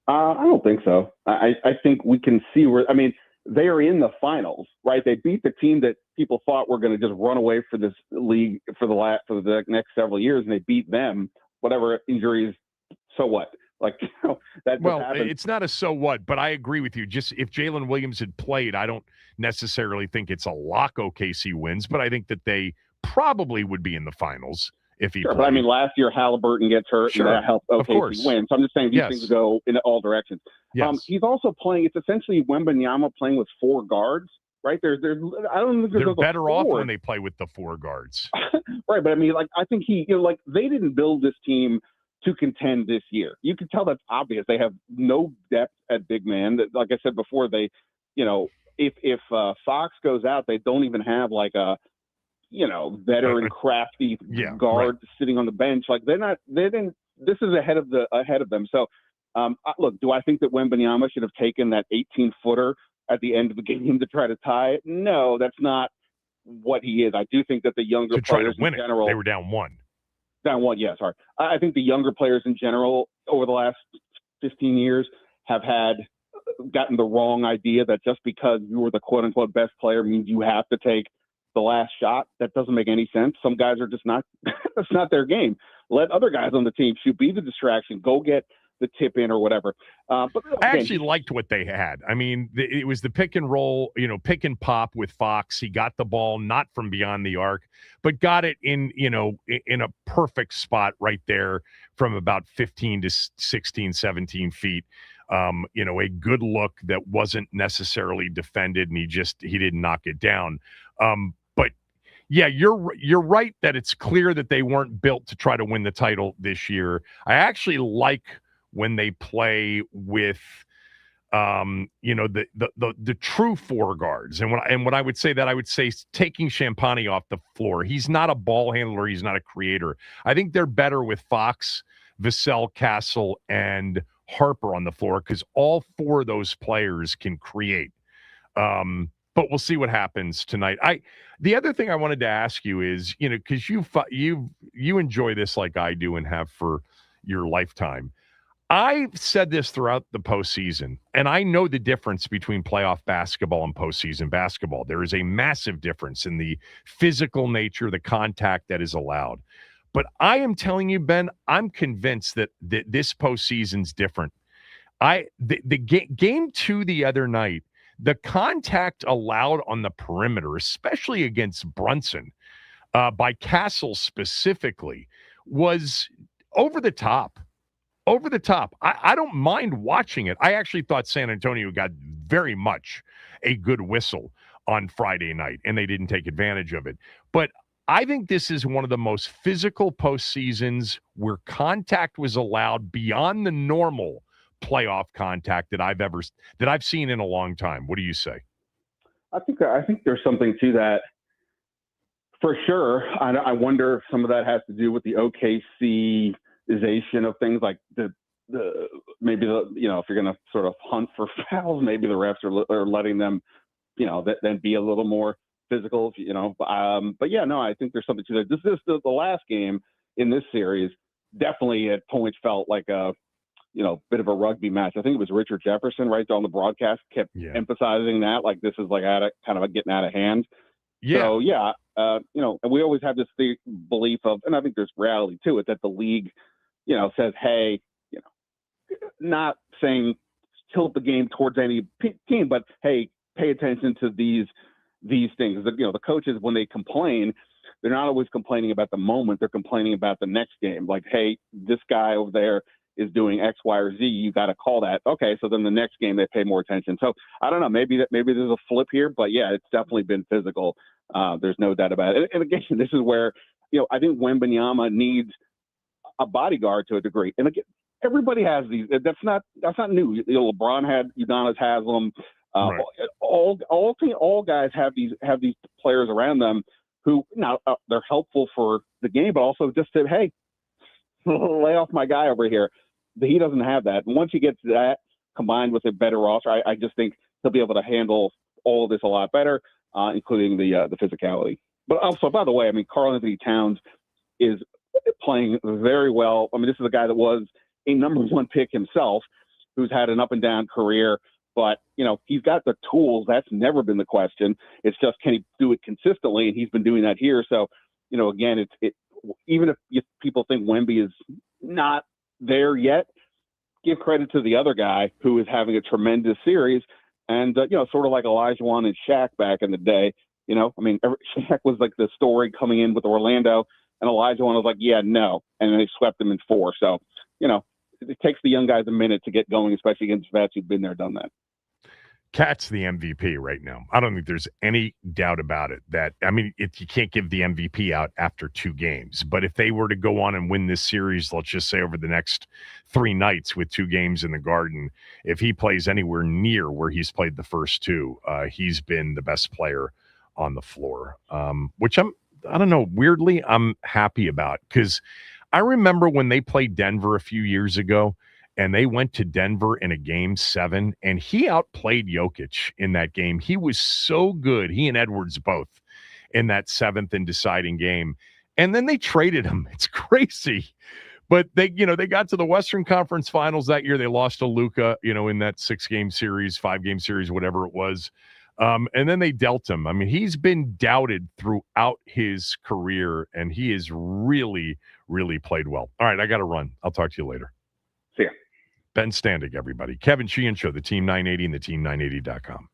Speaker 11: I don't think so. I think we can see where, they are in the finals, right? They beat the team that people thought were going to just run away for this league for the next several years, and they beat them. Whatever injuries, so what?
Speaker 2: It's not a so what, but I agree with you. Just if Jalen Williams had played, I don't necessarily think it's a lock OKC wins, but I think that they probably would be in the finals. If he
Speaker 11: sure, but last year Halliburton gets hurt, and that helped OKC win. So I'm just saying these things go in all directions.
Speaker 2: Yes.
Speaker 11: He's also playing. It's essentially Wembanyama playing with four guards, right? I don't think
Speaker 2: they're better off when they play with the four guards,
Speaker 11: right? But I think he, they didn't build this team to contend this year. You can tell that's obvious. They have no depth at big man. Like I said before, they, if Fox goes out, they don't even have like a, veteran crafty guard sitting on the bench. Like this is ahead of them. So look, do I think that Wembanyama should have taken that 18-footer at the end of the game to try to tie it? No, that's not what he is. I do think that the younger players in general,
Speaker 2: they were down one.
Speaker 11: Yeah, sorry. I think the younger players in general over the last 15 years have gotten the wrong idea that just because you were the quote-unquote best player means you have to take the last shot. That doesn't make any sense. Some guys are just not – that's not their game. Let other guys on the team shoot, be the distraction, go get the tip in or whatever. But again,
Speaker 2: I actually liked what they had. I mean, it was the pick and roll, pick and pop with Fox. He got the ball not from beyond the arc, but got it in a perfect spot right there from about 15 to 16, 17 feet. A good look that wasn't necessarily defended, and he didn't knock it down. But yeah, you're right that it's clear that they weren't built to try to win the title this year. I actually like when they play with the true four guards. And what I would say taking Champagnie off the floor. He's not a ball handler, he's not a creator. I think they're better with Fox, Vassell, Castle, and Harper on the floor because all four of those players can create. But we'll see what happens tonight. The other thing I wanted to ask you is, because you enjoy this like I do and have for your lifetime. I've said this throughout the postseason, and I know the difference between playoff basketball and postseason basketball. There is a massive difference in the physical nature, the contact that is allowed. But I am telling you, Ben, I'm convinced that this postseason's different. Game 2 the other night, the contact allowed on the perimeter, especially against Brunson, by Castle specifically, was over the top. Over the top. I don't mind watching it. I actually thought San Antonio got very much a good whistle on Friday night, and they didn't take advantage of it. But I think this is one of the most physical postseasons where contact was allowed beyond the normal playoff contact that I've seen in a long time. What do you say?
Speaker 11: I think there's something to that for sure. I wonder if some of that has to do with the OKC of things, like maybe if you're going to sort of hunt for fouls, maybe the refs are letting them, then be a little more physical, But yeah, no, I think there's something to that. This is the last game in this series. Definitely at points felt like a bit of a rugby match. I think it was Richard Jefferson right on the broadcast kept emphasizing that, like this is like kind of getting out of hand. Yeah. So yeah, and we always have this belief of, and I think there's reality to it, that the league, says, hey, not saying tilt the game towards any team, but hey, pay attention to these things. The coaches, when they complain, they're not always complaining about the moment. They're complaining about the next game. Like, hey, this guy over there is doing X, Y, or Z. You got to call that. Okay, so then the next game they pay more attention. So I don't know. Maybe there's a flip here, but yeah, it's definitely been physical. There's no doubt about it. And again, this is where I think Wembanyama needs a bodyguard to a degree. And again, everybody has these. That's not new. LeBron had Udonis Haslem. Right. All guys have these players around them who now they're helpful for the game, but also just say, hey, lay off my guy over here. He doesn't have that. And once he gets that combined with a better roster, I just think he'll be able to handle all of this a lot better, including the physicality. But also, by the way, I mean, Karl Anthony Towns is playing very well. I mean, this is a guy that was a number one pick himself, who's had an up and down career, but he's got the tools. That's never been the question. It's just, can he do it consistently? And he's been doing that here. So, again, even if people think Wemby is not there yet, give credit to the other guy who is having a tremendous series. And, sort of like Olajuwon and Shaq back in the day, Shaq was like the story coming in with Orlando, and Olajuwon was like, yeah, no. And then they swept him in 4. So, it takes the young guys a minute to get going, especially against vets who've been there, done that.
Speaker 2: Cat's the MVP right now. I don't think there's any doubt about it. You can't give the MVP out after 2 games. But if they were to go on and win this series, let's just say over the next 3 nights with 2 games in the Garden, if he plays anywhere near where he's played the first 2, he's been the best player on the floor, which I don't know, weirdly, I'm happy about, because I remember when they played Denver a few years ago, and they went to Denver in a game 7, and he outplayed Jokic in that game. He was so good, he and Edwards both, in that 7th and deciding game. And then they traded him. It's crazy. But they got to the Western Conference Finals that year. They lost to Luka, in that 6-game series, 5-game series, whatever it was. And then they dealt him. I mean, he's been doubted throughout his career, and he has really, really played well. All right, I got to run. I'll talk to you later.
Speaker 11: See ya.
Speaker 2: Ben Standig, everybody. Kevin Sheehan Show, the Team 980 and the Team980.com.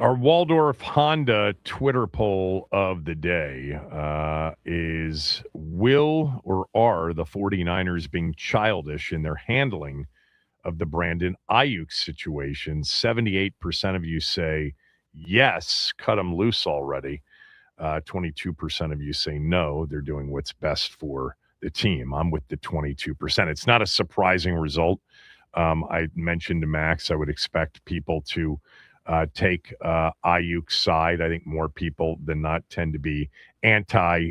Speaker 2: Our Waldorf Honda Twitter poll of the day is, will or are the 49ers being childish in their handling of the Brandon Ayuk situation? 78% of you say yes, cut them loose already. 22% of you say no, they're doing what's best for the team. I'm with the 22%. It's not a surprising result. I mentioned to Max, I would expect people to take Ayuk's side. I think more people than not tend to be anti,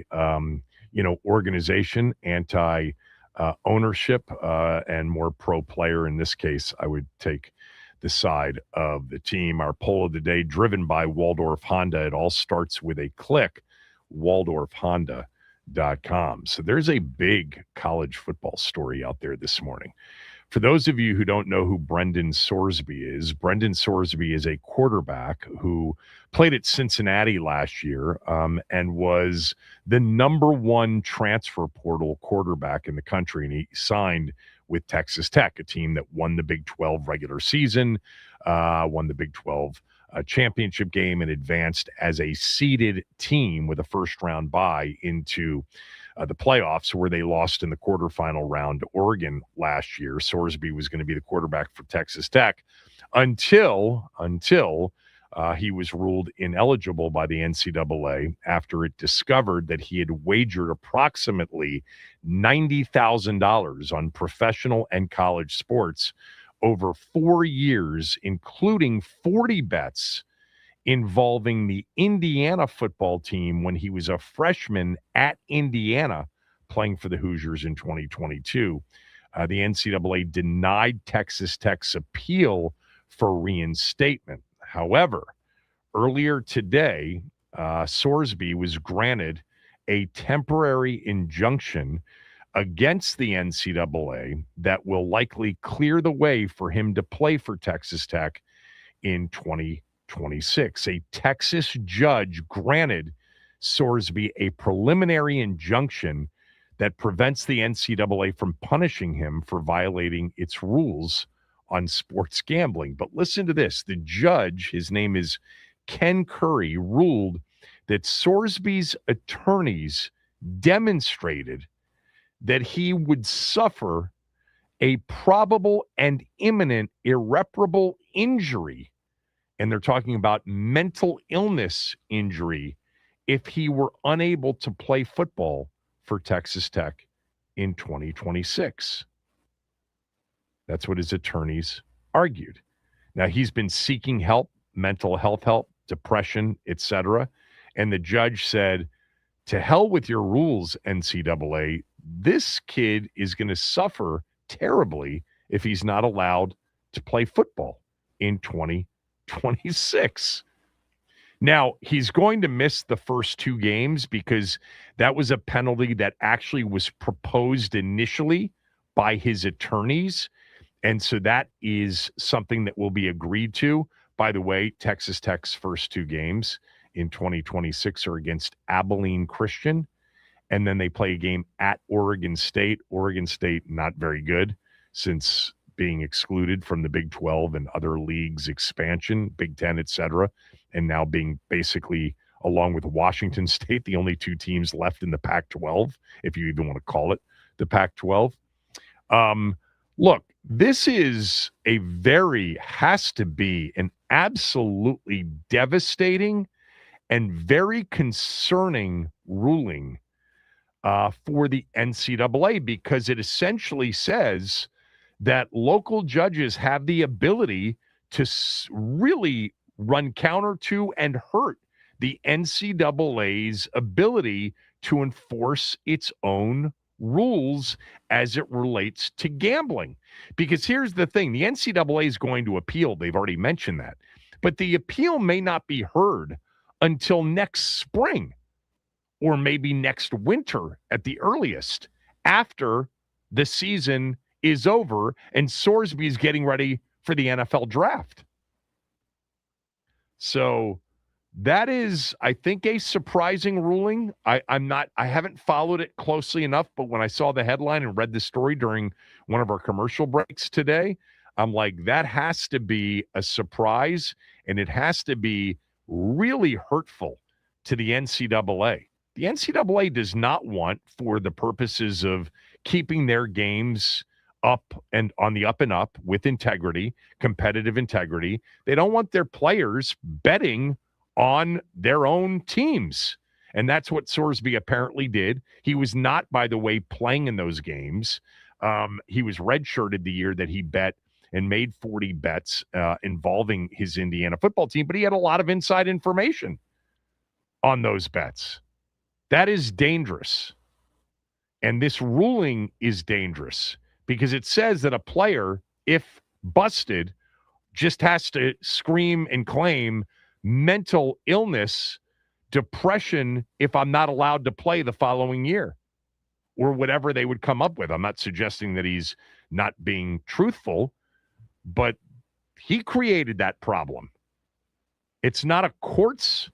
Speaker 2: organization, anti ownership, and more pro player. In this case, I would take the side of the team. Our poll of the day, driven by Waldorf Honda. It all starts with a click, waldorfhonda.com. So there's a big college football story out there this morning. For those of you who don't know who Brendan Sorsby is a quarterback who played at Cincinnati last year and was the number one transfer portal quarterback in the country. And he signed with Texas Tech, a team that won the Big 12 regular season, won the Big 12 championship game, and advanced as a seeded team with a first-round bye into the playoffs, where they lost in the quarterfinal round to Oregon last year. Sorsby was going to be the quarterback for Texas Tech until he was ruled ineligible by the NCAA after it discovered that he had wagered approximately $90,000 on professional and college sports over 4 years, including 40 bets involving the Indiana football team when he was a freshman at Indiana playing for the Hoosiers in 2022. The NCAA denied Texas Tech's appeal for reinstatement. However, earlier today, Sorsby was granted a temporary injunction against the NCAA that will likely clear the way for him to play for Texas Tech in 2026. A Texas judge granted Sorsby a preliminary injunction that prevents the NCAA from punishing him for violating its rules on sports gambling. But listen to this. The judge, his name is Ken Curry, ruled that Sorsby's attorneys demonstrated that he would suffer a probable and imminent irreparable injury, and they're talking about mental illness injury, if he were unable to play football for Texas Tech in 2026. That's what his attorneys argued. Now, he's been seeking help, mental health help, depression, etc. And the judge said, to hell with your rules, NCAA. This kid is going to suffer terribly if he's not allowed to play football in 2026. Now, he's going to miss the first 2 games because that was a penalty that actually was proposed initially by his attorneys. And so that is something that will be agreed to. By the way, Texas Tech's first 2 games in 2026 are against Abilene Christian. And then they play a game at Oregon State. Oregon State, not very good since being excluded from the Big 12 and other leagues expansion, Big 10, etc., and now being basically, along with Washington State, the only 2 teams left in the Pac-12, if you even want to call it the Pac-12. Look, this is has to be an absolutely devastating and very concerning ruling for the NCAA, because it essentially says that local judges have the ability to really run counter to and hurt the NCAA's ability to enforce its own rules as it relates to gambling. Because here's the thing, the NCAA is going to appeal. They've already mentioned that. But the appeal may not be heard until next spring, or maybe next winter at the earliest, after the season is over and Sorsby is getting ready for the NFL draft. So that is, I think, a surprising ruling. I haven't followed it closely enough, but when I saw the headline and read the story during one of our commercial breaks today, I'm like, that has to be a surprise, and it has to be really hurtful to the NCAA. The NCAA does not want, for the purposes of keeping their games up and on the up and up with integrity, competitive integrity, they don't want their players betting on their own teams. And that's what Sorsby apparently did. He was not, by the way, playing in those games. He was redshirted the year that he bet and made 40 bets involving his Indiana football team, but he had a lot of inside information on those bets. That is dangerous. And this ruling is dangerous because it says that a player, if busted, just has to scream and claim mental illness, depression, if I'm not allowed to play the following year, or whatever they would come up with. I'm not suggesting that he's not being truthful, but he created that problem. It's not a court's,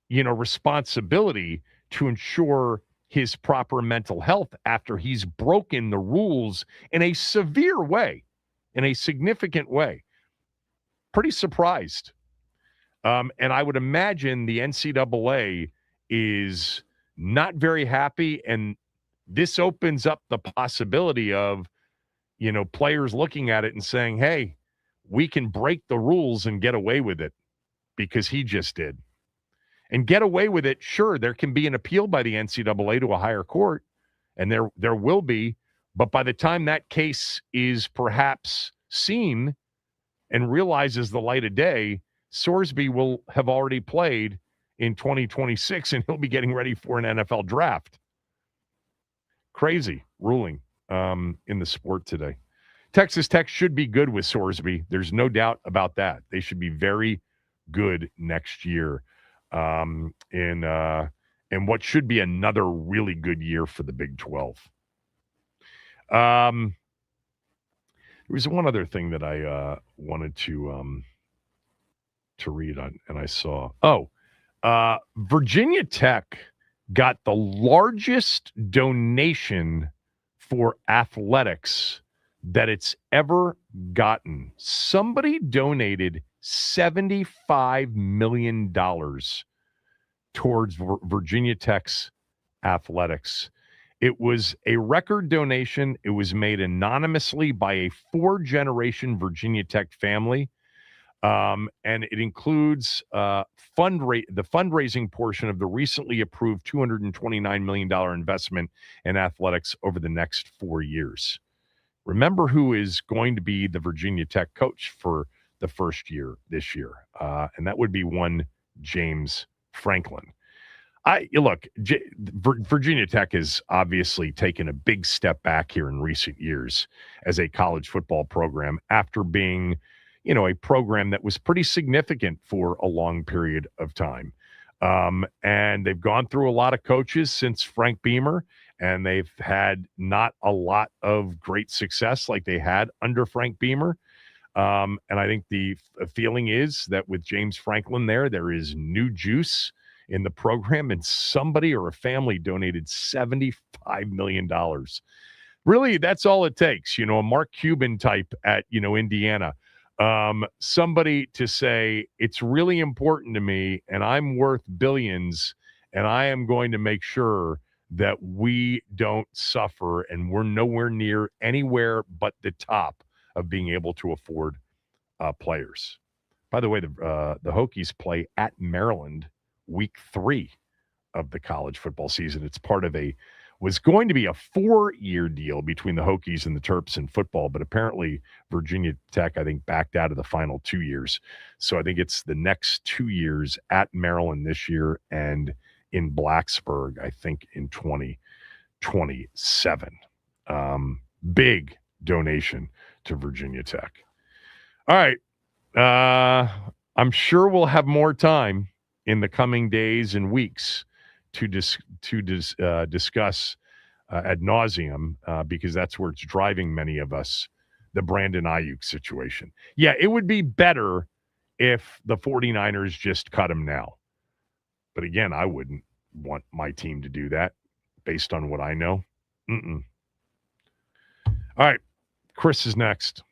Speaker 2: responsibility to ensure his proper mental health after he's broken the rules in a severe way, in a significant way. Pretty surprised. And I would imagine the NCAA is not very happy, and this opens up the possibility of, players looking at it and saying, hey, we can break the rules and get away with it because he just did. And get away with it, sure, there can be an appeal by the NCAA to a higher court, and there will be, but by the time that case is perhaps seen and realizes the light of day, Sorsby will have already played in 2026, and he'll be getting ready for an NFL draft. Crazy ruling in the sport today. Texas Tech should be good with Sorsby. There's no doubt about that. They should be very good next year in what should be another really good year for the Big 12. There was one other thing that I wanted to read on, and I saw. Virginia Tech got the largest donation for athletics that it's ever gotten. Somebody donated $75 million towards Virginia Tech's athletics. It was a record donation. It was made anonymously by a 4-generation Virginia Tech family. And it includes the fundraising portion of the recently approved $229 million investment in athletics over the next 4 years. Remember who is going to be the Virginia Tech coach for the first year this year, and that would be one James Franklin. Virginia Tech has obviously taken a big step back here in recent years as a college football program after being, a program that was pretty significant for a long period of time. And they've gone through a lot of coaches since Frank Beamer, and they've had not a lot of great success like they had under Frank Beamer. And I think the feeling is that with James Franklin there is new juice in the program, and somebody or a family donated $75 million. Really, that's all it takes, a Mark Cuban type at, Indiana. Somebody to say, it's really important to me, and I'm worth billions, and I am going to make sure that we don't suffer, and we're nowhere near anywhere but the top of being able to afford players. By the way, the Hokies play at Maryland week 3 of the college football season. It's part of was going to be a 4-year deal between the Hokies and the Terps in football, but apparently Virginia Tech, I think, backed out of the final 2 years. So I think it's the next 2 years at Maryland this year and in Blacksburg, I think, in 2027. Big donation to Virginia Tech. All right. I'm sure we'll have more time in the coming days and weeks to discuss ad nauseum because that's where it's driving many of us, the Brandon Ayuk situation. Yeah, it would be better if the 49ers just cut him now. But again, I wouldn't want my team to do that based on what I know. All right, Chris is next.